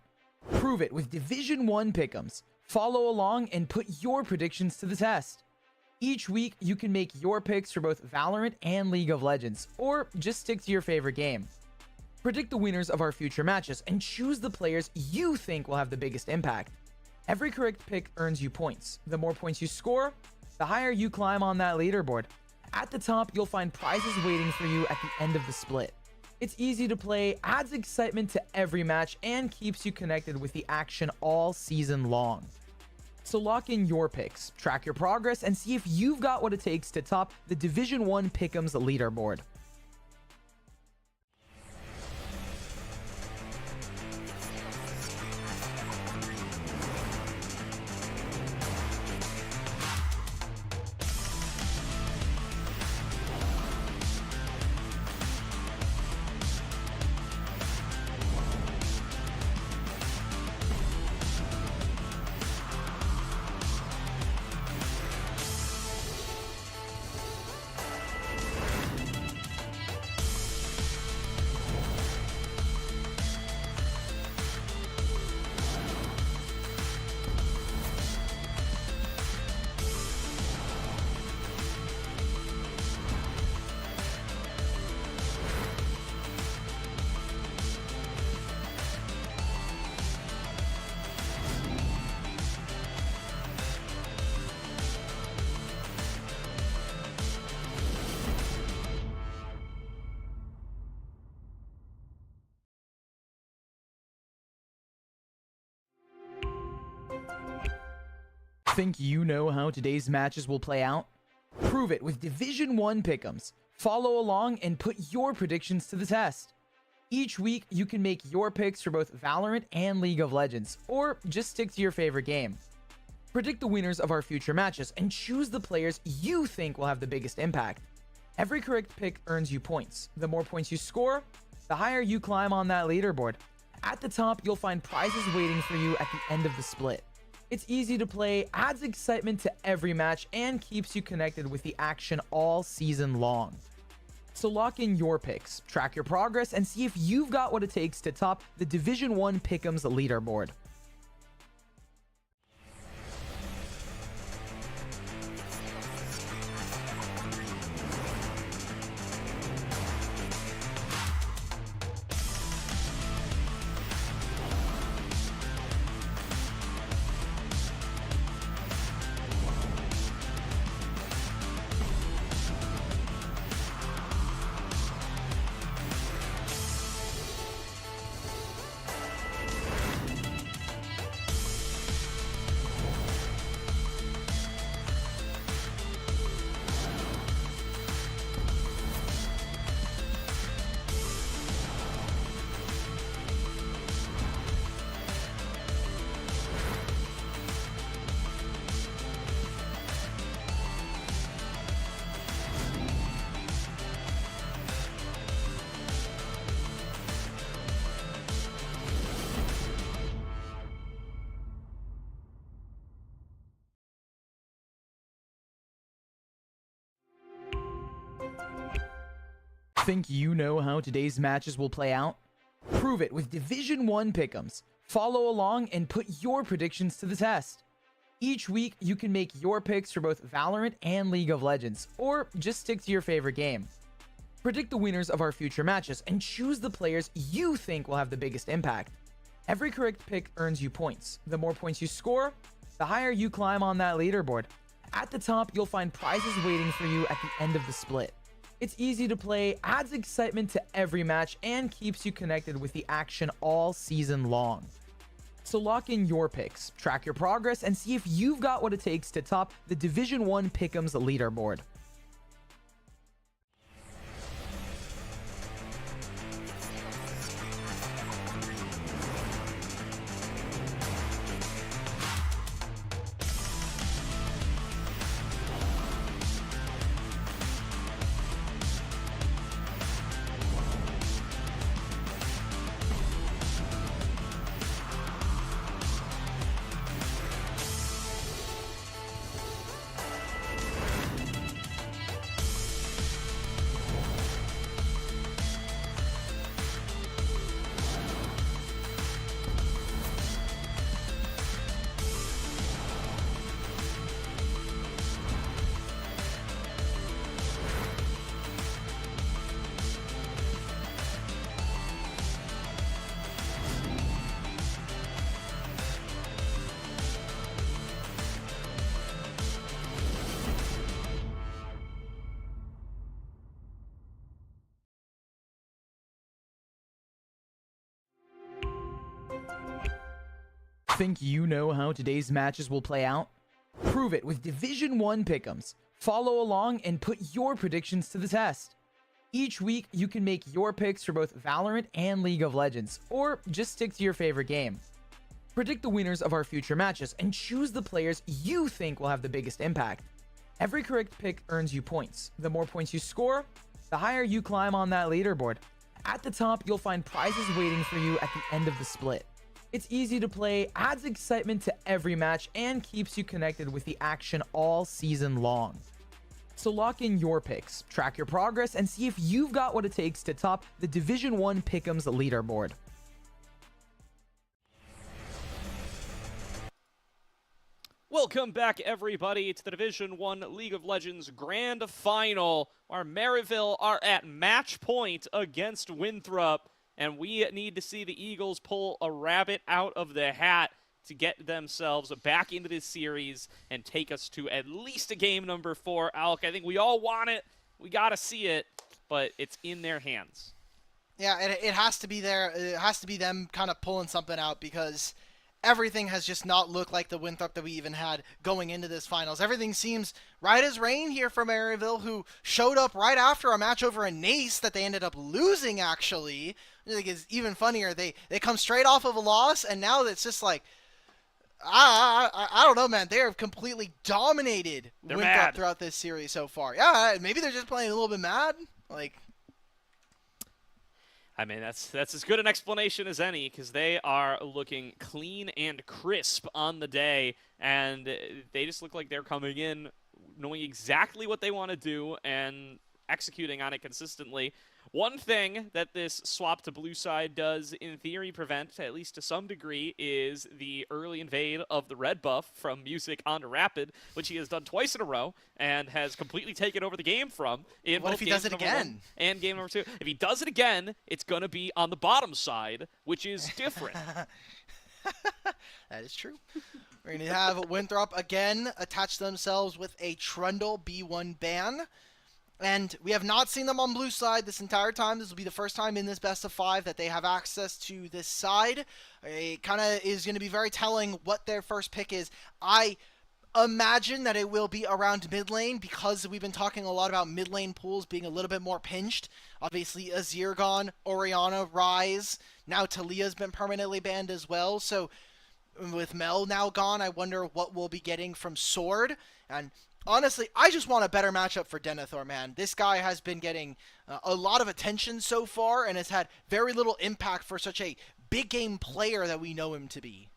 Prove it with Division 1 pick'ems. Follow along and put your predictions to the test. Each week, you can make your picks for both Valorant and League of Legends, or just stick to your favorite game. Predict the winners of our future matches and choose the players you think will have the biggest impact. Every correct pick earns you points. The more points you score, the higher you climb on that leaderboard. At the top, you'll find prizes waiting for you at the end of the split. It's easy to play, adds excitement to every match, and keeps you connected with the action all season long. So lock in your picks, track your progress, and see if you've got what it takes to top the Division 1 Pick'ems leaderboard. Think you know how today's matches will play out? Prove it with Division 1 pick'ems. Follow along and put your predictions to the test. Each week, you can make your picks for both Valorant and League of Legends, or just stick to your favorite game. Predict the winners of our future matches and choose the players you think will have the biggest impact. Every correct pick earns you points. The more points you score, the higher you climb on that leaderboard. At the top, you'll find prizes waiting for you at the end of the split. It's easy to play, adds excitement to every match, and keeps you connected with the action all season long. So lock in your picks, track your progress, and see if you've got what it takes to top the Division 1 Pick'ems leaderboard. Think you know how today's matches will play out? Prove it with Division 1 pick'ems. Follow along and put your predictions to the test. Each week, you can make your picks for both Valorant and League of Legends, or just stick to your favorite game. Predict the winners of our future matches and choose the players you think will have the biggest impact. Every correct pick earns you points. The more points you score, the higher you climb on that leaderboard. At the top, you'll find prizes waiting for you at the end of the split. It's easy to play, adds excitement to every match, and keeps you connected with the action all season long. So lock in your picks, track your progress, and see if you've got what it takes to top the Division 1 Pick'ems leaderboard. Think you know how today's matches will play out? Prove it with Division 1 pick'ems. Follow along and put your predictions to the test. Each week, you can make your picks for both Valorant and League of Legends, or just stick to your favorite game. Predict the winners of our future matches and choose the players you think will have the biggest impact. Every correct pick earns you points. The more points you score, the higher you climb on that leaderboard. At the top, you'll find prizes waiting for you at the end of the split. It's easy to play, adds excitement to every match, and keeps you connected with the action all season long. So lock in your picks, track your progress, and see if you've got what it takes to top the Division 1 Pick'ems leaderboard. Welcome back, everybody, to the Division 1 League of Legends Grand Final, where Maryville are at match point against Winthrop, and we need to see the Eagles pull a rabbit out of the hat to get themselves back into this series and take us to at least a game number 4. Alec, I think we all want it. We got to see it, but it's in their hands. Yeah, it has to be there. It has to be them kind of pulling something out, because everything has just not looked like the Winthrop that we even had going into this finals. Everything seems right as rain here for Maryville, who showed up right after a match over a Nace that they ended up losing, actually. I think it's even funnier. They come straight off of a loss, and now it's just like, I don't know, man. They have completely dominated They're Winthrop mad throughout this series so far. Yeah, maybe they're just playing a little bit mad. Like, I mean, that's as good an explanation as any, because they are looking clean and crisp on the day, and they just look like they're coming in knowing exactly what they want to do and executing on it consistently. One thing that this swap to blue side does, in theory, prevent, at least to some degree, is the early invade of the red buff from Music onto Rapid, which he has done twice in a row and has completely taken over the game from in what both if he games does it number again? 1 and game number 2. If he does it again, it's going to be on the bottom side, which is different. That is true. We're going to have Winthrop again attach themselves with a Trundle B1 ban. And we have not seen them on blue side this entire time. This will be the first time in this best of 5 that they have access to this side. It kind of is going to be very telling what their first pick is. I imagine that it will be around mid lane, because we've been talking a lot about mid lane pools being a little bit more pinched. Obviously, Azir gone, Orianna, Ryze. Now Talia's been permanently banned as well. So with Mel now gone, I wonder what we'll be getting from Sword. And honestly, I just want a better matchup for Denethor, man. This guy has been getting a lot of attention so far and has had very little impact for such a big game player that we know him to be.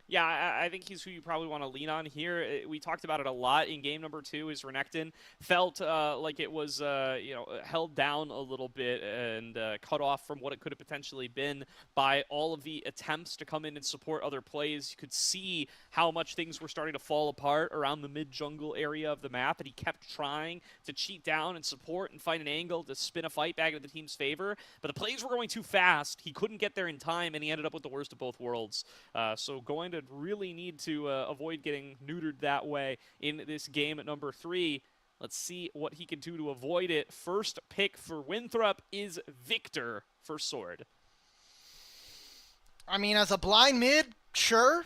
Yeah, I think he's who you probably want to lean on here. We talked about it a lot in game number 2. Is Renekton felt like it was held down a little bit and cut off from what it could have potentially been by all of the attempts to come in and support other plays. You could see how much things were starting to fall apart around the mid-jungle area of the map, and he kept trying to cheat down and support and find an angle to spin a fight back into the team's favor. But the plays were going too fast. He couldn't get there in time, and he ended up with the worst of both worlds. So going to really need to avoid getting neutered that way in this game at number 3. Let's see what he can do to avoid it. First pick for Winthrop is Victor for Sword. I mean, as a blind mid, sure.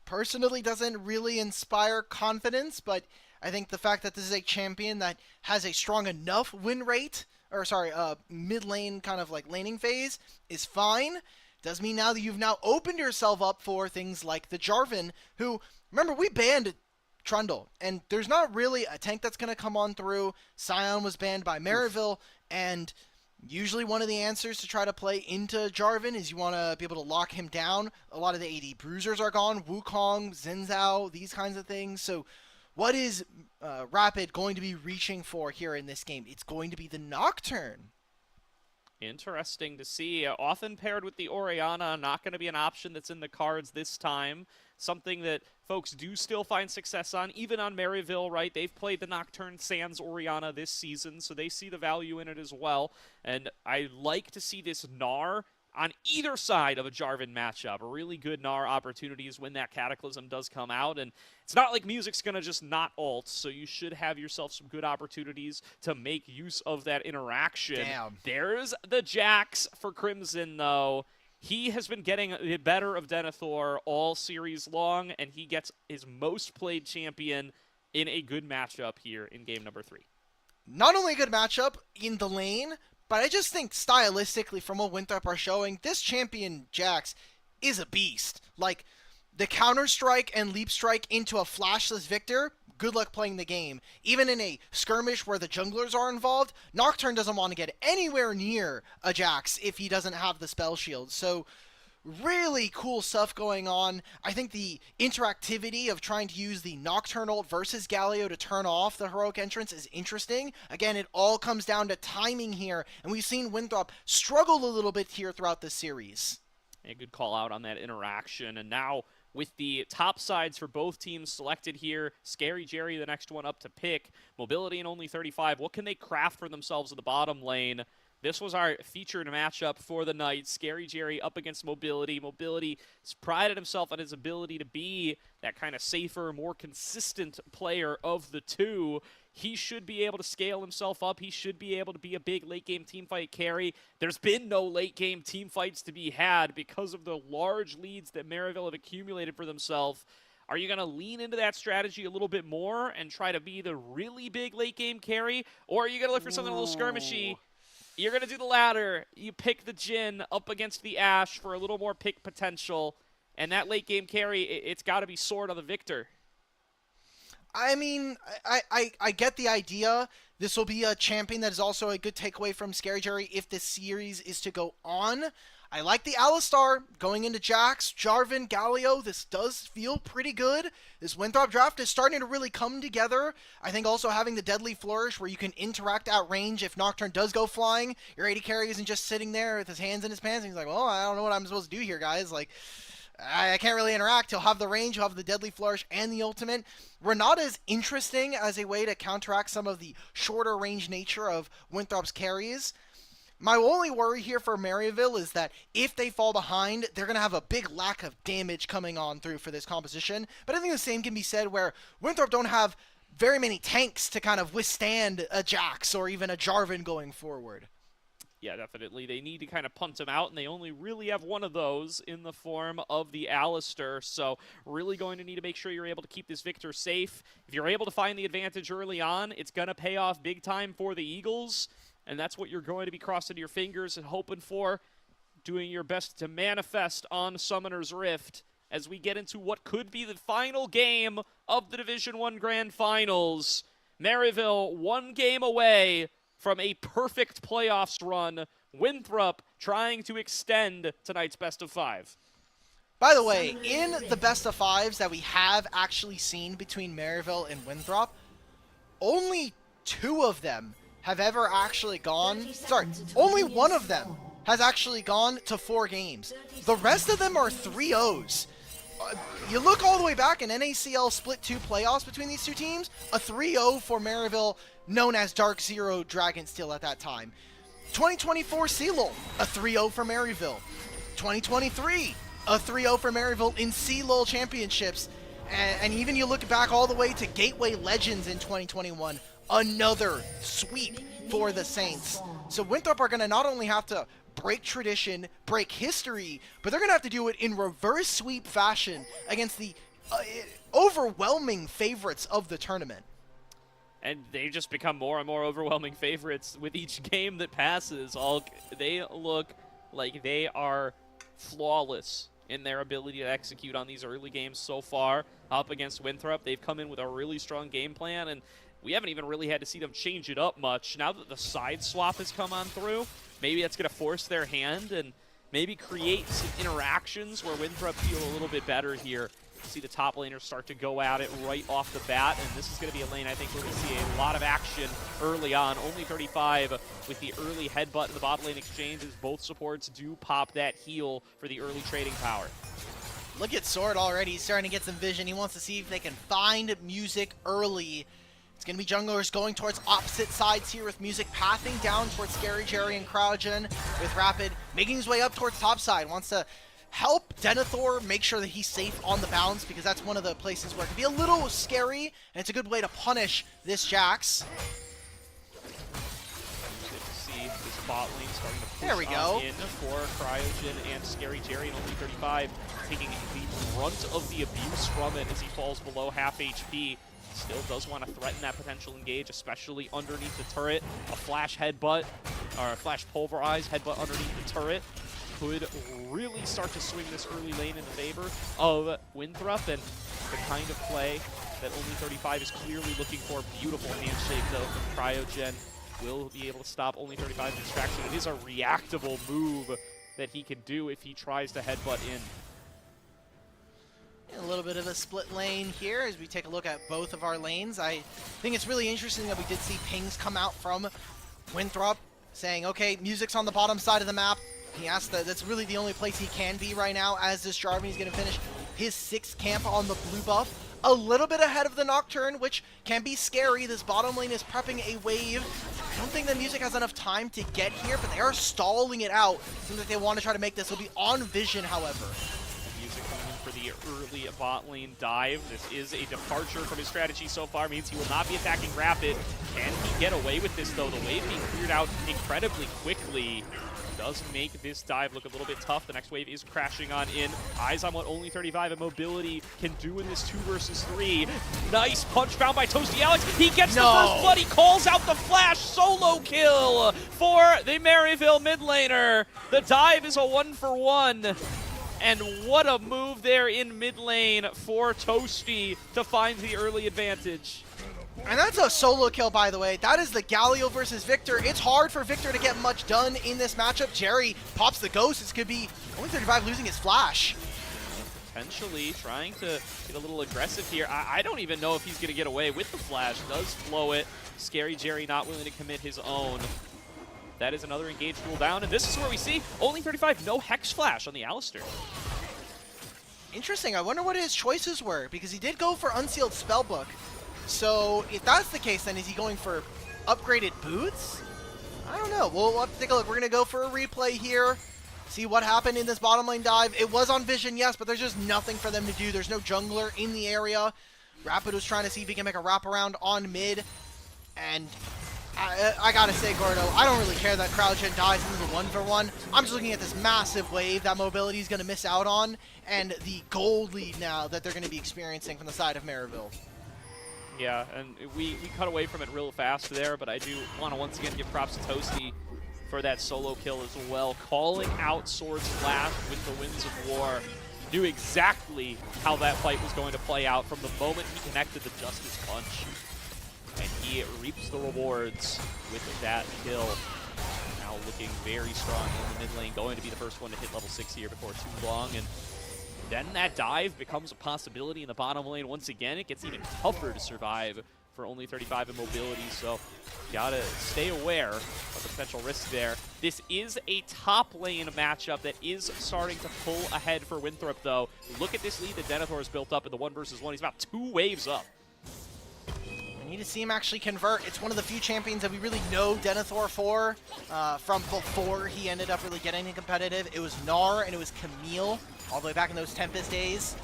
Personally doesn't really inspire confidence, but I think the fact that this is a champion that has a strong enough win rate, mid lane kind of like laning phase, is fine. Does mean now that you've now opened yourself up for things like the Jarvan, who, remember, we banned Trundle, and there's not really a tank that's going to come on through. Sion was banned by Maryville, and usually one of the answers to try to play into Jarvan is you want to be able to lock him down. A lot of the AD bruisers are gone, Wukong, Xin Zhao, these kinds of things. So what is Rapid going to be reaching for here in this game? It's going to be the Nocturne. Interesting to see. Often paired with the Orianna, not going to be an option that's in the cards this time. Something that folks do still find success on, even on Maryville, right? They've played the Nocturne sans Orianna this season, so they see the value in it as well. And I like to see this Gnar on either side of a Jarvan matchup. Really good Gnar opportunities when that Cataclysm does come out. And it's not like Music's going to just not ult, so you should have yourself some good opportunities to make use of that interaction. Damn. There's the Jax for Crimson, though. He has been getting the better of Denethor all series long, and he gets his most played champion in a good matchup here in game number 3. Not only a good matchup in the lane, but I just think stylistically, from what Winthrop are showing, this champion Jax is a beast. Like, the counter-strike and leap strike into a flashless Victor, good luck playing the game. Even in a skirmish where the junglers are involved, Nocturne doesn't want to get anywhere near a Jax if he doesn't have the spell shield. So, really cool stuff going on. I think the interactivity of trying to use the Nocturne ult versus Galio to turn off the heroic entrance is interesting. Again, it all comes down to timing here, and we've seen Winthrop struggle a little bit here throughout this series. A good call out on that interaction, and now with the top sides for both teams selected here, Scary Jerry the next one up to pick. Mobility and only 35. What can they craft for themselves in the bottom lane? This was our featured matchup for the night. Scary Jerry up against Mobility. Mobility has prided himself on his ability to be that kind of safer, more consistent player of the two. he should be able to scale himself up. He should be able to be a big late-game teamfight carry. There's been no late-game teamfights to be had because of the large leads that Maryville have accumulated for themselves. Are you going to lean into that strategy a little bit more and try to be the really big late-game carry? Or are you going to look for something a little skirmishy? You're going to do the latter. You pick the Jhin up against the Ashe for a little more pick potential. And that late-game carry, it's got to be Sword on the Victor. I mean, I get the idea. This will be a champion that is also a good takeaway from Scary Jerry if this series is to go on. I like the Alistar going into Jax, Jarvan, Galio. This does feel pretty good. This Winthrop draft is starting to really come together. I think also having the Deadly Flourish where you can interact at range if Nocturne does go flying. Your AD carry isn't just sitting there with his hands in his pants and he's like, well, I don't know what I'm supposed to do here, guys. Like, I can't really interact. He'll have the range, he'll have the Deadly Flourish and the ultimate. Renata is interesting as a way to counteract some of the shorter range nature of Winthrop's carries. My only worry here for Maryville is that if they fall behind, they're going to have a big lack of damage coming on through for this composition. But I think the same can be said where Winthrop don't have very many tanks to kind of withstand a Jax or even a Jarvan going forward. Yeah, definitely. They need to kind of punt him out, and they only really have one of those in the form of the Alistar. So really going to need to make sure you're able to keep this Victor safe. If you're able to find the advantage early on, it's going to pay off big time for the Eagles. And that's what you're going to be crossing your fingers and hoping for, doing your best to manifest on Summoner's Rift as we get into what could be the final game of the Division 1 Grand Finals. Maryville 1 game away from a perfect playoffs run. Winthrop trying to extend tonight's best of 5. By the way, in the best of 5s that we have actually seen between Maryville and Winthrop, only 2 of them have ever actually gone, only 1 of them has actually gone to 4 games. The rest of them are 3-0s. You look all the way back in NACL Split 2 playoffs between these 2 teams, a 3-0 for Maryville, known as Dark Zero Dragonsteel at that time. 2024 CLOL, a 3-0 for Maryville. 2023, a 3-0 for Maryville in CLOL championships. And even you look back all the way to Gateway Legends in 2021, another sweep for the Saints. So Winthrop are going to not only have to break tradition, break history, but they're going to have to do it in reverse sweep fashion against the overwhelming favorites of the tournament. And they just become more and more overwhelming favorites with each game that passes. They look like they are flawless in their ability to execute on these early games so far up against Winthrop. They've come in with a really strong game plan, and we haven't even really had to see them change it up much. Now that the side swap has come on through, maybe that's going to force their hand and maybe create some interactions where Winthrop feel a little bit better here. See the top laners start to go at it right off the bat, and this is going to be a lane I think we're going to see a lot of action early on. Only 35 with the early headbutt in the bot lane exchange as both supports do pop that heal for the early trading power. Look at Sword already. He's starting to get some vision. He wants to see if they can find music early. It's going to be junglers going towards opposite sides here with music pathing down towards Scary Jerry and Cryogen, with Rapid making his way up towards top side. Wants to help Denethor make sure that he's safe on the bounce, because that's one of the places where it can be a little scary, and it's a good way to punish this Jax. Good to see this bot lane starting to push There we go. in for Cryogen and Scary Jerry, and only 35 taking the brunt of the abuse from it as he falls below half HP. Still does want to threaten that potential engage, especially underneath the turret. A flash headbutt, or a flash pulverize headbutt underneath the turret could really start to swing this early lane in the favor of Winthrop, and the kind of play that only 35 is clearly looking for. Beautiful handshake though from Cryogen. Will be able to stop only 35's distraction. It is a reactable move that he can do if he tries to headbutt in. A little bit of a split lane here as we take a look at both of our lanes. I think it's really interesting that we did see pings come out from Winthrop saying, okay, music's on the bottom side of the map. He asked that that's really the only place he can be right now, as this Jarvan is going to finish his 6th camp on the blue buff. A little bit ahead of the Nocturne, which can be scary. This bottom lane is prepping a wave. I don't think the music has enough time to get here, but they are stalling it out. Seems like they want to try to make this. It'll be on vision, however. Music coming in for for the early bot lane dive. This is a departure from his strategy so far, means he will not be attacking Rapid. Can he get away with this, though? The wave being cleared out incredibly quickly does make this dive look a little bit tough. The next wave is crashing on in. Eyes on what only 35 and Mobility can do in this 2 versus 3. Nice punch found by Toasty Alex. He gets the first blood. He calls out the flash. Solo kill for the Maryville mid laner. The dive is a 1-for-1. And what a move there in mid lane for Toasty to find the early advantage. And that's a solo kill, by the way. That is the Galio versus Victor. It's hard for Victor to get much done in this matchup. Jerry pops the ghost. This could be only 35 losing his flash. Potentially trying to get a little aggressive here. I don't even know if he's going to get away with the flash. Does flow it. Scary Jerry not willing to commit his own. That is another engaged rule down. And this is where we see only 35, no Hex Flash on the Alistair. Interesting. I wonder what his choices were, because he did go for Unsealed Spellbook. So if that's the case, then is he going for upgraded boots? I don't know. We'll have to take a look. We're going to go for a replay here. See what happened in this bottom lane dive. It was on Vision, yes, but there's just nothing for them to do. There's no jungler in the area. Rapid was trying to see if he can make a wraparound on mid. And I gotta say, Gordo, I don't really care that CryoGen dies into the 1-for-1. I'm just looking at this massive wave that Mobility is going to miss out on, and the gold lead now that they're going to be experiencing from the side of Maryville. Yeah, and we cut away from it real fast there, but I do want to once again give props to Toasty for that solo kill as well. Calling out Sword's Flash with the Winds of War. Knew exactly how that fight was going to play out from the moment he connected the Justice Punch. And he reaps the rewards with that kill. Now looking very strong in the mid lane, going to be the first one to hit level 6 here before too long. And then that dive becomes a possibility in the bottom lane. Once again, it gets even tougher to survive for only 35 in Mobility, so gotta stay aware of the potential risk there. This is a top lane matchup that is starting to pull ahead for Winthrop, though. Look at this lead that Denethor has built up in the 1 versus 1. He's about 2 waves up. I need to see him actually convert. It's one of the few champions that we really know Denethor for. From before he ended up really getting competitive. It was Gnar and it was Camille, all the way back in those Tempest days.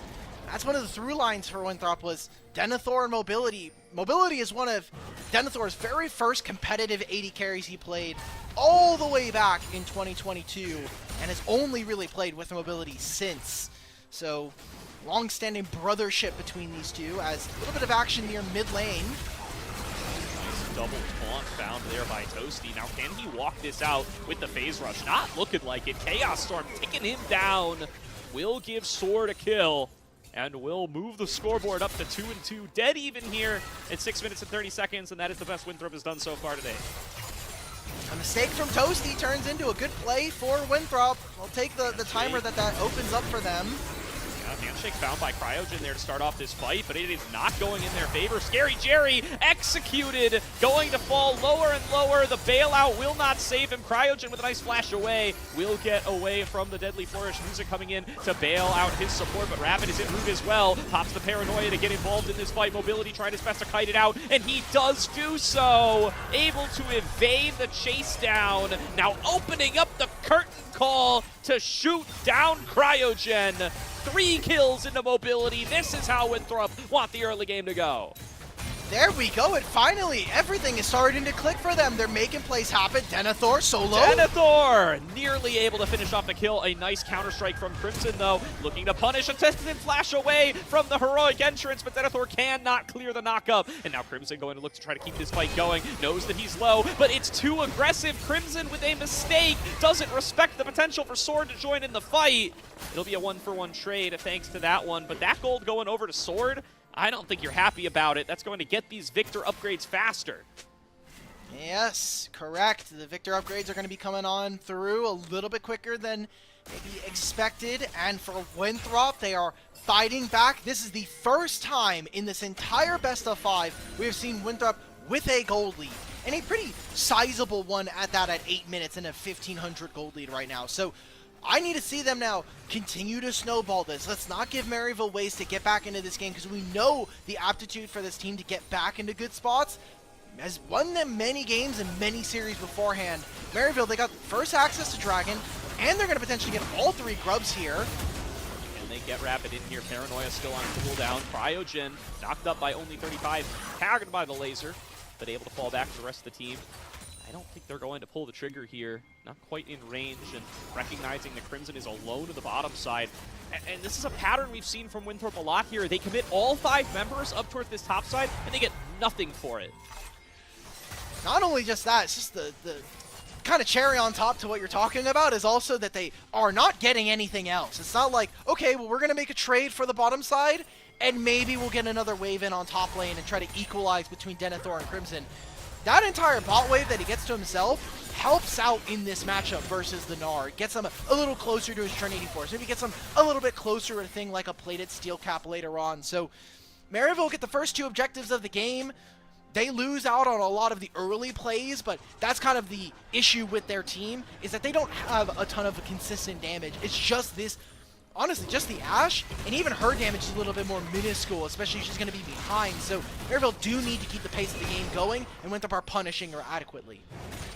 That's one of the through lines for Winthrop was Denethor and Mobility. Mobility is one of Denethor's very first competitive 80 carries he played all the way back in 2022 and has only really played with Mobility since. So, long-standing brothership between these two as a little bit of action near mid lane. Nice double taunt found there by Toasty. Now, can he walk this out with the phase rush? Not looking like it. Chaos Storm taking him down. Will give Sword a kill. And will move the scoreboard up to 2-2. Dead even here at 6 minutes and 30 seconds, and that is the best Winthrop has done so far today. A mistake from Toasty turns into a good play for Winthrop. I'll take the timer that opens up for them. Handshake found by CryoGen there to start off this fight, but it is not going in their favor. Scary Jerry executed, going to fall lower and lower. The bailout will not save him. CryoGen with a nice flash away will get away from the Deadly Flourish. Music coming in to bail out his support, but Rapid is in route as well. Pops the Paranoia to get involved in this fight. Mobility trying his best to kite it out, and he does do so. Able to evade the chase down. Now opening up the curtain call to shoot down CryoGen. 3 kills into Mobility. This is how Winthrop want the early game to go. There we go, and finally, everything is starting to click for them. They're making plays happen. Denethor solo. Denethor nearly able to finish off the kill. A nice counter-strike from Crimson, though. Looking to punish. A tested flash away from the heroic entrance, but Denethor cannot clear the knockup. And now Crimson going to look to try to keep this fight going. Knows that he's low, but it's too aggressive. Crimson with a mistake. Doesn't respect the potential for Sword to join in the fight. It'll be a 1-for-1 trade thanks to that one, but that gold going over to Sword, I don't think you're happy about it. That's going to get these Victor upgrades faster. Yes, correct. The Victor upgrades are going to be coming on through a little bit quicker than maybe expected. And for Winthrop, they are fighting back. This is the first time in this entire best of 5 we have seen Winthrop with a gold lead. And a pretty sizable one at that at 8 minutes and a 1,500 gold lead right now. So I need to see them now continue to snowball this. Let's not give Maryville ways to get back into this game because we know the aptitude for this team to get back into good spots has won them many games and many series beforehand. Maryville, they got first access to Dragon, and they're going to potentially get all 3 grubs here. Can they get Rapid in here? Paranoia still on cooldown. Cryogen knocked up by only 35, tagged by the laser, but able to fall back to the rest of the team. I don't think they're going to pull the trigger here. Not quite in range, and recognizing that Crimson is alone to the bottom side. And this is a pattern we've seen from Winthrop a lot here. They commit all 5 members up towards this top side, and they get nothing for it. Not only just that, it's just the kind of cherry on top to what you're talking about is also that they are not getting anything else. It's not like, okay, well, we're going to make a trade for the bottom side, and maybe we'll get another wave in on top lane and try to equalize between Denethor and Crimson. That entire bot wave that he gets to himself helps out in this matchup versus the Gnar. It gets him a little closer to his turn 84. So maybe gets him a little bit closer to a thing like a plated steel cap later on. So Maryville get the first 2 objectives of the game. They lose out on a lot of the early plays, but that's kind of the issue with their team, is that they don't have a ton of consistent damage. It's just this, honestly, just the Ashe, and even her damage is a little bit more minuscule, especially if she's going to be behind. So Maryville do need to keep the pace of the game going, and Winthrop are punishing her adequately.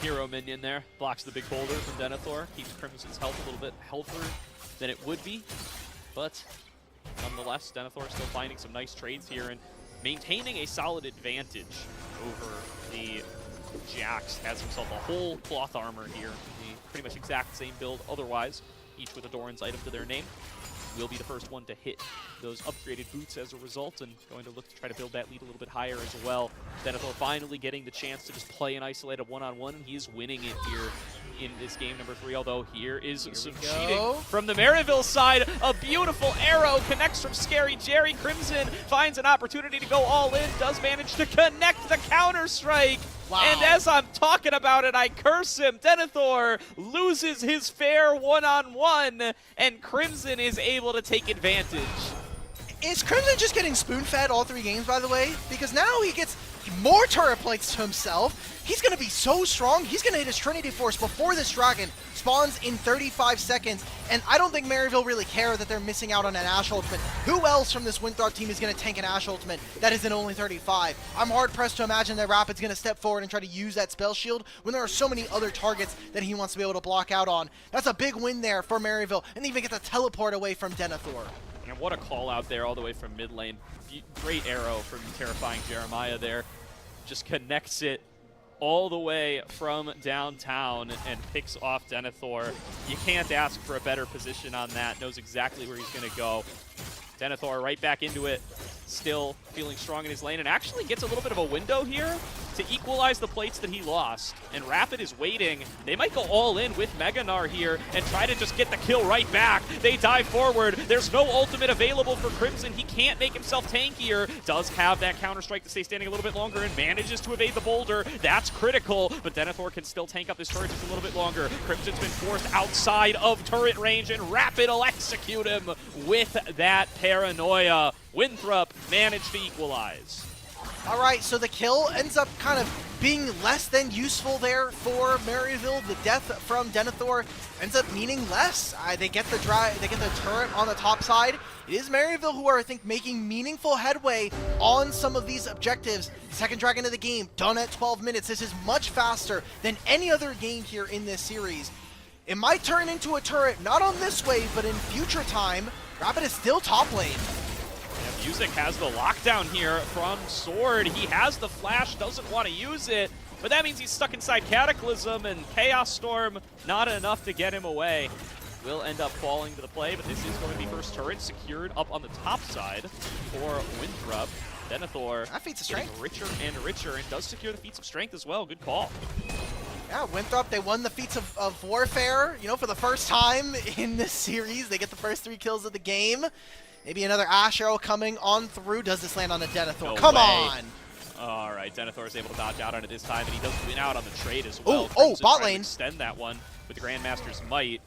Hero minion there, blocks the big boulder from Denethor, keeps Crimson's health a little bit healthier than it would be, but nonetheless, Denethor still finding some nice trades here and maintaining a solid advantage over the Jax. Has himself a whole cloth armor here, the pretty much exact same build otherwise, each with a Doran's item to their name. Will be the first one to hit those upgraded boots as a result, and going to look to try to build that lead a little bit higher as well. Denethor finally getting the chance to just play an isolated one-on-one, and he is winning it here in this game number 3, although here is some cheating from the Maryville side. A beautiful arrow connects from Scary Jerry. Crimson finds an opportunity to go all in, does manage to connect the counter-strike. Wow. And as I'm talking about it, I curse him. Denethor loses his fair one-on-one, and Crimson is able to take advantage. Is Crimson just getting spoon-fed all 3 games, by the way? Because now he gets more turret plates to himself. He's going to be so strong. He's going to hit his Trinity Force before this dragon spawns in 35 seconds. And I don't think Maryville really care that they're missing out on an Ashe ultimate. Who else from this Winthrop team is going to tank an Ashe ultimate that is in only 35? I'm hard-pressed to imagine that Rapid's going to step forward and try to use that spell shield when there are so many other targets that he wants to be able to block out on. That's a big win there for Maryville, and even get the teleport away from Denethor. And what a call out there all the way from mid lane. Great arrow from Terrifying Jeremiah there. Just connects it all the way from downtown and picks off Denethor. You can't ask for a better position on that. Knows exactly where he's going to go. Denethor right back into it. Still feeling strong in his lane, and actually gets a little bit of a window here to equalize the plates that he lost. And Rapid is waiting. They might go all in with Mega Gnar here and try to just get the kill right back. They dive forward. There's no ultimate available for Crimson. He can't make himself tankier. Does have that counter-strike to stay standing a little bit longer and manages to evade the boulder. That's critical, but Denethor can still tank up this turret just a little bit longer. Crimson's been forced outside of turret range, and Rapid will execute him with that paranoia. Winthrop managed to equalize. All right, so the kill ends up kind of being less than useful there for Maryville. The death from Denethor ends up meaning less. They get the turret on the top side. It is Maryville who are, I think, making meaningful headway on some of these objectives. Second dragon of the game, done at 12 minutes. This is much faster than any other game here in this series. It might turn into a turret, not on this wave, but in future time. Rapid is still top lane. Yeah, Music has the lockdown here from Sword. He has the flash, doesn't want to use it, but that means he's stuck inside Cataclysm, and Chaos Storm not enough to get him away. Will end up falling to the play, but this is going to be first turret secured up on the top side for Winthrop. Denethor that feats of getting strength richer and richer, and does secure the feats of strength as well. Good call. Yeah, Winthrop, they won the feats of warfare, you know, for the first time in this series. They get the first 3 kills of the game. Maybe another Ashe arrow coming on through. Does this land on the Denethor? No Come way. on! All right, Denethor is able to dodge out on it this time, and he does win out on the trade as well. Bot lane. Extend that one with the Grandmaster's might.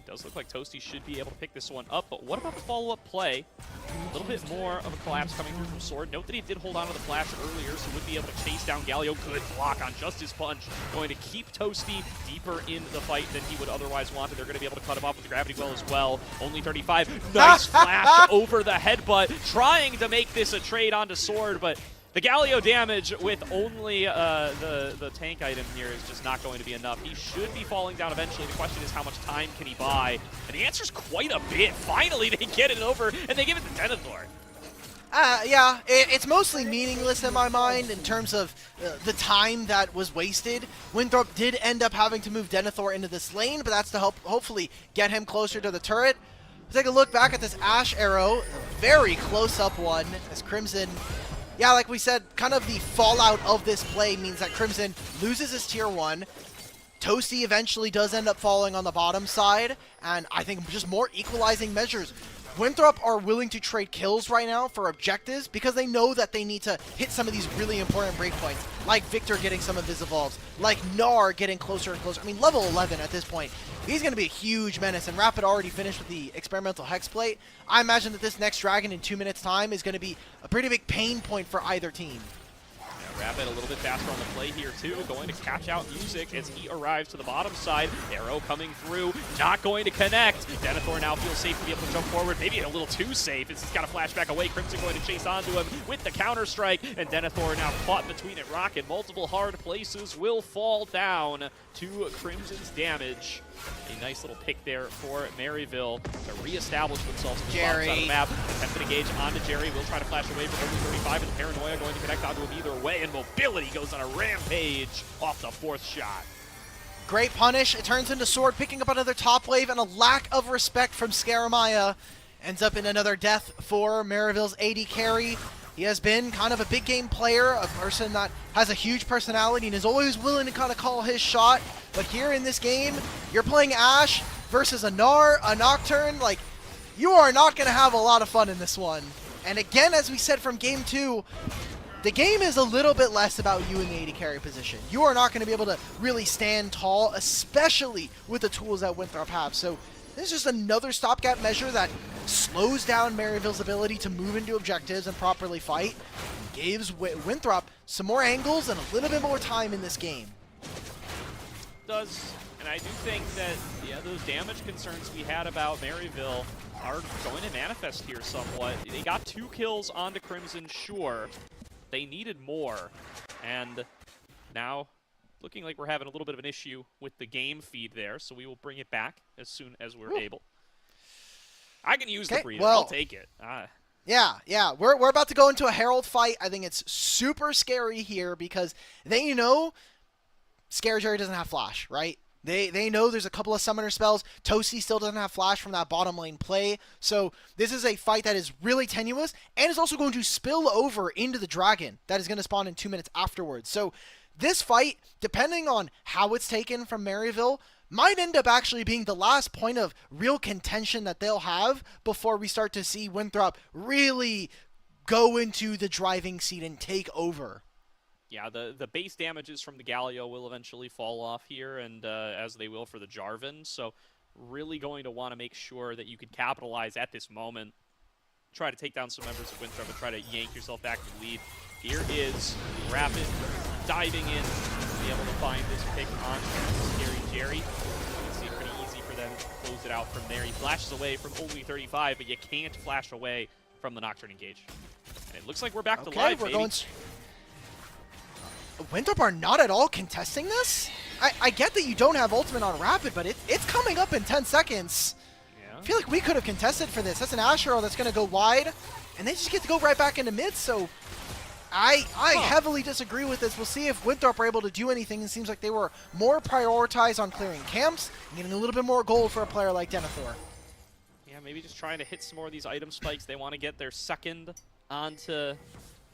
Does look like Toasty should be able to pick this one up, but what about the follow-up play? A little bit more of a collapse coming through from Sword. Note that he did hold on to the flash earlier, so would be able to chase down Galio. Good block on Justice Punch. Going to keep Toasty deeper in the fight than he would otherwise want, and they're going to be able to cut him off with the Gravity Well as well. Only 35. Nice flash over the headbutt. Trying to make this a trade onto Sword, but The Galio damage with only the tank item here is just not going to be enough. He should be falling down eventually. The question is how much time can he buy? And the answer is quite a bit. Finally, they get it over, and they give it to Denethor. Yeah, it's mostly meaningless in my mind in terms of the time that was wasted. Winthrop did end up having to move Denethor into this lane, but that's to help hopefully get him closer to the turret. Take a look back at this Ashe arrow, a very close-up one as Crimson... Yeah, like we said, kind of the fallout of this play means that Crimson loses his tier 1. Toasty eventually does end up falling on the bottom side, and I think just more equalizing measures. Winthrop are willing to trade kills right now for objectives because they know that they need to hit some of these really important breakpoints, like Victor getting some of his evolves, like Gnar getting closer and closer. I mean, level 11 at this point, he's going to be a huge menace, and Rapid already finished with the experimental Hex Plate. I imagine that this next Dragon in 2 minutes' time is going to be a pretty big pain point for either team. Rapid a little bit faster on the play here too, going to catch out Music as he arrives to the bottom side. Arrow coming through, not going to connect. Denethor now feels safe to be able to jump forward, maybe a little too safe. It's got a flashback away. Crimson going to chase onto him with the counter strike, and Denethor now caught between it. Rocket, multiple hard places will fall down to Crimson's damage. A nice little pick there for Maryville to reestablish themselves on the bottom side of the map. Attempt to engage onto Jerry. Will try to flash away from over 35, and the Paranoia going to connect onto him either way, and Mobility goes on a rampage off the 4th shot. Great punish. It turns into Sword, picking up another top wave, and a lack of respect from Scaramaya ends up in another death for Maryville's AD carry. He has been kind of a big game player, a person that has a huge personality and is always willing to kind of call his shot. But here in this game, you're playing Ashe versus a Gnar, a Nocturne. Like, you are not going to have a lot of fun in this one. And again, as we said from game 2, the game is a little bit less about you in the AD carry position. You are not going to be able to really stand tall, especially with the tools that Winthrop have. So this is just another stopgap measure that slows down Maryville's ability to move into objectives and properly fight, and gives Winthrop some more angles and a little bit more time in this game. Does, and I do think that, yeah, those damage concerns we had about Maryville are going to manifest here somewhat. They got 2 kills onto Crimson, sure. They needed more, and now looking like we're having a little bit of an issue with the game feed there, so we will bring it back as soon as we're able. I can use the breeder. I'll take it. Yeah. We're about to go into a Herald fight. I think it's super scary here because they know Scare Jerry doesn't have flash, right? They know there's a couple of summoner spells. Toasty still doesn't have flash from that bottom lane play. So this is a fight that is really tenuous and is also going to spill over into the dragon that is going to spawn in 2 minutes afterwards. So this fight, depending on how it's taken from Maryville, might end up actually being the last point of real contention that they'll have before we start to see Winthrop really go into the driving seat and take over. Yeah, the base damages from the Galio will eventually fall off here, and as they will for the Jarvan. So really going to want to make sure that you can capitalize at this moment. Try to take down some members of Winthrop and try to yank yourself back to the lead. Here is Rapid diving in to be able to find this pick on Scary Jerry. You can see pretty easy for them to close it out from there. He flashes away from only 35, but you can't flash away from the Nocturne engage. And it looks like we're back to live, baby. Winthrop are not at all contesting this? I get that you don't have ultimate on Rapid, but it's coming up in 10 seconds. Yeah. I feel like we could have contested for this. That's an Ashe arrow that's going to go wide, and they just get to go right back into mid, so I heavily disagree with this. We'll see if Winthrop are able to do anything. It seems like they were more prioritized on clearing camps and getting a little bit more gold for a player like Denethor. Yeah, maybe just trying to hit some more of these item spikes. They want to get their second onto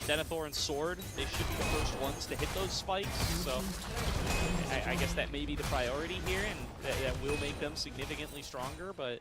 Denethor and Sword. They should be the first ones to hit those spikes, so I guess that may be the priority here, and that will make them significantly stronger, but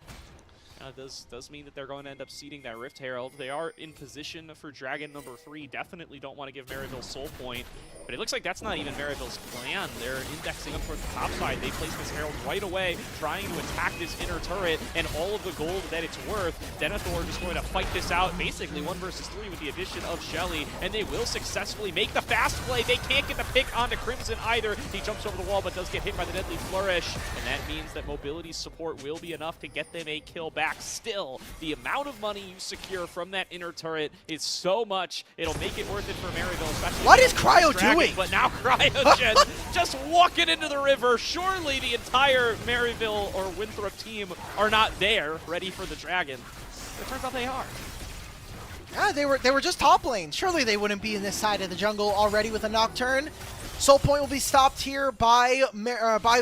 does mean that they're going to end up seeding that Rift Herald. They are in position for Dragon number 3. Definitely don't want to give Maryville Soul Point, but it looks like that's not even Maryville's plan. They're indexing up towards the top side. They place this Herald right away, trying to attack this inner turret and all of the gold that it's worth. Denethor just going to fight this out, basically 1 versus 3 with the addition of Shelly, and they will successfully make the fast play. They can't get the pick onto Crimson either. He jumps over the wall, but does get hit by the Deadly Flourish, and that means that Mobility's support will be enough to get them a kill back. back. Still, the amount of money you secure from that inner turret is so much, it'll make it worth it for Maryville, especially. What is Cryo Dragon, doing? But now Cryogen just walking into the river. Surely the entire Maryville or Winthrop team are not there, ready for the Dragon. It turns out they are. Yeah, they were just top lane. Surely they wouldn't be in this side of the jungle already with a Nocturne. Soul Point will be stopped here by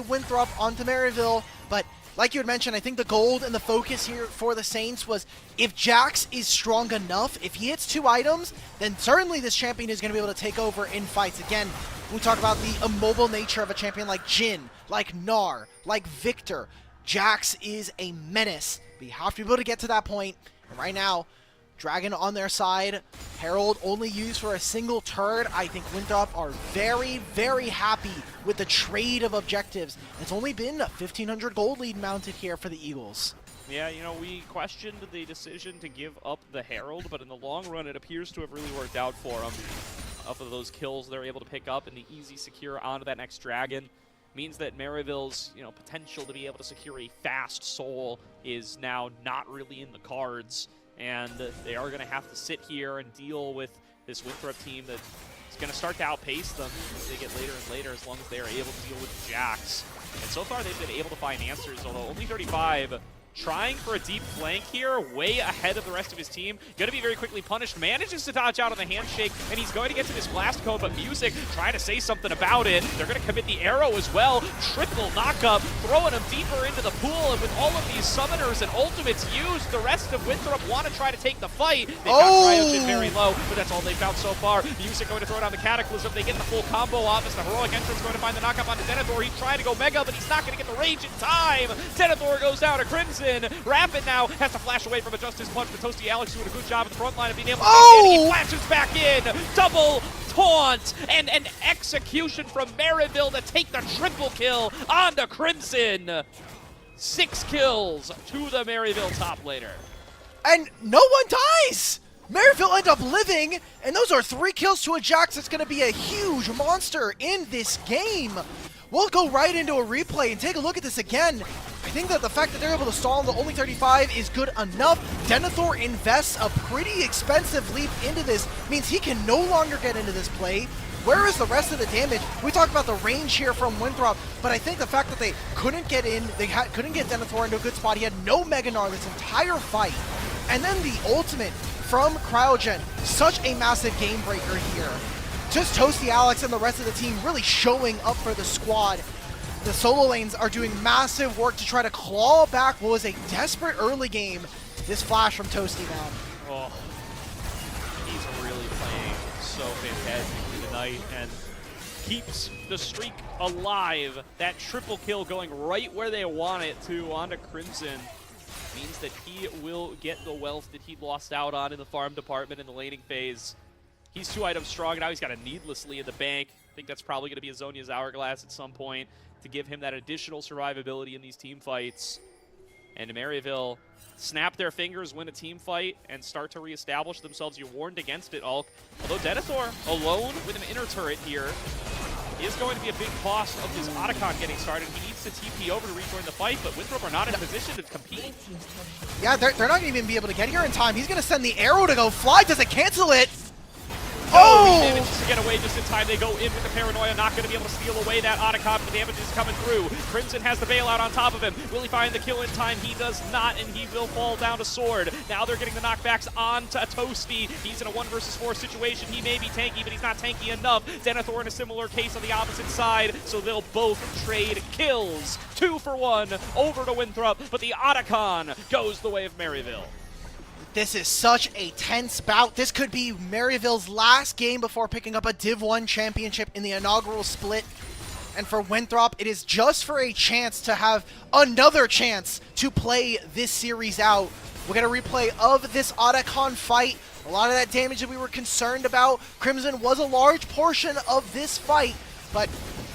Winthrop onto Maryville, but like you had mentioned, I think the gold and the focus here for the Saints was if Jax is strong enough, if he hits 2 items, then certainly this champion is going to be able to take over in fights. Again, we talk about the immobile nature of a champion like Jhin, like Gnar, like Victor. Jax is a menace, but you have to be able to get to that point. And right now, Dragon on their side, Herald only used for a single turret. I think Winthrop are very, very happy with the trade of objectives. It's only been a 1,500 gold lead mounted here for the Eagles. Yeah, you know, we questioned the decision to give up the Herald, but in the long run, it appears to have really worked out for them. Off of those kills they're able to pick up and the easy secure onto that next Dragon means that Maryville's, potential to be able to secure a fast soul is now not really in the cards. And they are going to have to sit here and deal with this Winthrop team that is going to start to outpace them as they get later and later, as long as they are able to deal with Jax. And so far, they've been able to find answers, although only 35. Trying for a deep flank here, way ahead of the rest of his team. Going to be very quickly punished. Manages to dodge out on the handshake, and he's going to get to this blast cone, but Music trying to say something about it. They're going to commit the arrow as well. Triple knockup, throwing him deeper into the pool, and with all of these summoners and ultimates used, the rest of Winthrop want to try to take the fight. They've got Cryogen very low, but that's all they've found so far. Music going to throw down the Cataclysm. They get the full combo off as the Heroic Entrance going to find the knockup onto Denethor. He's trying to go Mega, but he's not going to get the range in time. Denethor goes down to Crimson. Rapid now has to flash away from a Justice Punch, but Toasty Alex doing a good job at the front line of being able to stay in. He flashes back in. Double taunt and an execution from Maryville to take the triple kill onto Crimson. 6 kills to the Maryville top laner. And no one dies! Maryville end up living, and those are 3 kills to a Jax that's going to be a huge monster in this game. We'll go right into a replay and take a look at this again. I think that the fact that they're able to stall on the only 35 is good enough. Denethor invests a pretty expensive leap into this, means he can no longer get into this play. Where is the rest of the damage? We talked about the range here from Winthrop, but I think the fact that they couldn't get in, couldn't get Denethor into a good spot. He had no Mega Gnar this entire fight. And then the ultimate from Cryogen, such a massive game breaker here. Just Toasty Alex and the rest of the team really showing up for the squad. The solo lanes are doing massive work to try to claw back what was a desperate early game. This flash from Toasty, man. Oh, he's really playing so fantastically tonight and keeps the streak alive. That triple kill going right where they want it to onto Crimson means that he will get the wealth that he lost out on in the farm department in the laning phase. He's 2 items strong, and now he's got a needlessly in the bank. I think that's probably going to be a Zhonya's Hourglass at some point to give him that additional survivability in these team fights. And Maryville snap their fingers, win a team fight, and start to reestablish themselves. You warned against it, Ulk. Although Denethor, alone with an inner turret here, is going to be a big cost of this Otacon getting started. He needs to TP over to rejoin the fight, but Winthrop are not in position to compete. Yeah, they're not going to even be able to get here in time. He's going to send the arrow to go fly. Does it cancel it? Oh! He manages to get away just in time. They go in with the Paranoia, not going to be able to steal away that Otacon. The damage is coming through. Crimson has the bailout on top of him. Will he find the kill in time? He does not, and he will fall down to Sword. Now they're getting the knockbacks onto Toasty. He's in a 1 versus 4 situation. He may be tanky, but he's not tanky enough. Denethor in a similar case on the opposite side, so they'll both trade kills. 2 for 1 over to Winthrop, but the Otacon goes the way of Maryville. This is such a tense bout. This could be Maryville's last game before picking up a Div 1 championship in the inaugural split. And for Winthrop, it is just for a chance to have another chance to play this series out. We'll get a replay of this Otacon fight. A lot of that damage that we were concerned about. Crimson was a large portion of this fight, but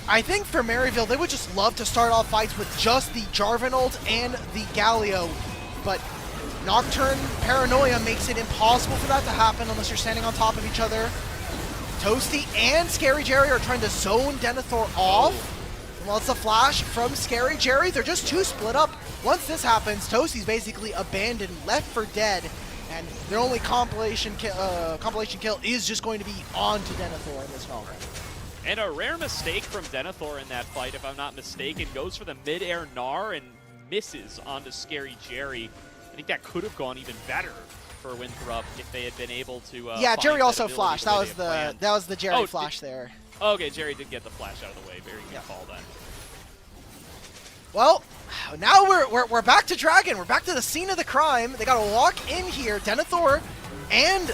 I think for Maryville, they would just love to start off fights with just the Jarvan ult and the Galio. But Nocturne Paranoia makes it impossible for that to happen unless you're standing on top of each other. Toasty and Scary Jerry are trying to zone Denethor off. Well, it's a flash from Scary Jerry. They're just too split up. Once this happens, Toasty's basically abandoned, left for dead, and their only compilation kill is just going to be onto Denethor in this moment. And a rare mistake from Denethor in that fight, if I'm not mistaken, goes for the mid-air Gnar and misses onto Scary Jerry. I think that could have gone even better for Winthrop if they had been able to. Yeah, find Jerry that also ability flashed. the way That was the Jerry Oh, flash there. Okay, Jerry did get the flash out of the way. Very good call then. Well, now we're back to Dragon. We're back to the scene of the crime. They got to walk in here. Denethor and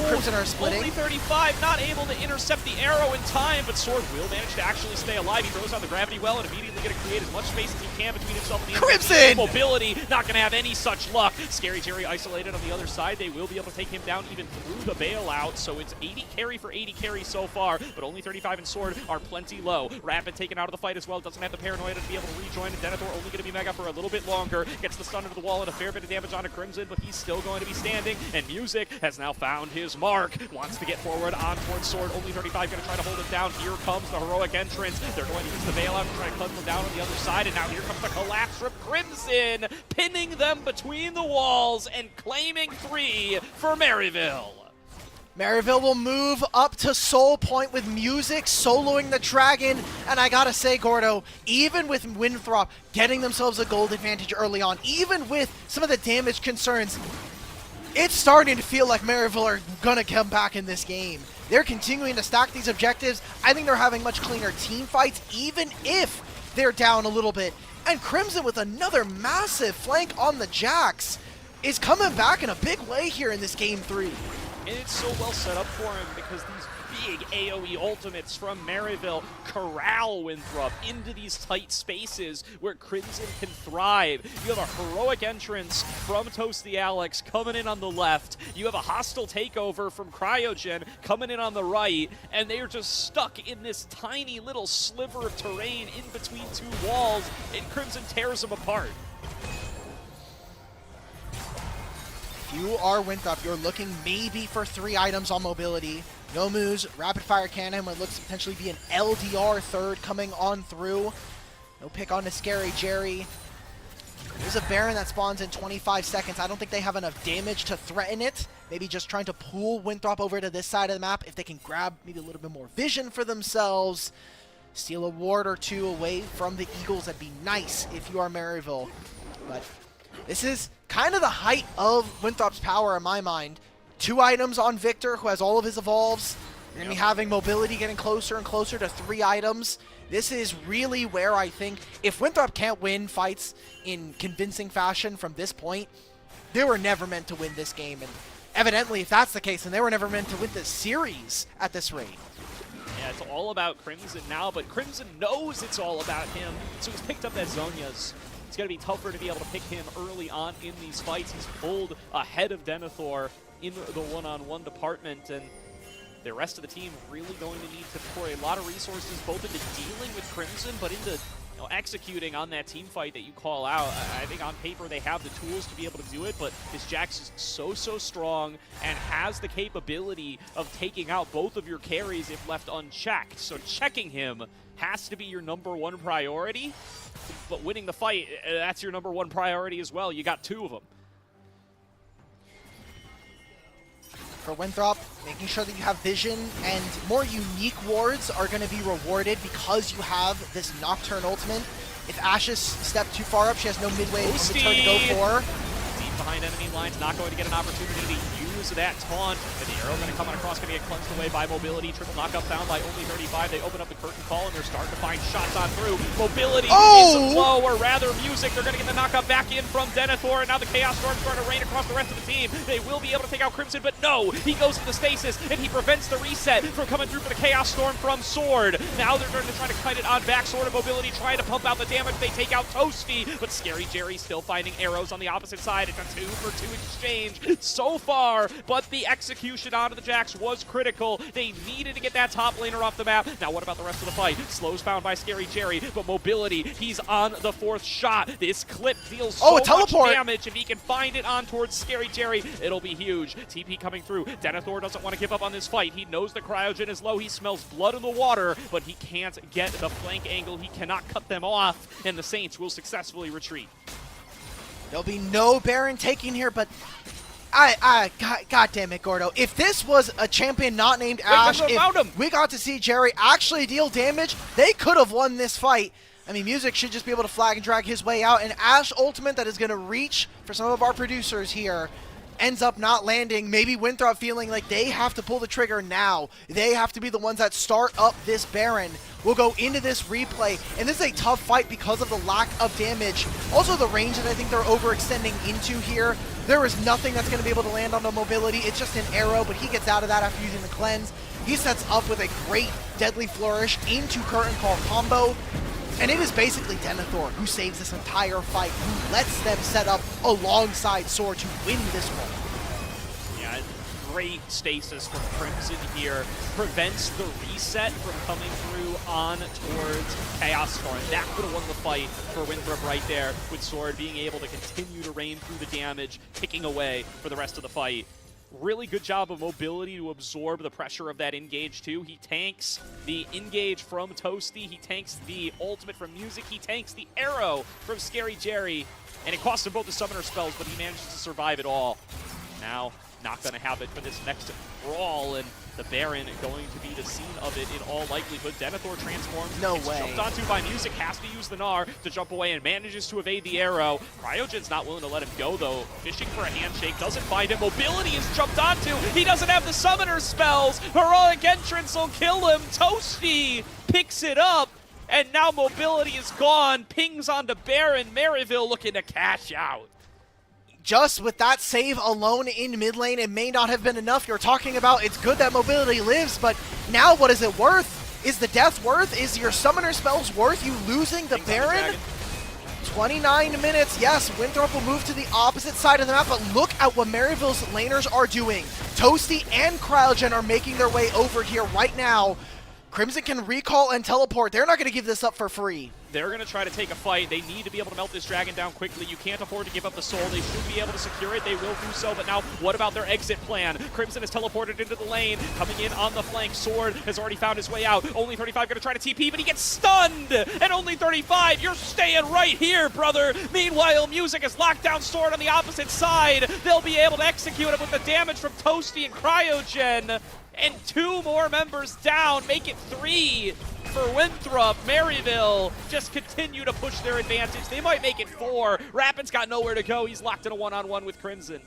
Crimson are splitting. Only 35, not able to intercept the arrow in time, but Sword will manage to actually stay alive. He throws out the gravity well and immediately going to create as much space as he can between himself and the enemy. Crimson! Mobility, not going to have any such luck. Scary Jerry isolated on the other side. They will be able to take him down even through the bailout, so it's 80 carry for 80 carry so far, but only 35 and Sword are plenty low. Rapid taken out of the fight as well. Doesn't have the paranoia to be able to rejoin, and Denethor only going to be mega for a little bit longer. Gets the stun into the wall and a fair bit of damage onto Crimson, but he's still going to be standing, and Music has now found his mark. Wants to get forward on towards Sword. Only 35 going to try to hold it down. Here comes the heroic entrance. They're going to use the bailout to try to cleanse them down on the other side, and now here comes the collapse from Crimson, pinning them between the walls and claiming 3 for Maryville. Maryville will move up to Soul Point with Music, soloing the Dragon, and I gotta say, Gordo, even with Winthrop getting themselves a gold advantage early on, even with some of the damage concerns, it's starting to feel like Maryville are gonna come back in this game. They're continuing to stack these objectives. I think they're having much cleaner team fights, even if they're down a little bit. And Crimson with another massive flank on the Jax is coming back in a big way here in this game 3. And it's so well set up for him because these big AoE ultimates from Maryville corral Winthrop into these tight spaces where Crimson can thrive. You have a heroic entrance from Toast the Alex coming in on the left. You have a hostile takeover from Cryogen coming in on the right, and they are just stuck in this tiny little sliver of terrain in between 2 walls, and Crimson tears them apart. You are Winthrop. You're looking maybe for 3 items on mobility. Nomu's rapid fire cannon, what looks to potentially be an LDR third coming on through. No pick on the Scary Jerry. There's a Baron that spawns in 25 seconds. I don't think they have enough damage to threaten it. Maybe just trying to pull Winthrop over to this side of the map if they can grab maybe a little bit more vision for themselves. Steal a ward or 2 away from the Eagles. That'd be nice if you are Maryville. But this is kind of the height of Winthrop's power in my mind. 2 items on Victor, who has all of his evolves. And me having mobility getting closer and closer to 3 items. This is really where I think if Winthrop can't win fights in convincing fashion from this point, they were never meant to win this game. And evidently, if that's the case, then they were never meant to win this series at this rate. Yeah, it's all about Crimson now, but Crimson knows it's all about him, so he's picked up that Zhonya's. It's going to be tougher to be able to pick him early on in these fights. He's pulled ahead of Denethor in the one-on-one department, and the rest of the team really going to need to pour a lot of resources both into dealing with Crimson, but into executing on that team fight that you call out. I think on paper they have the tools to be able to do it, but this Jax is so strong and has the capability of taking out both of your carries if left unchecked. So checking him has to be your #1 priority, but winning the fight, that's your #1 priority as well. You got 2 of them. For Winthrop, making sure that you have vision and more unique wards are going to be rewarded because you have this Nocturne ultimate. If Ashes step too far up, she has no midway in return to go for. Deep behind enemy lines, not going to get an opportunity to use that taunt. But the arrow going to come on across, going to get cleansed away by mobility. Triple knockup found by only 35. They open up the curtain call and they're starting to find shots on through. Mobility is low, or rather Music. They're going to get the knockup back in from Denethor, and now the Chaos Storm's starting to rain across the rest of the team. They will be able to take out Crimson, but no, he goes to the stasis and he prevents the reset from coming through for the Chaos Storm from Sword. Now they're going to try to kite it on back. Sword of mobility trying to pump out the damage. They take out Toasty, but Scary Jerry still finding arrows on the opposite side. It's a 2-for-2 exchange so far but the execution onto the Jax was critical. They needed to get that top laner off the map. Now what about the rest of the fight? Slow's found by Scary Jerry, but mobility, he's on the 4th shot. This clip deals so a much teleport. damage. If he can find it on towards Scary Jerry, it'll be huge. TP coming through. Denethor doesn't want to give up on this fight. He knows the cryogen is low. He smells blood in the water, but he can't get the flank angle. He cannot cut them off, and the Saints will successfully retreat. There'll be no Baron taking here, but God damn it, Gordo. If this was a champion not named Ash, if we got to see Jerry actually deal damage, they could have won this fight. I mean, Music should just be able to flag and drag his way out. An Ash ultimate that is going to reach for some of our producers here ends up not landing. Maybe Winthrop feeling like they have to pull the trigger now. They have to be the ones that start up this Baron. We'll go into this replay, and this is a tough fight because of the lack of damage. Also the range that I think they're overextending into here. There is nothing that's going to be able to land on the mobility. It's just an arrow, but he gets out of that after using the cleanse. He sets up with a great deadly flourish into curtain call combo. And it is basically Denethor who saves this entire fight, who lets them set up alongside Sword to win this one. Yeah, great stasis from Crimson here. Prevents the reset from coming through on towards Chaos Storm. That could have won the fight for Winthrop right there, with Sword being able to continue to rain through the damage, picking away for the rest of the fight. Really good job of mobility to absorb the pressure of that engage too. He tanks the engage from Toasty. He tanks the ultimate from Music. He tanks the arrow from Scary Jerry. And it cost him both the summoner spells, but he manages to survive it all. Now, not going to have it for this next brawl, and the Baron going to be the scene of it in all likelihood. Denethor transforms. No It's way. jumped onto by Music, has to use the Gnar to jump away and manages to evade the arrow. Cryogen's not willing to let him go, though. Fishing for a handshake, doesn't find him. Mobility is jumped onto. He doesn't have the summoner spells. Heroic entrance will kill him. Toasty picks it up, and now mobility is gone. Pings onto Baron. Maryville looking to cash out. Just with that save alone in mid lane, it may not have been enough. You're talking about it's good that mobility lives, but now what is it worth? Is the death worth? Is your summoner spells worth you losing the Baron? 29 minutes. Yes, Winthrop will move to the opposite side of the map, but look at what Maryville's laners are doing. Toasty and Cryogen are making their way over here right now. Crimson can recall and teleport. They're not going to give this up for free. They're going to try to take a fight. They need to be able to melt this dragon down quickly. You can't afford to give up the soul. They should be able to secure it. They will do so, but now what about their exit plan? Crimson is teleported into the lane. Coming in on the flank. Sword has already found his way out. Only 35 going to try to TP, but he gets stunned. And only 35, you're staying right here, brother. Meanwhile, Music has locked down Sword on the opposite side. They'll be able to execute it with the damage from Toasty and Cryogen. And 2 more members down, make it 3 for Winthrop. Maryville just continue to push their advantage. They might make it 4. Rapid's got nowhere to go. He's locked in a one-on-one with Crimson.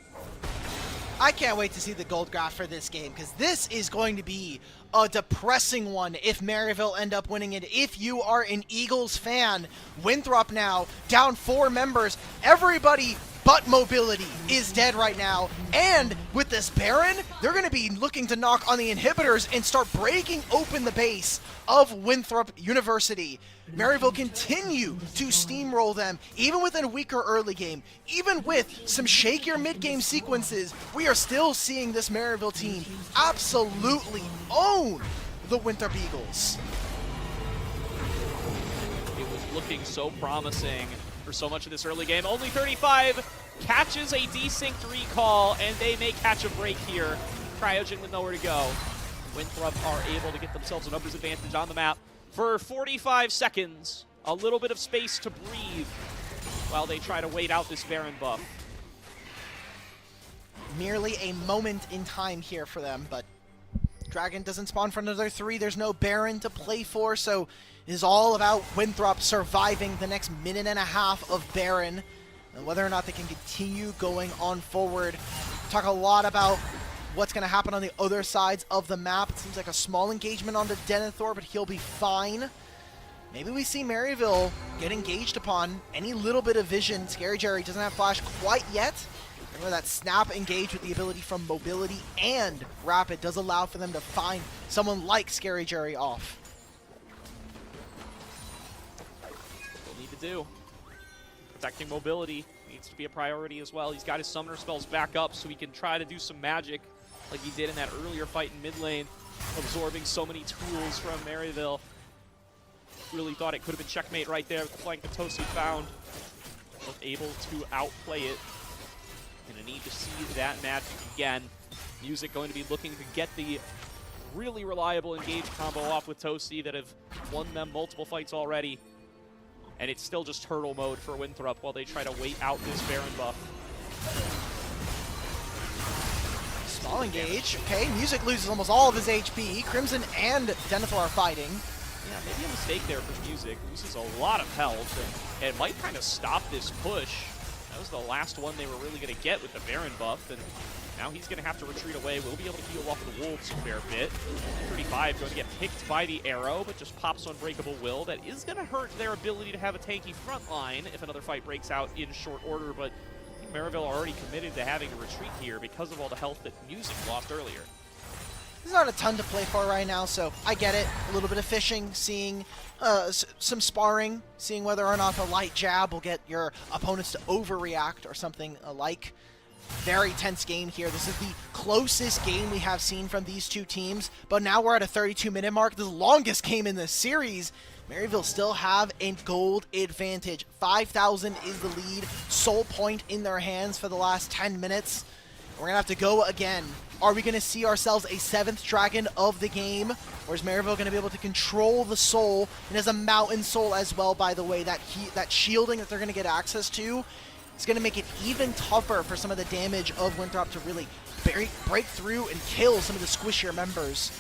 I can't wait to see the gold graph for this game, because this is going to be a depressing one if Maryville end up winning it. If you are an Eagles fan, Winthrop now down 4 members. Everybody but mobility is dead right now. And with this Baron, they're going to be looking to knock on the inhibitors and start breaking open the base of Winthrop University. Maryville continue to steamroll them, even within a weaker early game. Even with some shakier mid-game sequences, we are still seeing this Maryville team absolutely own the Winthrop Eagles. It was looking so promising for so much of this early game. Only 35 catches a desynced recall, and they may catch a break here. Cryogen with nowhere to go. Winthrop are able to get themselves a numbers advantage on the map for 45 seconds. A little bit of space to breathe while they try to wait out this Baron buff. Merely a moment in time here for them, but Dragon doesn't spawn for another 3. There's no Baron to play for, so it is all about Winthrop surviving the next minute and a half of Baron, and whether or not they can continue going on forward. Talk a lot about what's going to happen on the other sides of the map. It seems like a small engagement on the Denethor, but he'll be fine. Maybe we see Maryville get engaged upon. Any little bit of vision. Scary Jerry doesn't have flash quite yet. Remember that snap engage with the ability from mobility and rapid does allow for them to find someone like Scary Jerry off. What they need to do. protecting mobility needs to be a priority as well. He's got his summoner spells back up so he can try to do some magic like he did in that earlier fight in mid lane, absorbing so many tools from Maryville. Really thought it could have been checkmate right there with the flank that Toasty found. Was able to outplay it. Gonna need to see that magic again. Music going to be looking to get the really reliable engage combo off with Toasty that have won them multiple fights already. And it's still just turtle mode for Winthrop while they try to wait out this Baron buff. Small engage. Okay, Music loses almost all of his HP. Crimson and Denethor are fighting. Yeah, maybe a mistake there for Music. Loses a lot of health, and it might kind of stop this push. That was the last one they were really going to get with the Baron buff, and now he's going to have to retreat away. We'll be able to heal off the Wolves a fair bit. 35 going to get picked by the arrow, but just pops Unbreakable Will. That is going to hurt their ability to have a tanky front line if another fight breaks out in short order, but I think Maryville already committed to having to retreat here because of all the health that Music lost earlier. There's not a ton to play for right now, so I get it. A little bit of fishing, seeing some sparring, seeing whether or not the light jab will get your opponents to overreact or something alike. Very tense game here. This is the closest game we have seen from these two teams, but now we're at a 32-minute mark, the longest game in this series. Maryville still have a gold advantage. 5,000 is the lead, soul point in their hands for the last 10 minutes. We're going to have to go again. Are we going to see ourselves a 7th dragon of the game? Or is Maryville going to be able to control the soul? And as a mountain soul as well, by the way, that shielding that they're going to get access to is going to make it even tougher for some of the damage of Winthrop to really break through and kill some of the squishier members.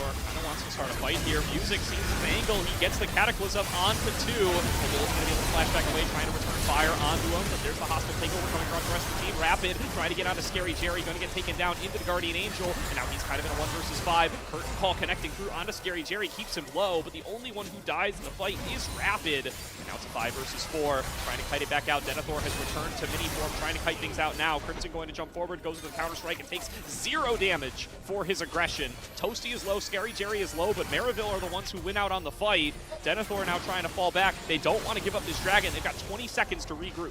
Kind of wants to start a fight here. Music sees his angle. He gets the Cataclysm onto 2. Mobile's going to be able to flash back away, trying to return fire onto him. But there's the hostile takeover coming across the rest of the team. Rapid trying to get onto Scary Jerry. Going to get taken down into the Guardian Angel. And now he's kind of in a 1 versus 5. Curtain Call connecting through onto Scary Jerry. Keeps him low. But the only one who dies in the fight is Rapid. And now it's a 5 versus 4. Trying to kite it back out. Denethor has returned to mini form. Trying to kite things out now. Crimson going to jump forward. Goes to the counter strike and takes 0 damage for his aggression. Toasty is low. Scary Jerry is low. But Maryville are the ones who win out on the fight. Denethor now trying to fall back. They don't want to give up this dragon. They've got 20 seconds to regroup.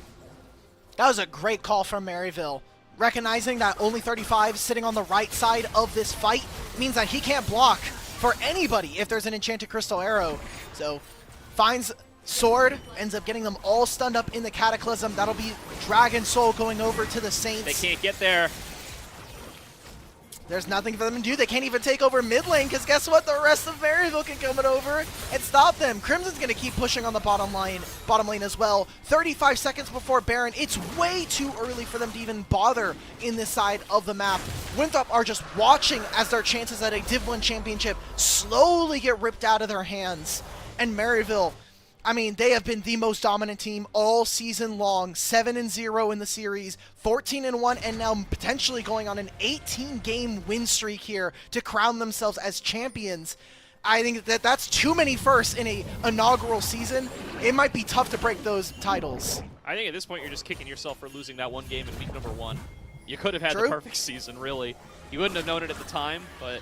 That was a great call from Maryville. Recognizing that only 35 sitting on the right side of this fight means that he can't block for anybody if there's an Enchanted Crystal Arrow. So finds Sword, ends up getting them all stunned up in the Cataclysm. That'll be Dragon Soul going over to the Saints. They can't get there. There's nothing for them to do. They can't even take over mid lane, because guess what? The rest of Maryville can come over and stop them. Crimson's going to keep pushing on the bottom lane as well. 35 seconds before Baron. It's way too early for them to even bother in this side of the map. Winthrop are just watching as their chances at a Div 1 championship slowly get ripped out of their hands. And Maryville, I mean, they have been the most dominant team all season long. 7-0 in the series, 14-1, and now potentially going on an 18-game win streak here to crown themselves as champions. I think that that's too many firsts in a inaugural season. It might be tough to break those titles. I think at this point you're just kicking yourself for losing that one game in week number 1. You could have had True. the perfect season, really. You wouldn't have known it at the time, but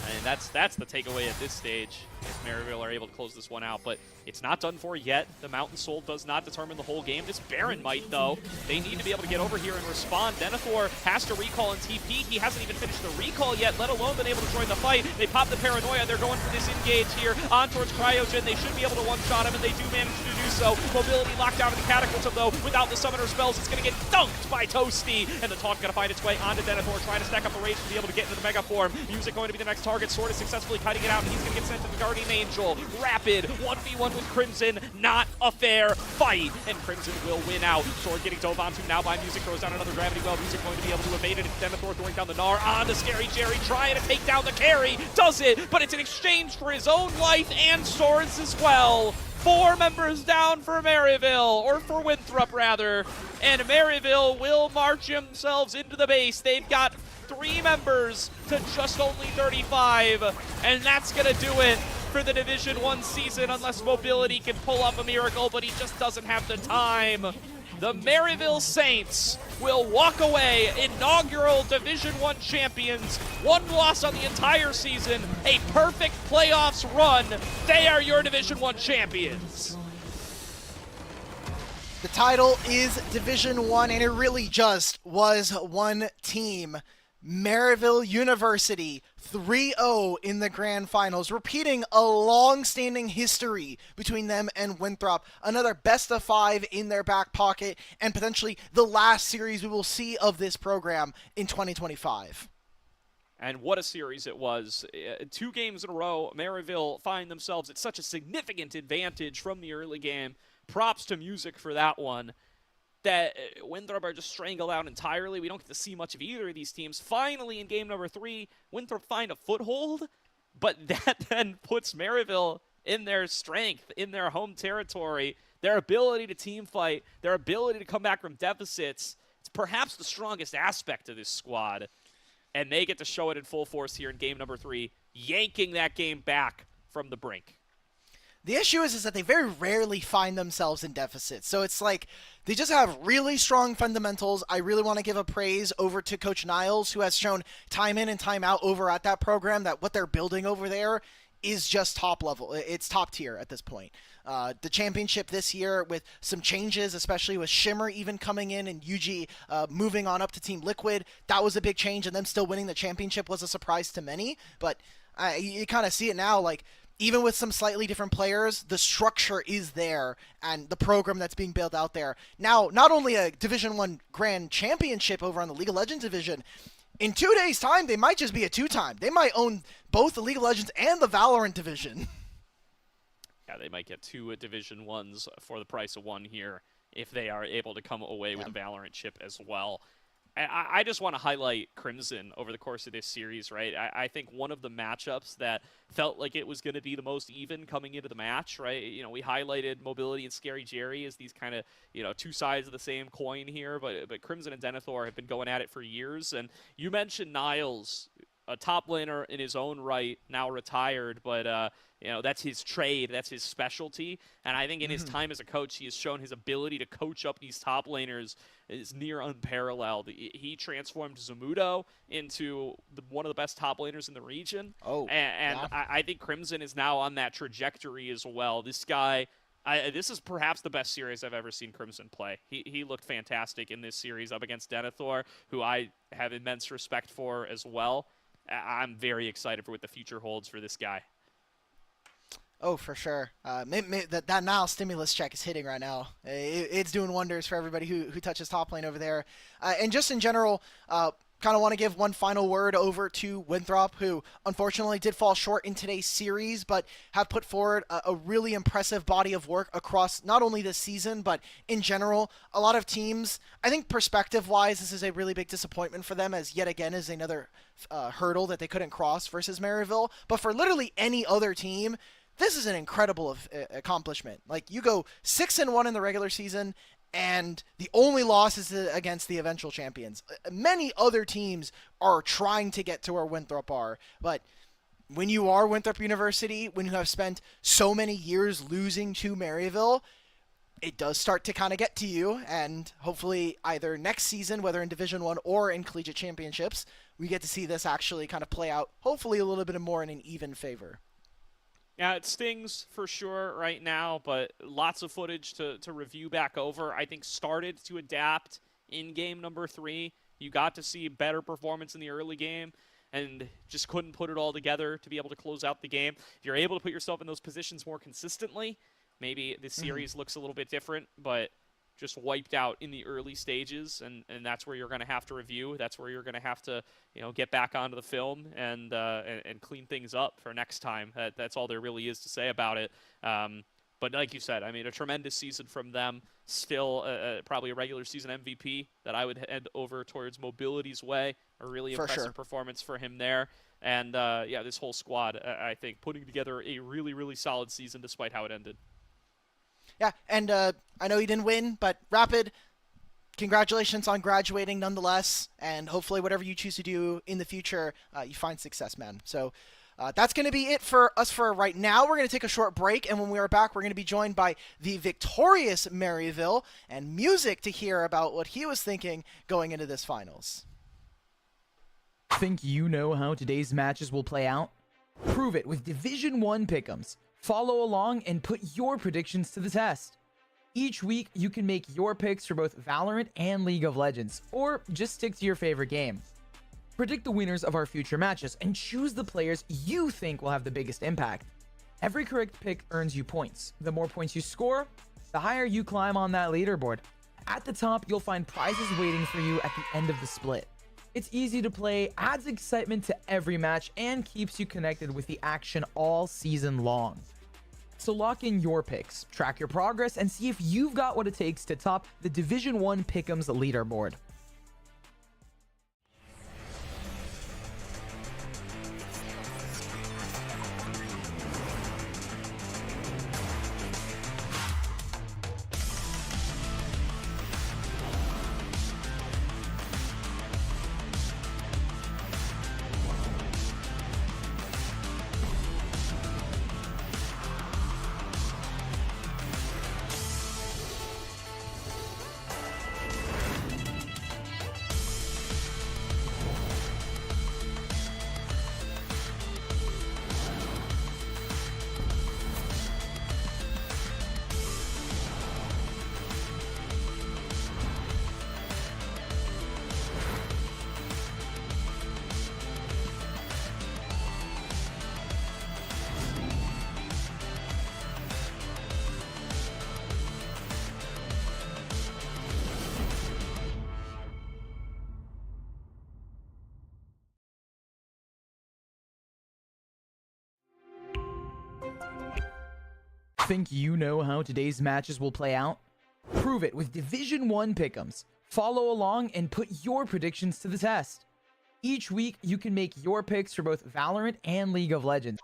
I mean, that's the takeaway at this stage. If Maryville are able to close this one out, but it's not done for yet. The Mountain Soul does not determine the whole game. This Baron might, though. They need to be able to get over here and respond. Denethor has to recall and TP. He hasn't even finished the recall yet, let alone been able to join the fight. They pop the Paranoia. They're going for this engage here on towards Cryogen. They should be able to one-shot him, and they do manage to do so. Mobility locked down in the Cataclysm, though. Without the Summoner spells, it's going to get dunked by Toasty. And the taunt's going to find its way onto Denethor, trying to stack up the rage to be able to get into the Mega Form. Music going to be the next target. Sword is successfully cutting it out, and he's going to get sent to the Guardian Angel. Rapid 1v1 with Crimson, not a fair fight, and Crimson will win out. Sword getting dove onto now by Music, throws down another gravity well. Music going to be able to evade it. Denethor throwing down the Gnar onto Scary Jerry, trying to take down the carry. Does it, but it's in exchange for his own life and Swords as well. 4 members down for Maryville, or for Winthrop rather, and Maryville will march themselves into the base. They've got 3 members to just only 35, and that's gonna do it for the Division 1 season, unless Mobility can pull off a miracle, but he just doesn't have the time. The Maryville Saints will walk away inaugural Division 1 champions. 1 loss on the entire season, a perfect playoffs run. They are your Division 1 champions. The title is Division 1, and it really just was one team. Maryville University 3-0 in the grand finals, repeating a long-standing history between them and Winthrop. Another best of 5 in their back pocket, and potentially the last series we will see of this program in 2025. And what a series it was. 2 games in a row, Maryville find themselves at such a significant advantage from the early game. Props to Music for that one. That Winthrop are just strangled out entirely. We don't get to see much of either of these teams. Finally, in game number 3, Winthrop find a foothold, but that then puts Maryville in their strength, in their home territory, their ability to team fight, their ability to come back from deficits. It's perhaps the strongest aspect of this squad, and they get to show it in full force here in game number 3, yanking that game back from the brink. The issue is that they very rarely find themselves in deficit. So it's like they just have really strong fundamentals. I really want to give a praise over to Coach Niles, who has shown time in and time out over at that program that what they're building over there is just top level. It's top tier at this point. The championship this year with some changes, especially with Shimmer even coming in and UG moving on up to Team Liquid, that was a big change, and them still winning the championship was a surprise to many. But you kind of see it now, like, even with some slightly different players, the structure is there and the program that's being built out there. Now, not only a Division 1 Grand Championship over on the League of Legends division, in 2 days' time, they might just be a 2-time. They might own both the League of Legends and the Valorant division. Yeah, they might get 2 Division 1s for the price of 1 here if they are able to come away with a Valorant chip as well. I just want to highlight Crimson over the course of this series, right? I think one of the matchups that felt like it was going to be the most even coming into the match, right? You know, we highlighted Mobility and Scary Jerry as these kind of, you know, 2 sides of the same coin here, but Crimson and Denethor have been going at it for years. And you mentioned Niles, a top laner in his own right, now retired, but you know, that's his trade, that's his specialty. And I think in his time as a coach, he has shown his ability to coach up these top laners is near unparalleled. He transformed Zamudo into one of the best top laners in the region. I think Crimson is now on that trajectory as well. This guy, this is perhaps the best series I've ever seen Crimson play. He looked fantastic in this series up against Denethor, who I have immense respect for as well. I'm very excited for what the future holds for this guy. Oh, for sure. That Nile stimulus check is hitting right now. It's doing wonders for everybody who touches top lane over there. And just in general, kind of want to give one final word over to Winthrop, who unfortunately did fall short in today's series, but have put forward a really impressive body of work across not only this season, but in general. A lot of teams, I think perspective-wise, this is a really big disappointment for them, as yet again is another hurdle that they couldn't cross versus Maryville. But for literally any other team, this is an incredible accomplishment. Like, you go 6-1 in the regular season, and the only loss is against the eventual champions. Many other teams are trying to get to where Winthrop are, but when you are Winthrop University, when you have spent so many years losing to Maryville, it does start to kind of get to you, and hopefully either next season, whether in Division 1 or in Collegiate Championships, we get to see this actually kind of play out, hopefully a little bit more in an even favor. Yeah, it stings for sure right now, but lots of footage to review back over. I think started to adapt in game number 3. You got to see better performance in the early game and just couldn't put it all together to be able to close out the game. If you're able to put yourself in those positions more consistently, maybe the series looks a little bit different, but just wiped out in the early stages, and that's where you're going to have to review. That's where you're going to have to, you know, get back onto the film and clean things up for next time. That's all there really is to say about it. But like you said, I mean, a tremendous season from them. Still, probably a regular season MVP that I would head over towards Mobility's way. A really impressive performance for him there. And yeah, this whole squad, I think, putting together a really, really solid season despite how it ended. Yeah, and I know you didn't win, but Rapid, congratulations on graduating nonetheless, and hopefully whatever you choose to do in the future, you find success, man. So that's going to be it for us for right now. We're going to take a short break, and when we are back, we're going to be joined by the victorious Maryville and Music to hear about what he was thinking going into this finals. Think you know how today's matches will play out? Prove it with Division 1 pick'ems. Follow along and put your predictions to the test. Each week, you can make your picks for both Valorant and League of Legends, or just stick to your favorite game. Predict the winners of our future matches and choose the players you think will have the biggest impact. Every correct pick earns you points. The more points you score, the higher you climb on that leaderboard. At the top, you'll find prizes waiting for you at the end of the split. It's easy to play, adds excitement to every match, and keeps you connected with the action all season long. So lock in your picks, track your progress, and see if you've got what it takes to top the Division 1 Pick'ems leaderboard. Think you know how today's matches will play out? Prove it with Division 1 Pick'ems. Follow along and put your predictions to the test. Each week, you can make your picks for both Valorant and League of Legends.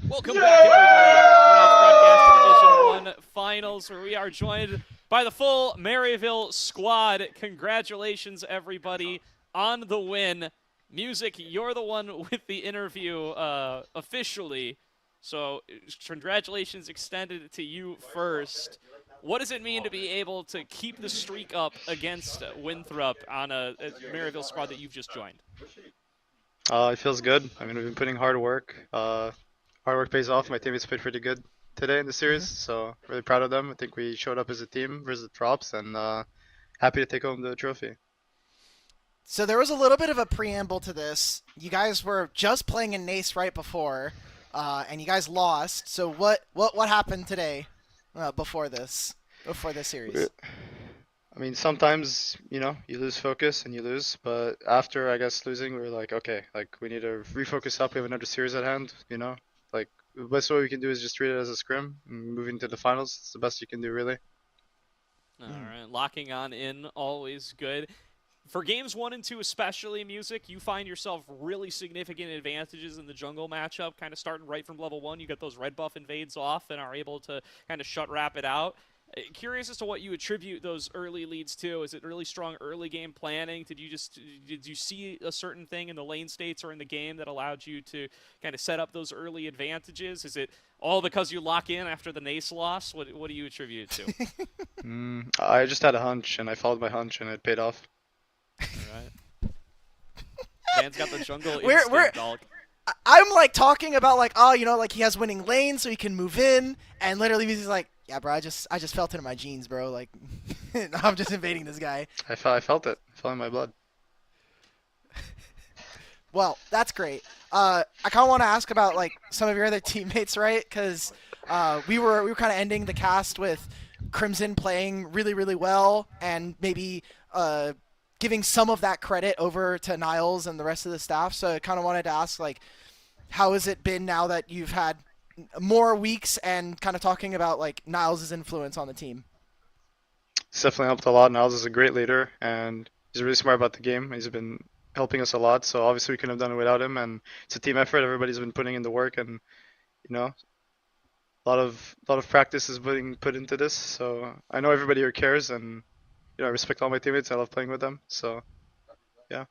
Welcome back, everybody, to tonight's broadcast of Division 1 Finals, where we are joined by the full Maryville squad. Congratulations, everybody, on the win. Music, you're the one with the interview officially, so congratulations extended to you first. What does it mean to be able to keep the streak up against Winthrop on a Maryville squad that you've just joined? It feels good. I mean, we've been putting hard work. Hard work pays off. My teammates played pretty good today in the series, so really proud of them. I think we showed up as a team versus the props, and happy to take home the trophy. So there was a little bit of a preamble to this. You guys were just playing in Nace right before, and you guys lost. So what happened today before this series? I mean, sometimes, you know, you lose focus and you lose, but after, I guess, losing, we were like, okay, like, we need to refocus up. We have another series at hand, you know? Like, the best way we can do is just treat it as a scrim and moving to the finals. It's the best you can do, really. All right, locking on in, always good. For games 1 and 2 especially, Music, you find yourself really significant advantages in the jungle matchup, kind of starting right from level 1. You get those red buff invades off and are able to kind of shut rapid out. Curious as to what you attribute those early leads to. Is it really strong early game planning? Did you see a certain thing in the lane states or in the game that allowed you to kind of set up those early advantages? Is it all because you lock in after the Nace loss? What do you attribute it to? I just had a hunch, and I followed my hunch, and it paid off. All right. Man's got the jungle instinct, dog. I'm like talking about like, oh, you know, like he has winning lanes so he can move in, and literally he's like, yeah, bro, I just felt it in my jeans, bro. Like, I'm just invading this guy. I felt it. It fell in my blood. Well, that's great. I kind of want to ask about like some of your other teammates, right? Because we were kind of ending the cast with Crimson playing really, really well, and maybe giving some of that credit over to Niles and the rest of the staff. So I kind of wanted to ask, like, how has it been now that you've had more weeks and kind of talking about like Niles' influence on the team? It's definitely helped a lot. Niles is a great leader, and he's really smart about the game. He's been helping us a lot, so obviously we couldn't have done it without him, and it's a team effort. Everybody's been putting in the work, and, you know, a lot of practice is being put into this, so I know everybody here cares, and, you know, I respect all my teammates. I love playing with them, so yeah.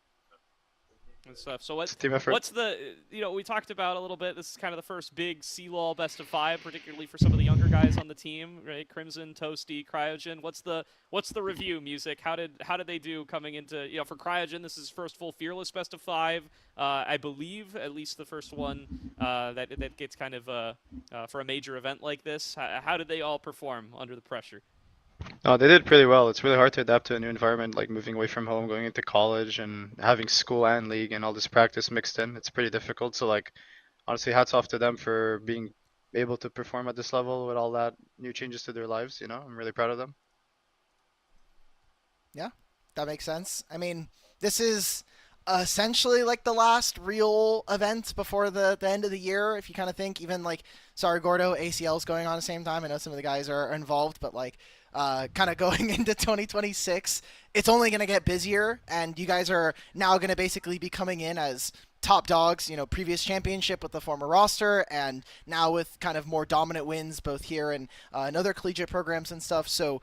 and stuff. So It's a team effort. what's the, we talked about a little bit, this is kind of the first big CLOL best of 5, particularly for some of the younger guys on the team, right? Crimson, Toasty, Cryogen. What's the review, Music? How did they do coming into, for Cryogen, this is first full Fearless best of 5. I believe at least the first one that gets kind of for a major event like this. How did they all perform under the pressure? No, they did pretty well. It's really hard to adapt to a new environment, like moving away from home, going into college, and having school and league and all this practice mixed in. It's pretty difficult. So, like, honestly, hats off to them for being able to perform at this level with all that new changes to their lives. I'm really proud of them. Yeah, that makes sense. I mean, this is essentially like the last real event before the end of the year. If you kind of think, even like, sorry, Gordo, ACL's going on at the same time. I know some of the guys are involved, but like, kind of going into 2026, it's only going to get busier, and you guys are now going to basically be coming in as top dogs, previous championship with the former roster, and now with kind of more dominant wins both here and in other collegiate programs and stuff. So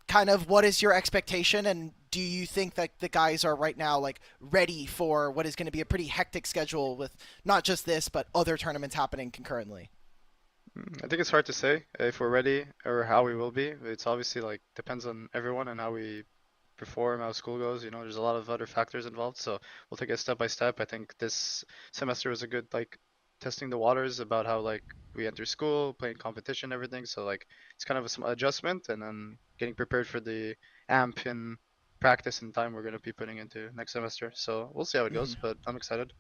kind of what is your expectation, and do you think that the guys are right now like ready for what is going to be a pretty hectic schedule with not just this, but other tournaments happening concurrently? I think it's hard to say if we're ready or how we will be. It's obviously like depends on everyone and how we perform, how school goes. There's a lot of other factors involved, so we'll take it step by step. I think this semester was a good like testing the waters about how like we enter school, playing competition, everything. So like it's kind of some adjustment and then getting prepared for the amp and practice and time we're gonna be putting into next semester. So we'll see how it goes, but I'm excited.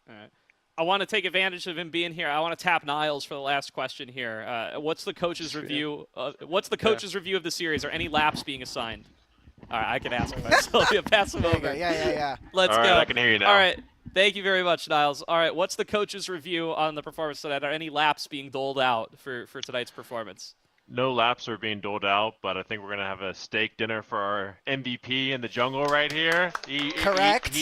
All right. I want to take advantage of him being here. I want to tap Niles for the last question here. What's the coach's review? What's the coach's review of the series? Are any laps being assigned? All right, I can ask him myself. Yeah, pass him over. Yeah. Let's All right, go. I can hear you now. All right. Thank you very much, Niles. All right, what's the coach's review on the performance tonight? Are any laps being doled out for tonight's performance? No laps are being doled out, but I think we're gonna have a steak dinner for our MVP in the jungle right here. Correct.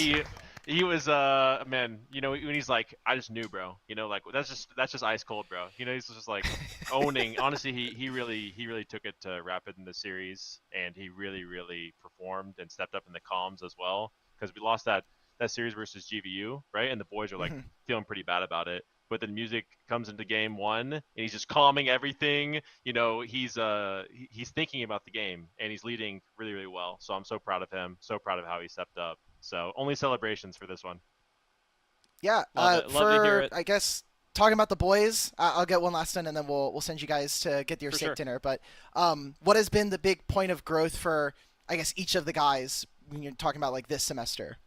He was man, when he's like, I just knew, bro. Like that's just ice cold, bro. He's just like owning. Honestly, he really took it to Rapid in the series, and he really performed and stepped up in the comms as well. Because we lost that series versus GVU, right? And the boys are like feeling pretty bad about it. But then Music comes into game 1 and he's just calming everything. He's thinking about the game and he's leading really well. So I'm so proud of him. So proud of how he stepped up. So only celebrations for this one. Yeah. Love to hear it. I guess talking about the boys, I'll get one last one and then we'll send you guys to get your steak dinner. But what has been the big point of growth for, I guess, each of the guys when you're talking about like this semester?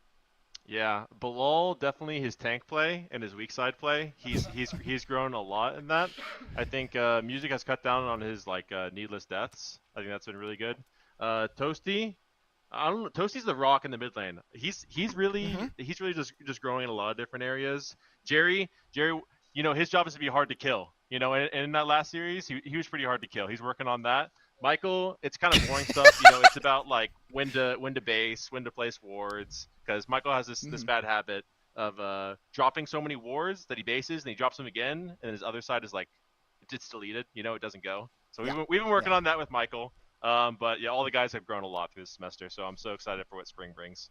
Yeah, Bilal, definitely his tank play and his weak side play. He's grown a lot in that. I think Music has cut down on his needless deaths. I think that's been really good. Toasty, I don't know. Toasty's the rock in the mid lane. He's really just growing in a lot of different areas. Jerry, his job is to be hard to kill. And in that last series, he was pretty hard to kill. He's working on that. Michael, it's kind of boring stuff. It's about like when to base, when to place wards. Because Michael has this bad habit of dropping so many wards that he bases and he drops them again, and his other side is like it's deleted. It doesn't go. So we've been working on that with Michael. But yeah, all the guys have grown a lot through this semester, so I'm so excited for what spring brings.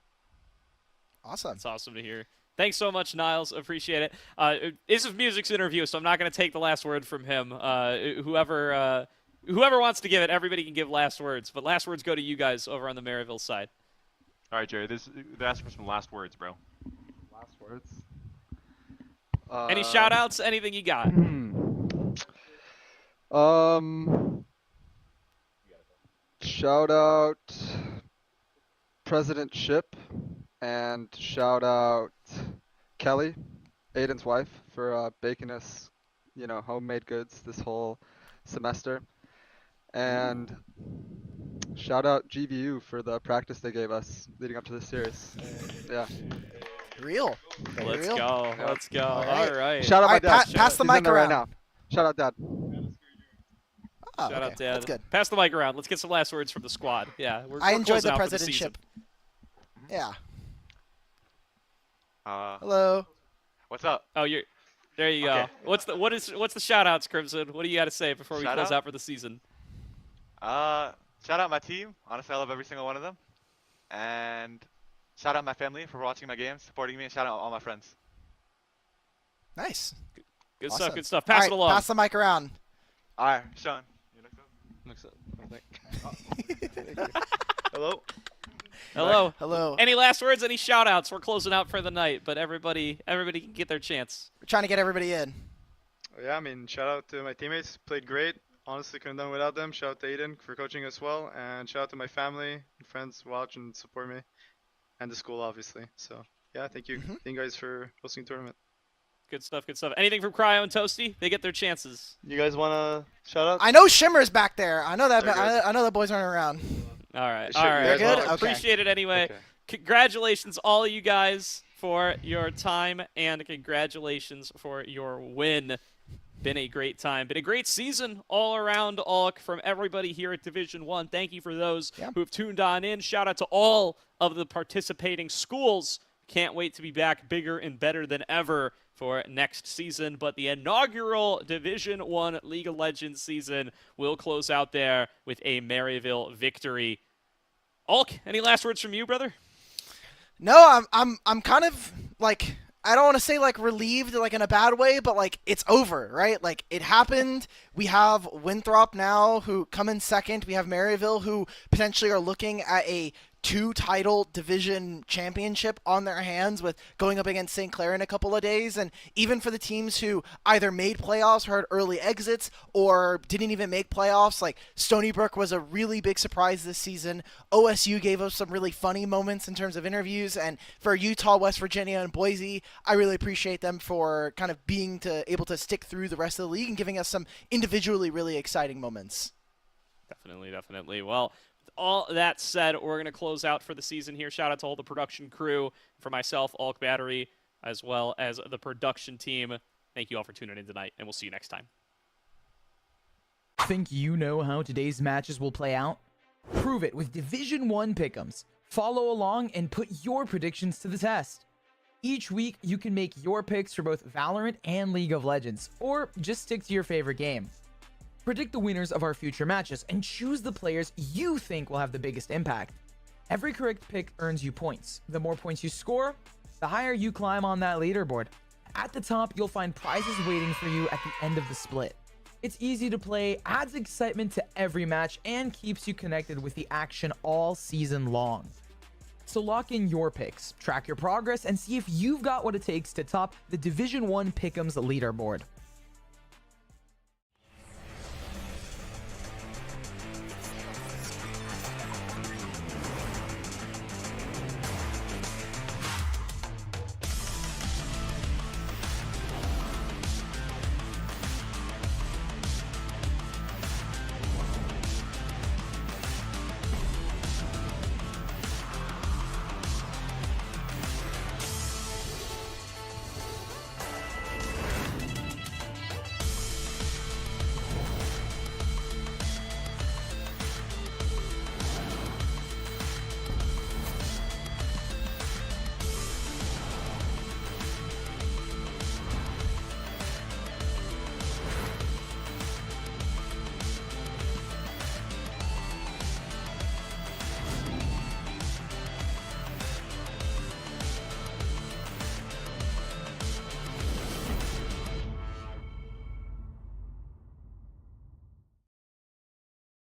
Awesome. It's awesome to hear. Thanks so much, Niles. Appreciate it. This is Music's interview, so I'm not going to take the last word from him. Whoever wants to give it, everybody can give last words. But last words go to you guys over on the Maryville side. All right, Jerry. They're asking for some last words, bro. Last words. Any shout-outs? Anything you got? Shout out President Ship and shout out Kelly, Aiden's wife, for baking us, homemade goods this whole semester. And shout out GVU for the practice they gave us leading up to this series. Yeah. Real. Let's real. go. Yeah. Let's go. All right. Shout out All my right, dad. pass the He's in mic there around. right now. Shout out dad. Oh, Shout okay. out, Dad. That's good. Pass the mic around. Let's get some last words from the squad. Yeah, I we're enjoyed closing the out for season. presidentship. Yeah. Hello. Hello. What's up? Oh, there you go. Okay. What's the shout outs, Crimson? What do you got to say before we Shout close out? out for the season? Shout out my team. Honestly, I love every single one of them. And Shout out my family for watching my games, supporting me, and shout out all my friends. Nice. Good Awesome. stuff. Good stuff. All Pass right, it along. pass the mic around. All right, Sean. Hello. Hello. Hello. Any last words? Any shout outs? We're closing out for the night, but everybody can get their chance. We're trying to get everybody in. Yeah, I mean, shout out to my teammates. Played great. Honestly, couldn't have done without them. Shout out to Aiden for coaching us well, and shout out to my family and friends who watch and support me, and the school, obviously. So yeah, thank you, thank you guys for hosting the tournament. Good stuff. Good stuff. Anything from Cryo and Toasty? They get their chances. You guys want to shout out? I know Shimmer's back there. I know that. They're good. I know the boys aren't around. All right. Sure, All you right. guys They're good? want- Okay. Appreciate it anyway. Okay. Congratulations, all of you guys, for your time, and congratulations for your win. Been a great time. Been a great season all around, Alk, from everybody here at Division 1. Thank you for those who have tuned on in. Shout out to all of the participating schools. Can't wait to be back bigger and better than ever for next season. But the inaugural Division 1 League of Legends season will close out there with a Maryville victory. Alk, any last words from you, brother? No, I'm kind of like, I don't want to say like relieved like in a bad way, but like it's over, right? Like it happened. We have Winthrop now who come in second. We have Maryville who potentially are looking at a 2-title division championship on their hands with going up against St. Clair in a couple of days. And even for the teams who either made playoffs or had early exits or didn't even make playoffs, like Stony Brook was a really big surprise this season. OSU gave us some really funny moments in terms of interviews. And for Utah, West Virginia, and Boise, I really appreciate them for kind of being able to stick through the rest of the league and giving us some individually really exciting moments. Definitely, definitely. Well, all that said, we're going to close out for the season here. Shout out to all the production crew, for myself, Alk Battery, as well as the production team. Thank you all for tuning in tonight, and we'll see you next time. Think you know how today's matches will play out? Prove it with Division 1 pick'ems. Follow along and put your predictions to the test. Each week, you can make your picks for both Valorant and League of Legends, or just stick to your favorite game. Predict the winners of our future matches and choose the players you think will have the biggest impact. Every correct pick earns you points. The more points you score, the higher you climb on that leaderboard. At the top, you'll find prizes waiting for you at the end of the split. It's easy to play, adds excitement to every match, and keeps you connected with the action all season long. So lock in your picks, track your progress, and see if you've got what it takes to top the Division 1 Pick'ems leaderboard.